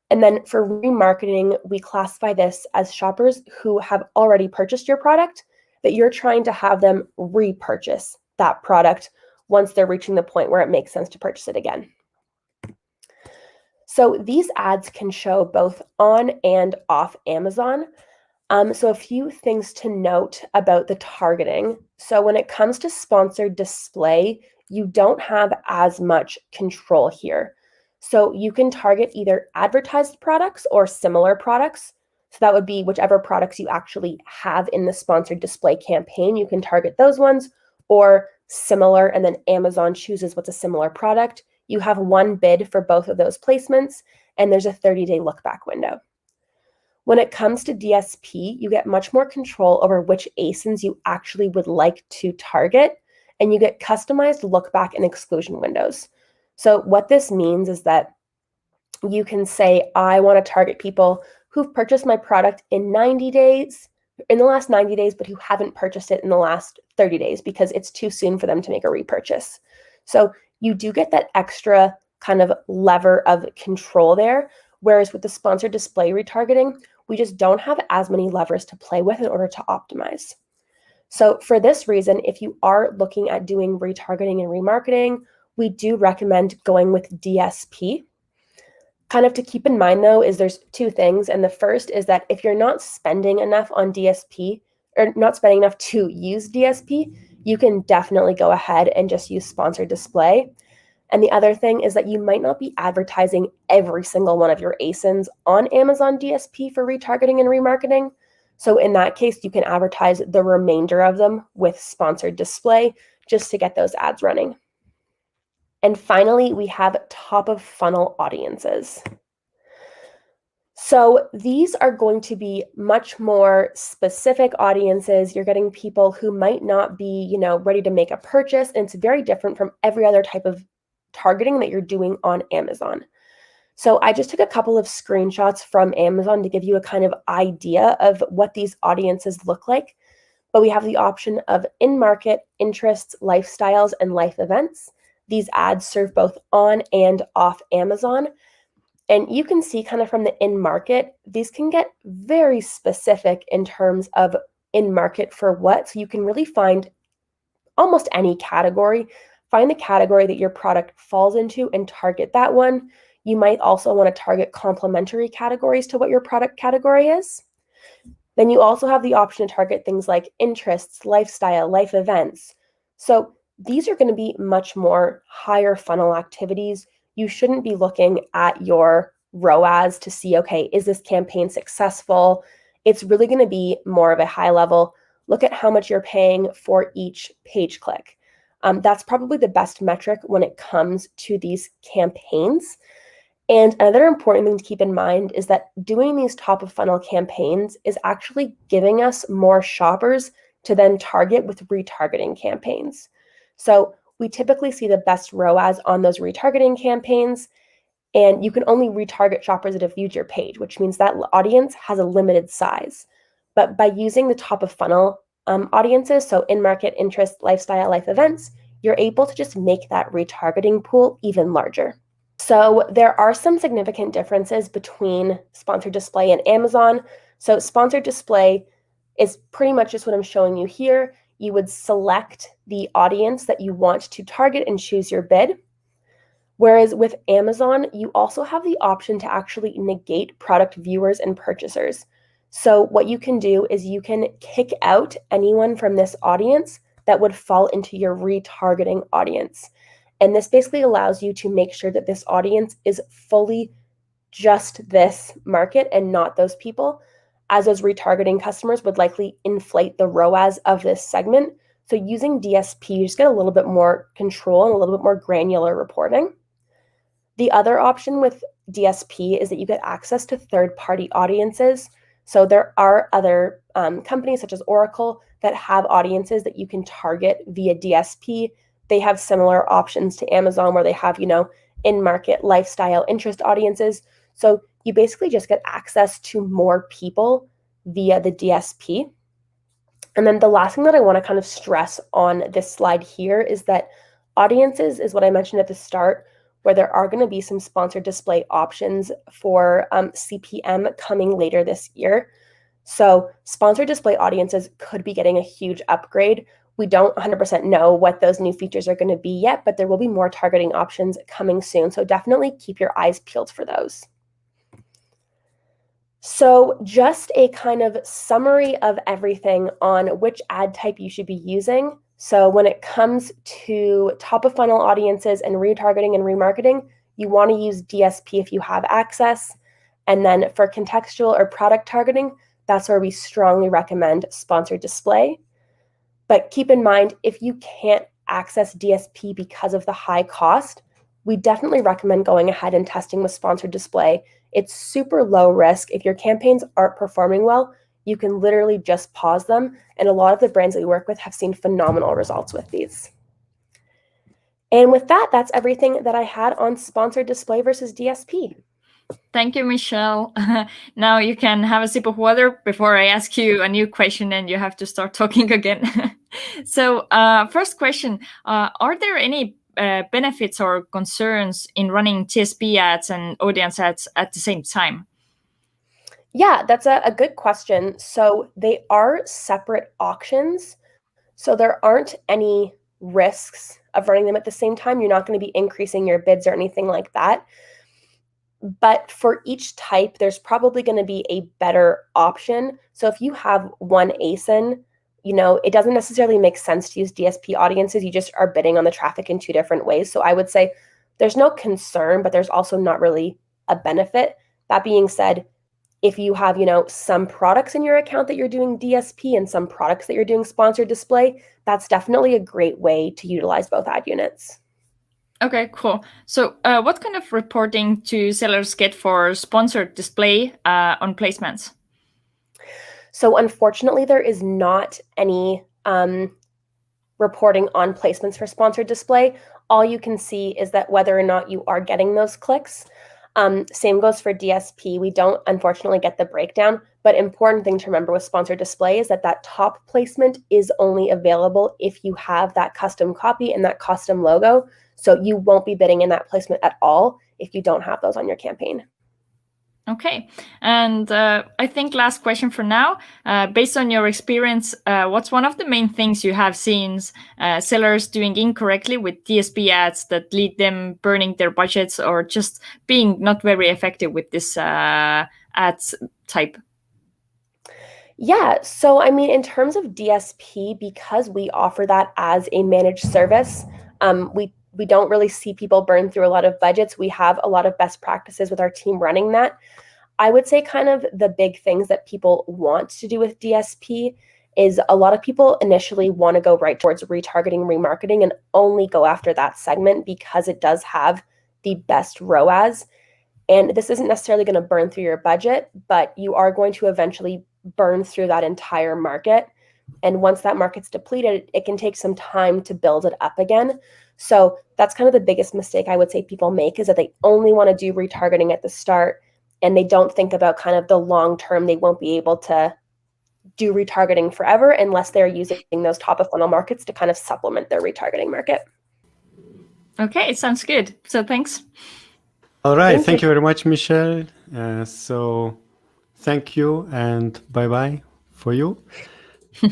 And then for remarketing, we classify this as shoppers who have already purchased your product, that you're trying to have them repurchase that product once they're reaching the point where it makes sense to purchase it again. So these ads can show both on and off Amazon. So a few things to note about the targeting. So when it comes to sponsored display, you don't have as much control here. So you can target either advertised products or similar products. So that would be whichever products you actually have in the sponsored display campaign, you can target those ones, or similar, and then Amazon chooses what's a similar product. You have one bid for both of those placements, and there's a 30-day look-back window. When it comes to DSP, you get much more control over which ASINs you actually would like to target, and you get customized look-back and exclusion windows. So what this means is that you can say, I want to target people who've purchased my product in the last 90 days, but who haven't purchased it in the last 30 days because it's too soon for them to make a repurchase. So you do get that extra kind of lever of control there. Whereas with the sponsored display retargeting, we just don't have as many levers to play with in order to optimize. So for this reason, if you are looking at doing retargeting and remarketing, we do recommend going with DSP. Kind of to keep in mind though, is there's 2 things. And the first is that if you're not spending enough on DSP, or not spending enough to use DSP, you can definitely go ahead and just use sponsored display. And the other thing is that you might not be advertising every single one of your ASINs on Amazon DSP for retargeting and remarketing. So in that case, you can advertise the remainder of them with sponsored display just to get those ads running. And finally, we have top of funnel audiences. So these are going to be much more specific audiences. You're getting people who might not be, ready to make a purchase, and it's very different from every other type of targeting that you're doing on Amazon. So I just took a couple of screenshots from Amazon to give you a kind of idea of what these audiences look like. But we have the option of in-market, interests, lifestyles, and life events. These ads serve both on and off Amazon. And you can see kind of from the in-market, these can get very specific in terms of in-market for what. So you can really find almost any category. Find the category that your product falls into and target that one. You might also want to target complementary categories to what your product category is. Then you also have the option to target things like interests, lifestyle, life events. So these are going to be much more higher funnel activities. You shouldn't be looking at your ROAS to see, okay, is this campaign successful? It's really going to be more of a high level. Look at how much you're paying for each page click. That's probably the best metric when it comes to these campaigns. And another important thing to keep in mind is that doing these top of funnel campaigns is actually giving us more shoppers to then target with retargeting campaigns. So we typically see the best ROAS on those retargeting campaigns, and you can only retarget shoppers that have viewed your page, which means that audience has a limited size. But by using the top of funnel audiences, so in-market, interest, lifestyle, life events, you're able to just make that retargeting pool even larger. So there are some significant differences between sponsored display and Amazon. So sponsored display is pretty much just what I'm showing you here. You would select the audience that you want to target and choose your bid. Whereas with Amazon, you also have the option to actually negate product viewers and purchasers. So what you can do is you can kick out anyone from this audience that would fall into your retargeting audience. And this basically allows you to make sure that this audience is fully just this market and not those people, as those retargeting customers would likely inflate the ROAS of this segment. So using DSP, you just get a little bit more control and a little bit more granular reporting. The other option with DSP is that you get access to third-party audiences. So there are other companies such as Oracle that have audiences that you can target via DSP. They have similar options to Amazon where they have, in-market, lifestyle, interest audiences. So you basically just get access to more people via the DSP. And then the last thing that I want to kind of stress on this slide here is that audiences is what I mentioned at the start, where there are going to be some sponsored display options for CPM coming later this year. So sponsored display audiences could be getting a huge upgrade. We don't 100% know what those new features are going to be yet, but there will be more targeting options coming soon. So definitely keep your eyes peeled for those. So just a kind of summary of everything on which ad type you should be using. So when it comes to top of funnel audiences and retargeting and remarketing, you want to use DSP if you have access. And then for contextual or product targeting, that's where we strongly recommend sponsored display. But keep in mind, if you can't access DSP because of the high cost, we definitely recommend going ahead and testing with sponsored display. It's super low risk. If your campaigns aren't performing well, you can literally just pause them. And a lot of the brands that we work with have seen phenomenal results with these. And with that, that's everything that I had on sponsored display versus DSP. Thank you, Michelle. Now you can have a sip of water before I ask you a new question and you have to start talking again. So first question, are there any benefits or concerns in running TSP ads and audience ads at the same time? Yeah, that's a good question. So they are separate auctions. So there aren't any risks of running them at the same time. You're not going to be increasing your bids or anything like that. But for each type, there's probably going to be a better option. So if you have one ASIN, it doesn't necessarily make sense to use DSP audiences. You just are bidding on the traffic in two different ways. So I would say there's no concern, but there's also not really a benefit. That being said, if you have, some products in your account that you're doing DSP and some products that you're doing sponsored display, that's definitely a great way to utilize both ad units. Okay, cool. So what kind of reporting do sellers get for sponsored display on placements? So unfortunately, there is not any reporting on placements for sponsored display. All you can see is that whether or not you are getting those clicks. Same goes for DSP. We don't unfortunately get the breakdown, but important thing to remember with sponsored display is that top placement is only available if you have that custom copy and that custom logo. So you won't be bidding in that placement at all if you don't have those on your campaign. Okay, and I think last question for now. Based on your experience, what's one of the main things you have seen sellers doing incorrectly with DSP ads that lead them burning their budgets or just being not very effective with this ads type? Yeah, so I mean, in terms of DSP, because we offer that as a managed service, we don't really see people burn through a lot of budgets. We have a lot of best practices with our team running that. I would say kind of the big things that people want to do with DSP is a lot of people initially want to go right towards retargeting, remarketing, and only go after that segment because it does have the best ROAS. And this isn't necessarily going to burn through your budget, but you are going to eventually burn through that entire market. And once that market's depleted, it can take some time to build it up again. So that's kind of the biggest mistake I would say people make is that they only want to do retargeting at the start and they don't think about kind of the long term. They won't be able to do retargeting forever unless they're using those top of funnel markets to kind of supplement their retargeting market. Okay, it sounds good. So thanks. All right. Thank you very much, Michelle. So thank you and bye-bye for you.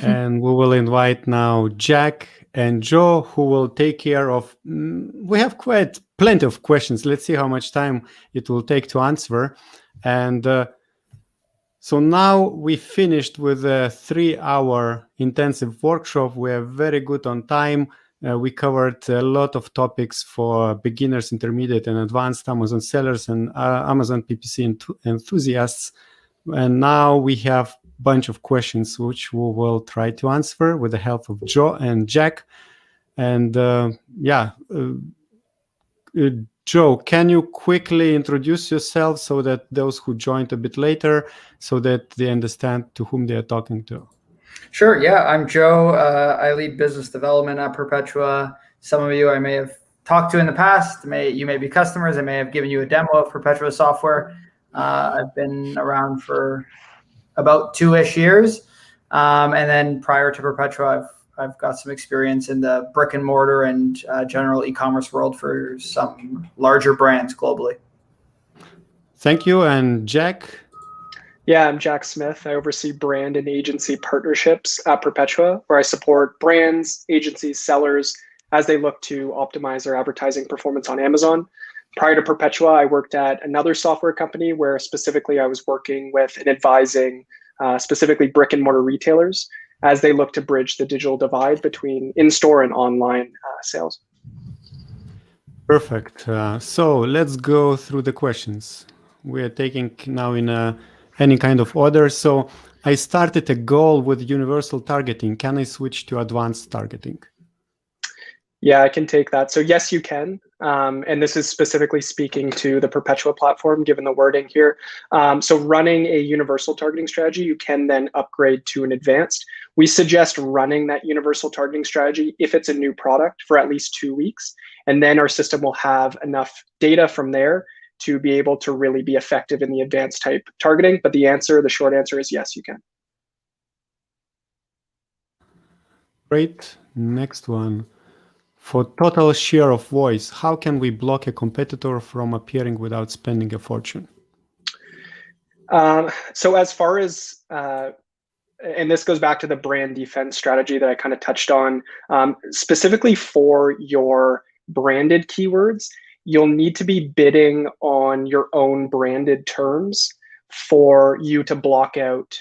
And we will invite now Jack and Joe, who will take care of, we have quite plenty of questions. Let's see how much time it will take to answer. And so now we finished with a 3-hour intensive workshop. We are very good on time. We covered a lot of topics for beginners, intermediate, and advanced Amazon sellers and Amazon PPC enthusiasts. And now we have a bunch of questions which we will try to answer with the help of Joe and Jack. And Joe, can you quickly introduce yourself so that those who joined a bit later, so that they understand to whom they are talking to? Sure. Yeah, I'm Joe. I lead business development at Perpetua. Some of you I may have talked to in the past. You may be customers. I may have given you a demo of Perpetua software. I've been around for about 2-ish years. And then prior to Perpetua, I've got some experience in the brick and mortar and general e-commerce world for some larger brands globally. Thank you. And Jack? Yeah, I'm Jack Smith. I oversee brand and agency partnerships at Perpetua, where I support brands, agencies, sellers as they look to optimize their advertising performance on Amazon. Prior to Perpetua, I worked at another software company where specifically I was working with and advising specifically brick and mortar retailers as they look to bridge the digital divide between in-store and online sales. Perfect. So let's go through the questions. We are taking now in any kind of order. So I started a goal with universal targeting. Can I switch to advanced targeting? Yeah, I can take that. So yes, you can. And this is specifically speaking to the Perpetua platform, given the wording here. So running a universal targeting strategy, you can then upgrade to an advanced. We suggest running that universal targeting strategy if it's a new product for at least 2 weeks. And then our system will have enough data from there to be able to really be effective in the advanced type targeting. But the short answer is yes, you can. Great. Next one. For total share of voice, how can we block a competitor from appearing without spending a fortune? So as far as, and this goes back to the brand defense strategy that I kind of touched on, specifically for your branded keywords, you'll need to be bidding on your own branded terms for you to block out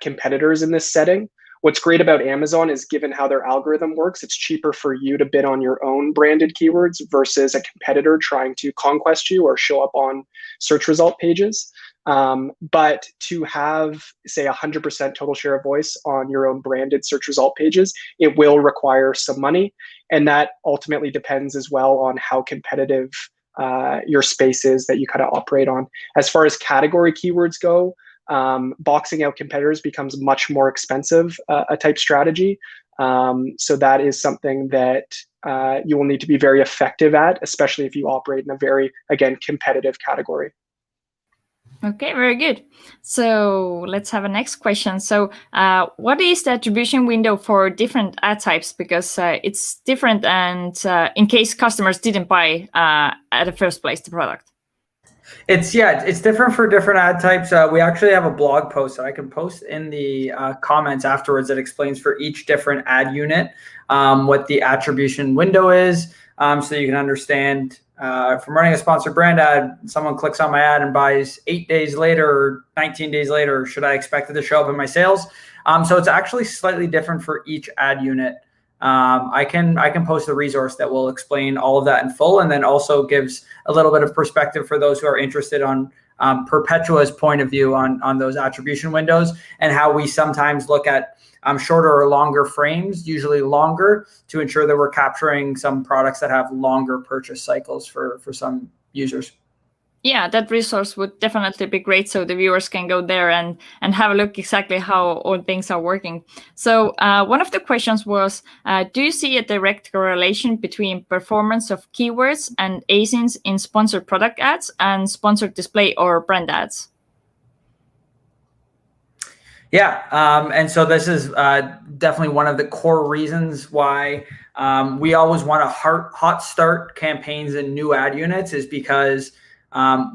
competitors in this setting. What's great about Amazon is, given how their algorithm works, it's cheaper for you to bid on your own branded keywords versus a competitor trying to conquest you or show up on search result pages. But to have, say, 100% total share of voice on your own branded search result pages, it will require some money. And that ultimately depends as well on how competitive your space is that you kind of operate on. As far as category keywords go, boxing out competitors becomes much more expensive, a type strategy. So that is something that you will need to be very effective at, especially if you operate in a very, again, competitive category. Okay, very good. So let's have a next question. So what is the attribution window for different ad types? Because it's different, and in case customers didn't buy at the first place the product. It's different for different ad types. We actually have a blog post that I can post in the comments afterwards that explains for each different ad unit what the attribution window is, so you can understand. If I'm running a sponsored brand ad, someone clicks on my ad and buys 8 days later or 19 days later, should I expect it to show up in my sales? So it's actually slightly different for each ad unit. I can post a resource that will explain all of that in full, and then also gives a little bit of perspective for those who are interested on Perpetua's point of view on those attribution windows, and how we sometimes look at shorter or longer frames, usually longer, to ensure that we're capturing some products that have longer purchase cycles for some users. Yeah, that resource would definitely be great, so the viewers can go there and have a look exactly how all things are working. So one of the questions was, do you see a direct correlation between performance of keywords and ASINs in sponsored product ads and sponsored display or brand ads? Yeah, and so this is definitely one of the core reasons why we always want to hot start campaigns and new ad units, is because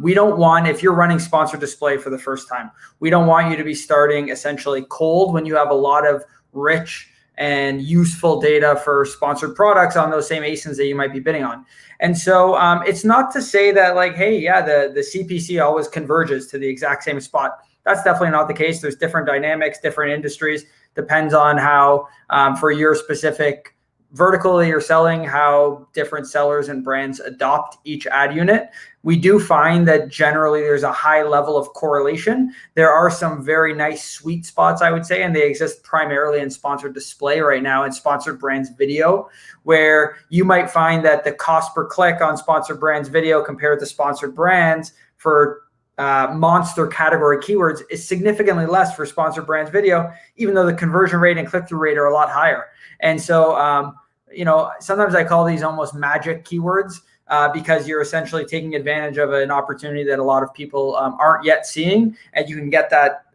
we don't want, if you're running sponsored display for the first time, we don't want you to be starting essentially cold when you have a lot of rich and useful data for sponsored products on those same ASINs that you might be bidding on. And so it's not to say that, like, hey, yeah, the CPC always converges to the exact same spot. That's definitely not the case. There's different dynamics, different industries. Depends on how, for your specific vertical that you're selling, how different sellers and brands adopt each ad unit. We do find that generally there's a high level of correlation. There are some very nice sweet spots, I would say, and they exist primarily in sponsored display right now, and sponsored brands video, where you might find that the cost per click on sponsored brands video compared to sponsored brands for monster category keywords is significantly less for sponsored brands video, even though the conversion rate and click-through rate are a lot higher. And so, sometimes I call these almost magic keywords because you're essentially taking advantage of an opportunity that a lot of people aren't yet seeing, and you can get that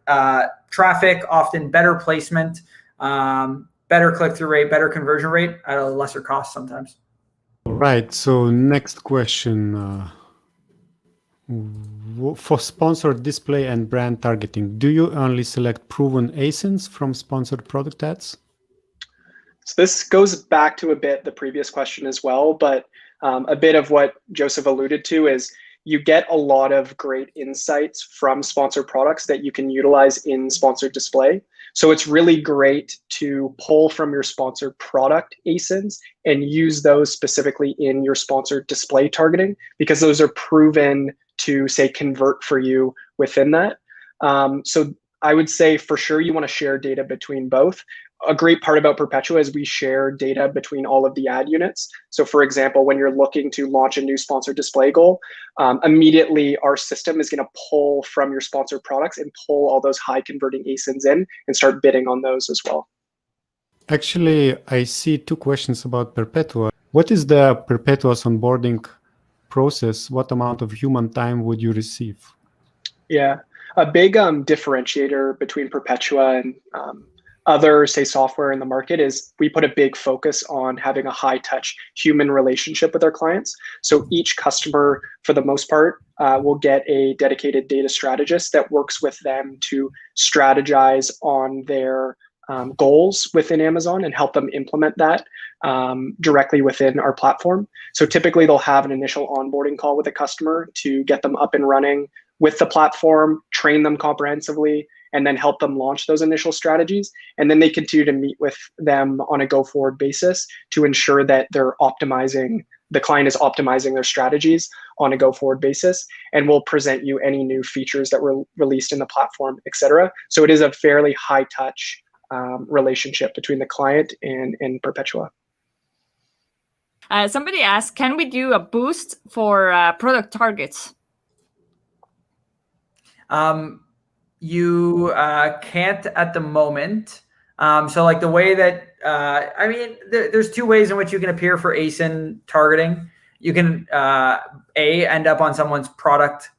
traffic, often better placement, better click-through rate, better conversion rate at a lesser cost sometimes. Right. So next question. For sponsored display and brand targeting, do you only select proven ASINs from sponsored product ads? So this goes back to a bit the previous question as well, but a bit of what Joseph alluded to is you get a lot of great insights from sponsored products that you can utilize in sponsored display. So it's really great to pull from your sponsored product ASINs and use those specifically in your sponsored display targeting, because those are proven to, say, convert for you within that. So I would say for sure you want to share data between both. A great part about Perpetua is we share data between all of the ad units. So for example, when you're looking to launch a new sponsored display goal, immediately our system is going to pull from your sponsored products and pull all those high converting ASINs in and start bidding on those as well. Actually, I see two questions about Perpetua. What is the Perpetua's onboarding process? What amount of human time would you receive? Yeah, a big differentiator between Perpetua and other, say, software in the market is we put a big focus on having a high touch human relationship with our clients. So each customer, for the most part, will get a dedicated data strategist that works with them to strategize on their goals within Amazon and help them implement that directly within our platform. So typically they'll have an initial onboarding call with a customer to get them up and running with the platform, train them comprehensively, and then help them launch those initial strategies. And then they continue to meet with them on a go-forward basis to ensure that the client is optimizing their strategies on a go-forward basis, and we'll present you any new features that were released in the platform, etc. So it is a fairly high-touch relationship between the client and Perpetua. Somebody asked, can we do a boost for product targets? You can't at the moment. So like the way that, I mean, there's two ways in which you can appear for ASIN targeting. You can, end up on someone's product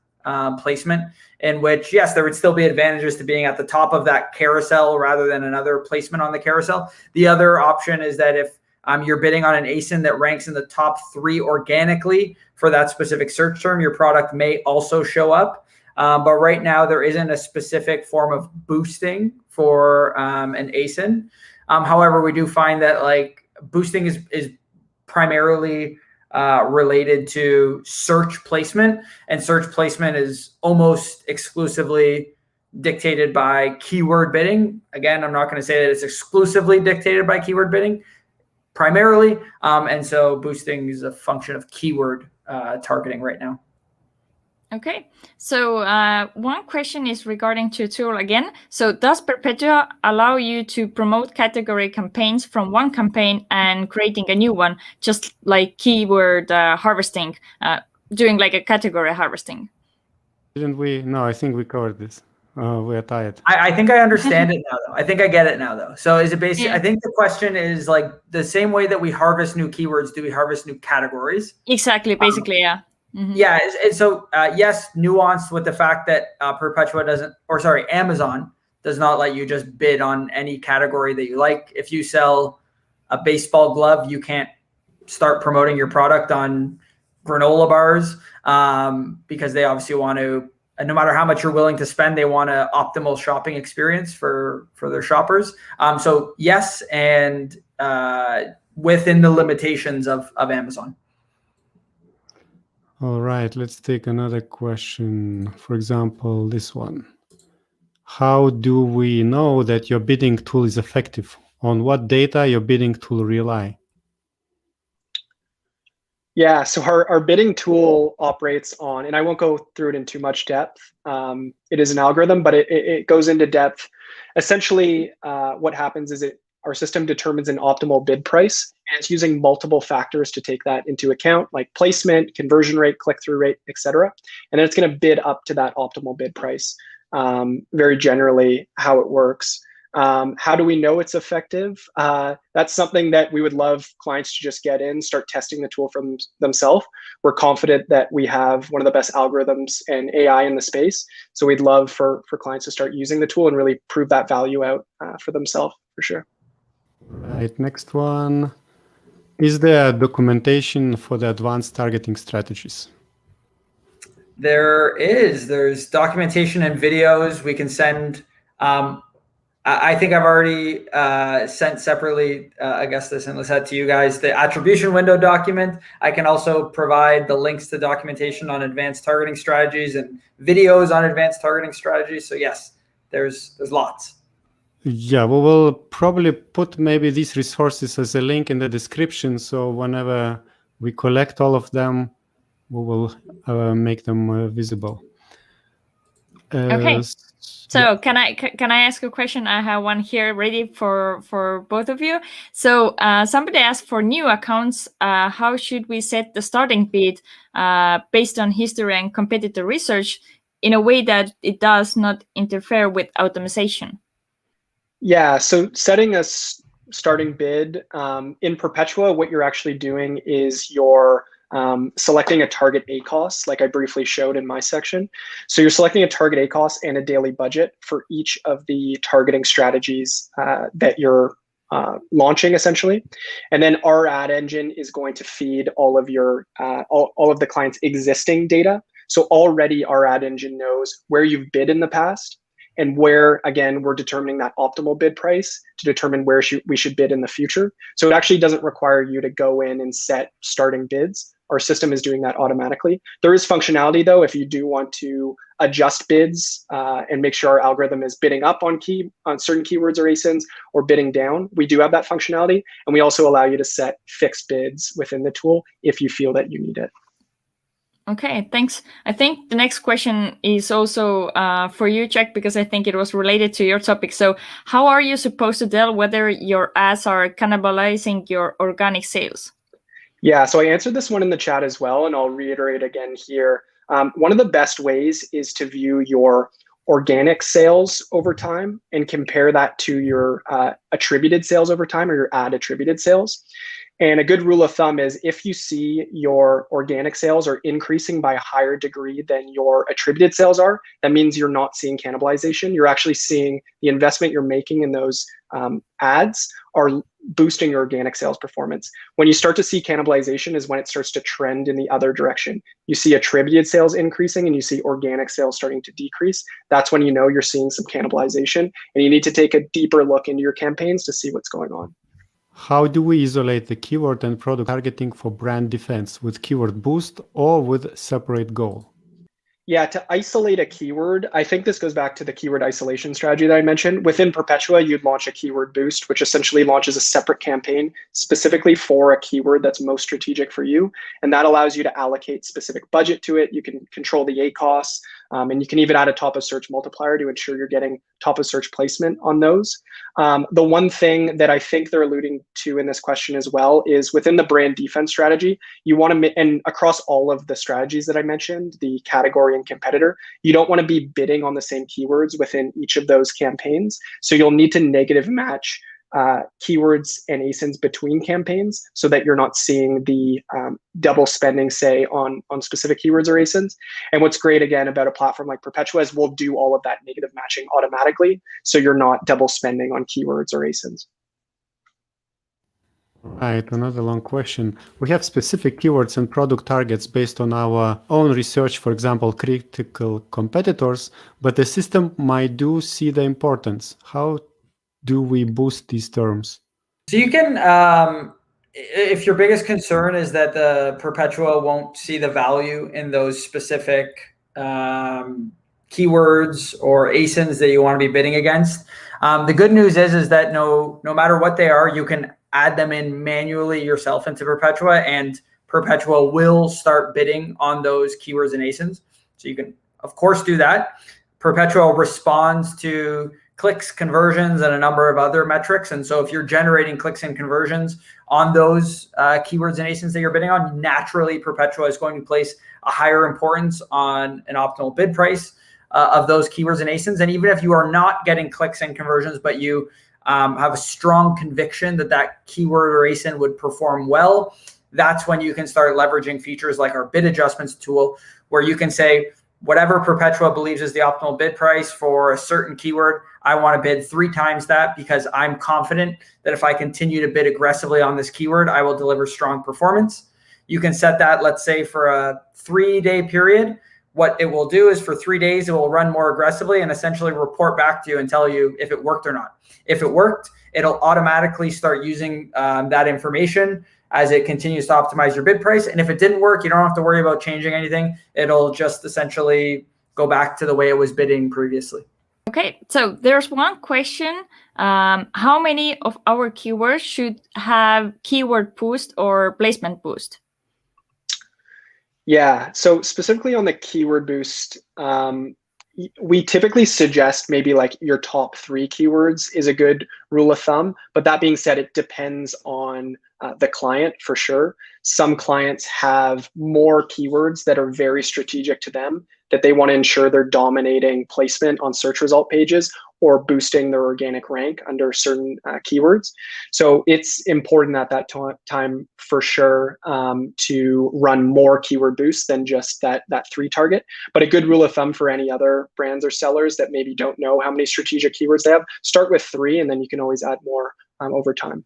placement, in which, yes, there would still be advantages to being at the top of that carousel rather than another placement on the carousel. The other option is that if you're bidding on an ASIN that ranks in the top 3 organically for that specific search term, your product may also show up. But right now, there isn't a specific form of boosting for an ASIN. However, we do find that like boosting is primarily related to search placement, and search placement is almost exclusively dictated by keyword bidding. Again, I'm not going to say that it's exclusively dictated by keyword bidding, primarily. And so boosting is a function of keyword targeting right now. Okay, so one question is regarding to tool again. So does Perpetua allow you to promote category campaigns from one campaign and creating a new one, just like keyword harvesting, doing like a category harvesting? Didn't we? No, I think we covered this. We are tired. I think I understand it now, though. I think I get it now, though. So is it basically, yeah. I think the question is like the same way that we harvest new keywords, do we harvest new categories? Exactly, basically, yeah. Mm-hmm. Yeah, and so yes, nuanced with the fact that Amazon does not let you just bid on any category that you like. If you sell a baseball glove, you can't start promoting your product on granola bars because they obviously want to, no matter how much you're willing to spend, they want an optimal shopping experience for their shoppers. So yes, and within the limitations of Amazon. All right, let's take another question. For example, this one. How do we know that your bidding tool is effective? On what data your bidding tool rely? Yeah, so our bidding tool operates on, and I won't go through it in too much depth. It is an algorithm, but it goes into depth. Essentially, what happens is our system determines an optimal bid price, and it's using multiple factors to take that into account, like placement, conversion rate, click-through rate, etc. And then it's going to bid up to that optimal bid price. Very generally, how it works. How do we know it's effective? That's something that we would love clients to just get in, start testing the tool from themselves. We're confident that we have one of the best algorithms and AI in the space. So we'd love for clients to start using the tool and really prove that value out for themselves, for sure. Right, next one. Is there documentation for the advanced targeting strategies? There's documentation and videos we can send. I think I've already sent separately, Augustus and Lisette, to you guys, the attribution window document. I can also provide the links to documentation on advanced targeting strategies and videos on advanced targeting strategies. So yes, there's lots. Yeah, we will probably put maybe these resources as a link in the description. So whenever we collect all of them, we will make them visible. Okay. So yeah. Can I ask a question? I have one here ready for both of you. So somebody asked for new accounts. How should we set the starting bid based on history and competitor research in a way that it does not interfere with automation? Yeah, so setting a starting bid in Perpetua, what you're actually doing is you're selecting a target ACoS, like I briefly showed in my section. So you're selecting a target ACoS and a daily budget for each of the targeting strategies that you're launching, essentially. And then our ad engine is going to feed all of your all of the client's existing data. So already our ad engine knows where you've bid in the past, and where, again, we're determining that optimal bid price to determine where we should bid in the future. So it actually doesn't require you to go in and set starting bids. Our system is doing that automatically. There is functionality, though, if you do want to adjust bids and make sure our algorithm is bidding up on certain keywords or ASINs or bidding down. We do have that functionality, and we also allow you to set fixed bids within the tool if you feel that you need it. Okay, thanks. I think the next question is also for you, Jack, because I think it was related to your topic. So how are you supposed to tell whether your ads are cannibalizing your organic sales? Yeah, so I answered this one in the chat as well, and I'll reiterate again here. One of the best ways is to view your organic sales over time and compare that to your attributed sales over time, or your ad attributed sales. And a good rule of thumb is if you see your organic sales are increasing by a higher degree than your attributed sales are, that means you're not seeing cannibalization. You're actually seeing the investment you're making in those ads are boosting your organic sales performance. When you start to see cannibalization is when it starts to trend in the other direction. You see attributed sales increasing and you see organic sales starting to decrease. That's when you know you're seeing some cannibalization, and you need to take a deeper look into your campaigns to see what's going on. How do we isolate the keyword and product targeting for brand defense, with keyword boost or with separate goal? Yeah, to isolate a keyword, I think this goes back to the keyword isolation strategy that I mentioned. Within Perpetua, you'd launch a keyword boost, which essentially launches a separate campaign specifically for a keyword that's most strategic for you. And that allows you to allocate specific budget to it. You can control the ACoS, and you can even add a top of search multiplier to ensure you're getting top of search placement on those. The one thing that I think they're alluding to in this question as well is within the brand defense strategy, you want to, and across all of the strategies that I mentioned, the category and competitor, you don't want to be bidding on the same keywords within each of those campaigns. So you'll need to negative match keywords and ASINs between campaigns so that you're not seeing the double spending, say, on specific keywords or ASINs. And what's great, again, about a platform like Perpetua is we'll do all of that negative matching automatically, so you're not double spending on keywords or ASINs. Right, another long question. We have specific keywords and product targets based on our own research, for example, critical competitors, but the system might do see the importance. How do we boost these terms? So you can, if your biggest concern is that the Perpetua won't see the value in those specific keywords or ASINs that you want to be bidding against, the good news is that no matter what they are, you can add them in manually yourself into Perpetua, and Perpetua will start bidding on those keywords and ASINs. So you can, of course, do that. Perpetua responds to clicks, conversions, and a number of other metrics. And so if you're generating clicks and conversions on those keywords and ASINs that you're bidding on, naturally Perpetua is going to place a higher importance on an optimal bid price of those keywords and ASINs. And even if you are not getting clicks and conversions, but you have a strong conviction that that keyword or ASIN would perform well, that's when you can start leveraging features like our bid adjustments tool, where you can say, whatever Perpetua believes is the optimal bid price for a certain keyword, I want to bid 3 times that because I'm confident that if I continue to bid aggressively on this keyword, I will deliver strong performance. You can set that, let's say, for a 3-day period. What it will do is for 3 days, it will run more aggressively and essentially report back to you and tell you if it worked or not. If it worked, it'll automatically start using that information as it continues to optimize your bid price. And if it didn't work, you don't have to worry about changing anything. It'll just essentially go back to the way it was bidding previously. Okay, so there's one question. How many of our keywords should have keyword boost or placement boost? Yeah, so specifically on the keyword boost, we typically suggest maybe like your top 3 keywords is a good rule of thumb. But that being said, it depends on the client for sure. Some clients have more keywords that are very strategic to them, that they want to ensure they're dominating placement on search result pages or boosting their organic rank under certain keywords. So it's important at that time for sure to run more keyword boosts than just that 3 target. But a good rule of thumb for any other brands or sellers that maybe don't know how many strategic keywords they have, start with 3 and then you can always add more over time.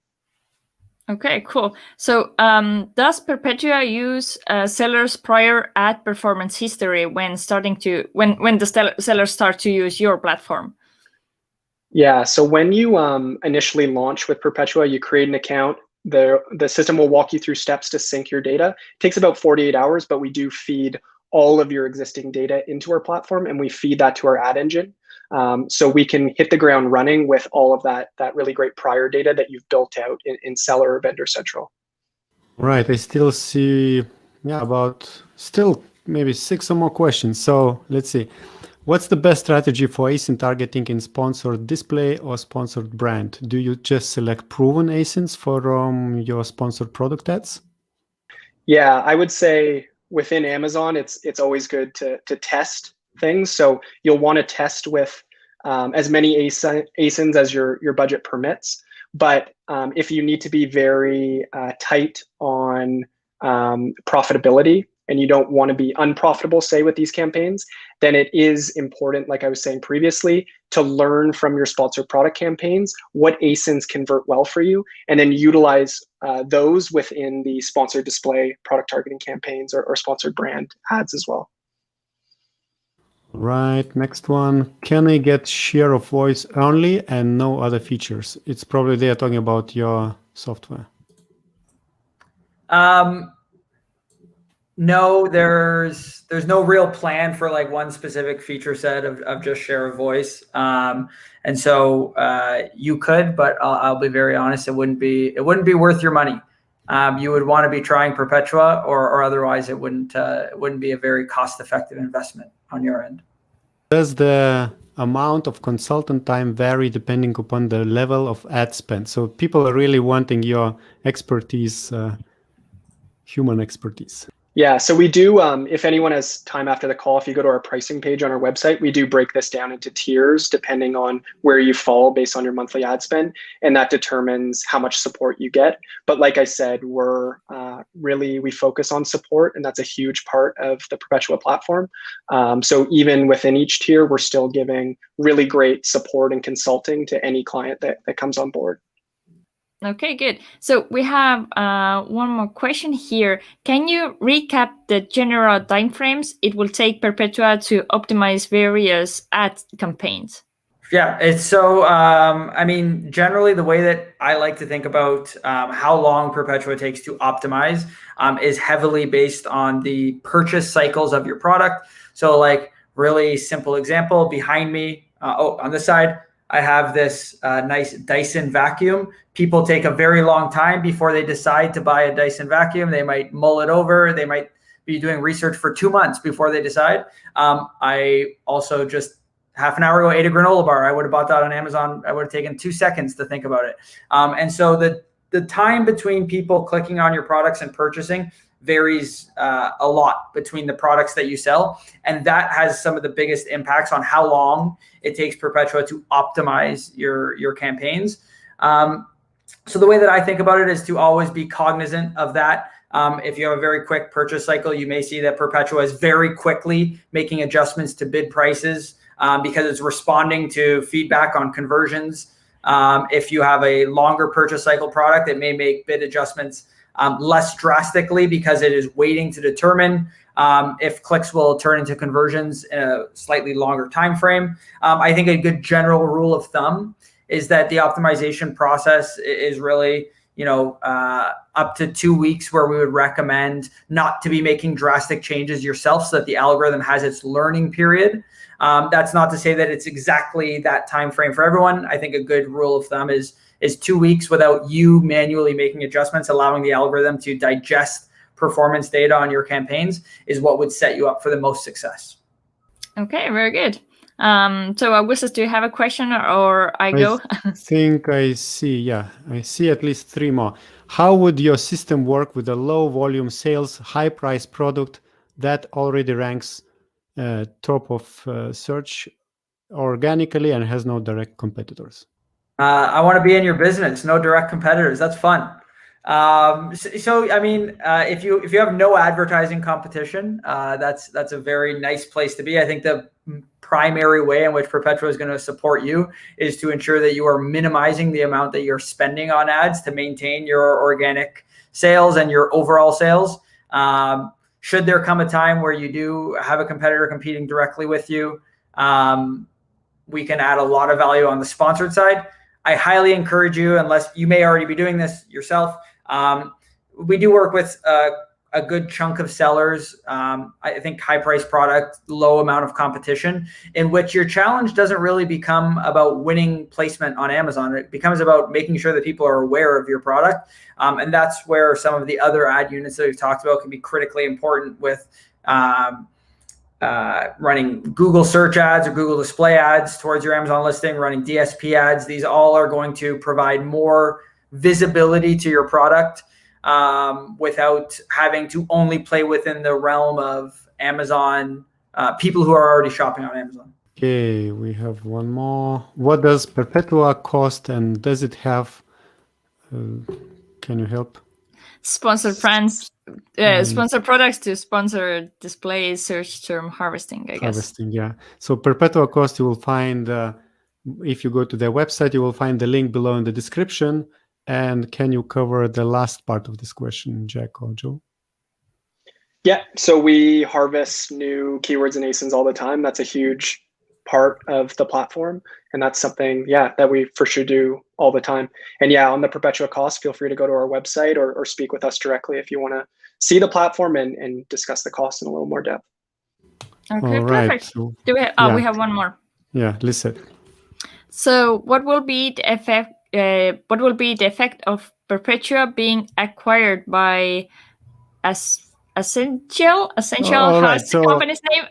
Okay, cool. So does Perpetua use sellers' prior ad performance history when the sellers start to use your platform? Yeah, so when you initially launch with Perpetua, you create an account. The system will walk you through steps to sync your data. It takes about 48 hours, but we do feed all of your existing data into our platform, and we feed that to our ad engine. So we can hit the ground running with all of that really great prior data that you've built out in Seller or Vendor Central. Right. I still see, about still maybe 6 or more questions. So let's see. What's the best strategy for ASIN targeting in sponsored display or sponsored brand? Do you just select proven ASINs for your sponsored product ads? Yeah, I would say within Amazon, it's always good to test things. So you'll want to test with as many ASINs as your budget permits. But if you need to be very tight on profitability, and you don't want to be unprofitable, say, with these campaigns, then it is important, like I was saying previously, to learn from your sponsored product campaigns what ASINs convert well for you, and then utilize those within the sponsored display product targeting campaigns or sponsored brand ads as well. Right, next one. Can I get share of voice only and no other features? It's probably they're talking about your software. No, there's no real plan for like one specific feature set of just share of voice. And so you could, but I'll be very honest, it wouldn't be worth your money. You would want to be trying Perpetua, or otherwise it wouldn't be a very cost-effective investment on your end. Does the amount of consultant time vary depending upon the level of ad spend? So people are really wanting your expertise, human expertise. Yeah, so we do, if anyone has time after the call, if you go to our pricing page on our website, we do break this down into tiers depending on where you fall based on your monthly ad spend, and that determines how much support you get. But like I said, we focus on support, and that's a huge part of the Perpetua platform. So even within each tier, we're still giving really great support and consulting to any client that comes on board. Okay, good. So we have one more question here. Can you recap the general timeframes it will take Perpetua to optimize various ad campaigns? Yeah, it's so, generally the way that I like to think about how long Perpetua takes to optimize is heavily based on the purchase cycles of your product. So like really simple example behind me, on this side, I have this nice Dyson vacuum. People take a very long time before they decide to buy a Dyson vacuum. They might mull it over. They might be doing research for 2 months before they decide. I also just half an hour ago ate a granola bar. I would have bought that on Amazon. I would have taken 2 seconds to think about it. And so the time between people clicking on your products and purchasing varies a lot between the products that you sell. And that has some of the biggest impacts on how long it takes Perpetua to optimize your campaigns. So the way that I think about it is to always be cognizant of that. If you have a very quick purchase cycle, you may see that Perpetua is very quickly making adjustments to bid prices because it's responding to feedback on conversions. If you have a longer purchase cycle product, it may make bid adjustments less drastically because it is waiting to determine if clicks will turn into conversions in a slightly longer time frame. I think a good general rule of thumb is that the optimization process is really, up to 2 weeks, where we would recommend not to be making drastic changes yourself so that the algorithm has its learning period. That's not to say that it's exactly that time frame for everyone. I think a good rule of thumb is 2 weeks without you manually making adjustments, allowing the algorithm to digest performance data on your campaigns is what would set you up for the most success. Okay, very good. So Augustus, do you have a question or I go? I think I see at least 3 more. How would your system work with a low volume sales, high price product that already ranks top of search organically and has no direct competitors? I want to be in your business. No direct competitors. That's fun. If you have no advertising competition, that's a very nice place to be. I think the primary way in which Perpetua is going to support you is to ensure that you are minimizing the amount that you're spending on ads to maintain your organic sales and your overall sales. Should there come a time where you do have a competitor competing directly with you, we can add a lot of value on the sponsored side. I highly encourage you, unless you may already be doing this yourself. We do work with a good chunk of sellers. I think high price product, low amount of competition, in which your challenge doesn't really become about winning placement on Amazon. It becomes about making sure that people are aware of your product. And that's where some of the other ad units that we've talked about can be critically important with running Google search ads or Google display ads towards your Amazon listing, running DSP ads. These all are going to provide more visibility to your product without having to only play within the realm of Amazon, people who are already shopping on Amazon. Okay, we have one more. What does Perpetua cost, and does it have, can you help? Sponsored brands, sponsored products to sponsor display search term harvesting, I guess. Harvesting, yeah. So Perpetua cost, you will find, if you go to their website, you will find the link below in the description. And can you cover the last part of this question, Jack or Joe? Yeah, so we harvest new keywords and ASINs all the time. That's a huge part of the platform. And that's something, that we for sure do all the time. And on the Perpetua cost, feel free to go to our website or speak with us directly if you want to see the platform and discuss the cost in a little more depth. Okay, all right. perfect. So, Do we have, we have one more. Yeah, listen. So what will be the effect? What will be the effect of Perpetua being acquired by Essential? How's the company's name?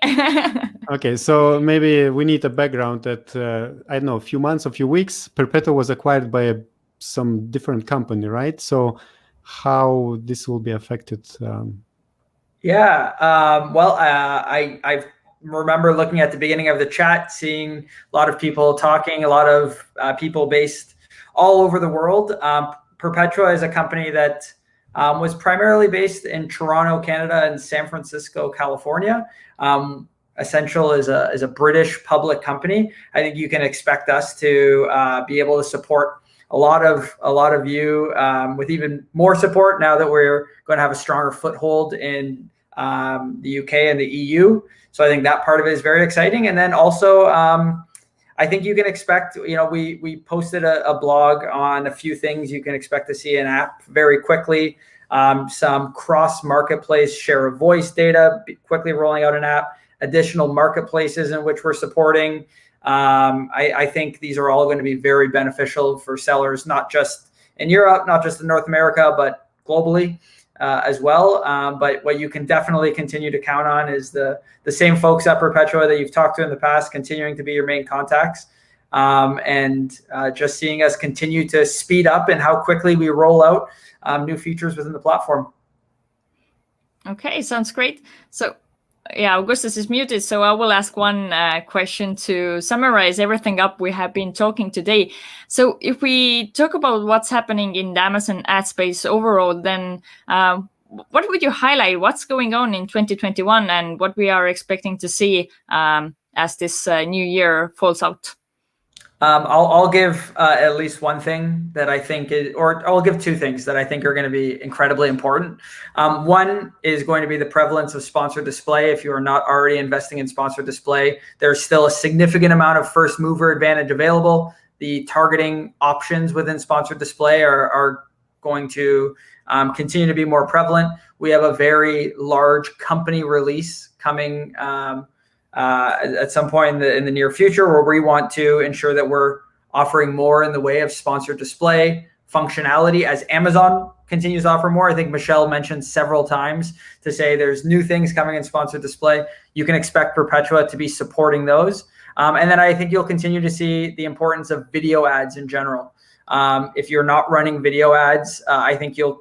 Okay, so maybe we need a background that, I don't know, a few months, a few weeks, Perpetua was acquired by some different company, right? So how this will be affected? I remember looking at the beginning of the chat, seeing a lot of people talking, a lot of people based all over the world. Perpetua is a company that was primarily based in Toronto, Canada, and San Francisco, California. Essential is a British public company. I think you can expect us to be able to support a lot of you with even more support now that we're going to have a stronger foothold in the UK and the EU. So I think that part of it is very exciting. And then also, I think you can expect, we posted a blog on a few things you can expect to see in app very quickly. Some cross marketplace share of voice data, quickly rolling out an app, additional marketplaces in which we're supporting. I think these are all going to be very beneficial for sellers, not just in Europe, not just in North America, but globally as well. But what you can definitely continue to count on is the same folks at Perpetua that you've talked to in the past, continuing to be your main contacts, and just seeing us continue to speed up and how quickly we roll out new features within the platform. Okay, sounds great. So Augustus is muted, so I will ask one question to summarize everything up we have been talking today. So if we talk about what's happening in the Amazon ad space overall, then what would you highlight? What's going on in 2021 and what we are expecting to see as this new year falls out? I'll give at least one thing that I think I'll give two things that I think are going to be incredibly important. One is going to be the prevalence of sponsored display. If you are not already investing in sponsored display, there's still a significant amount of first mover advantage available. The targeting options within sponsored display are going to continue to be more prevalent. We have a very large company release coming at some point in the near future, where we want to ensure that we're offering more in the way of sponsored display functionality as Amazon continues to offer more. I think Michelle mentioned several times to say there's new things coming in sponsored display. You can expect Perpetua to be supporting those. And then I think you'll continue to see the importance of video ads in general. If you're not running video ads, I think a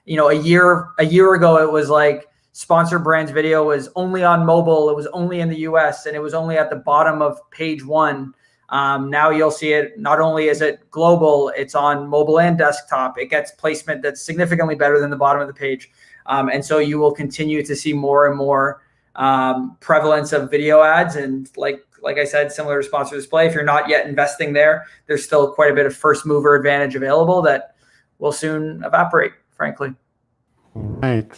year ago, it was like, Sponsored Brands video was only on mobile. It was only in the US, and it was only at the bottom of page one. Now you'll see it, not only is it global, it's on mobile and desktop. It gets placement that's significantly better than the bottom of the page. And so you will continue to see more and more prevalence of video ads. And like I said, similar to sponsored display, if you're not yet investing there, there's still quite a bit of first mover advantage available that will soon evaporate, frankly. All right.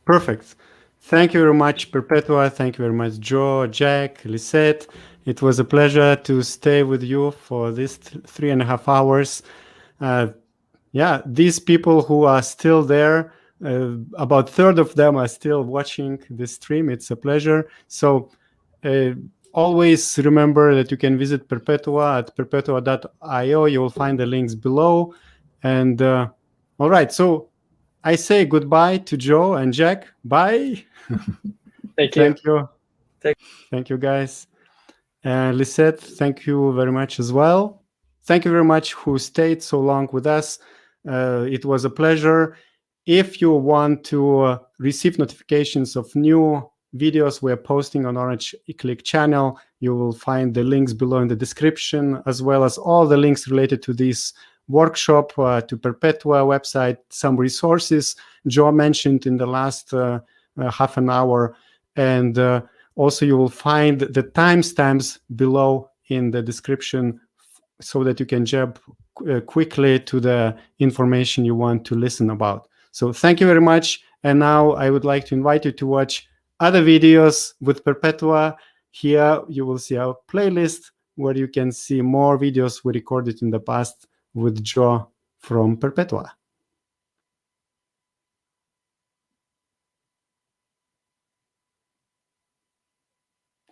Perfect. Thank you very much, Perpetua. Thank you very much, Joe, Jack, Lisette. It was a pleasure to stay with you for this 3.5 hours. These people who are still there, about a third of them are still watching this stream. It's a pleasure. So always remember that you can visit Perpetua at perpetua.io. You will find the links below. And all right, so I say goodbye to Joe and Jack. Bye. Thank you. Thank you. Thank you, guys. And Lisette, thank you very much as well. Thank you very much who stayed so long with us. It was a pleasure. If you want to receive notifications of new videos we're posting on Orange Klik channel, you will find the links below in the description, as well as all the links related to this workshop, to Perpetua website, some resources Joe mentioned in the last half an hour. And also you will find the timestamps below in the description so that you can jump quickly to the information you want to listen about. So thank you very much. And now I would like to invite you to watch other videos with Perpetua. Here you will see our playlist where you can see more videos we recorded in the past with Joe from Perpetua.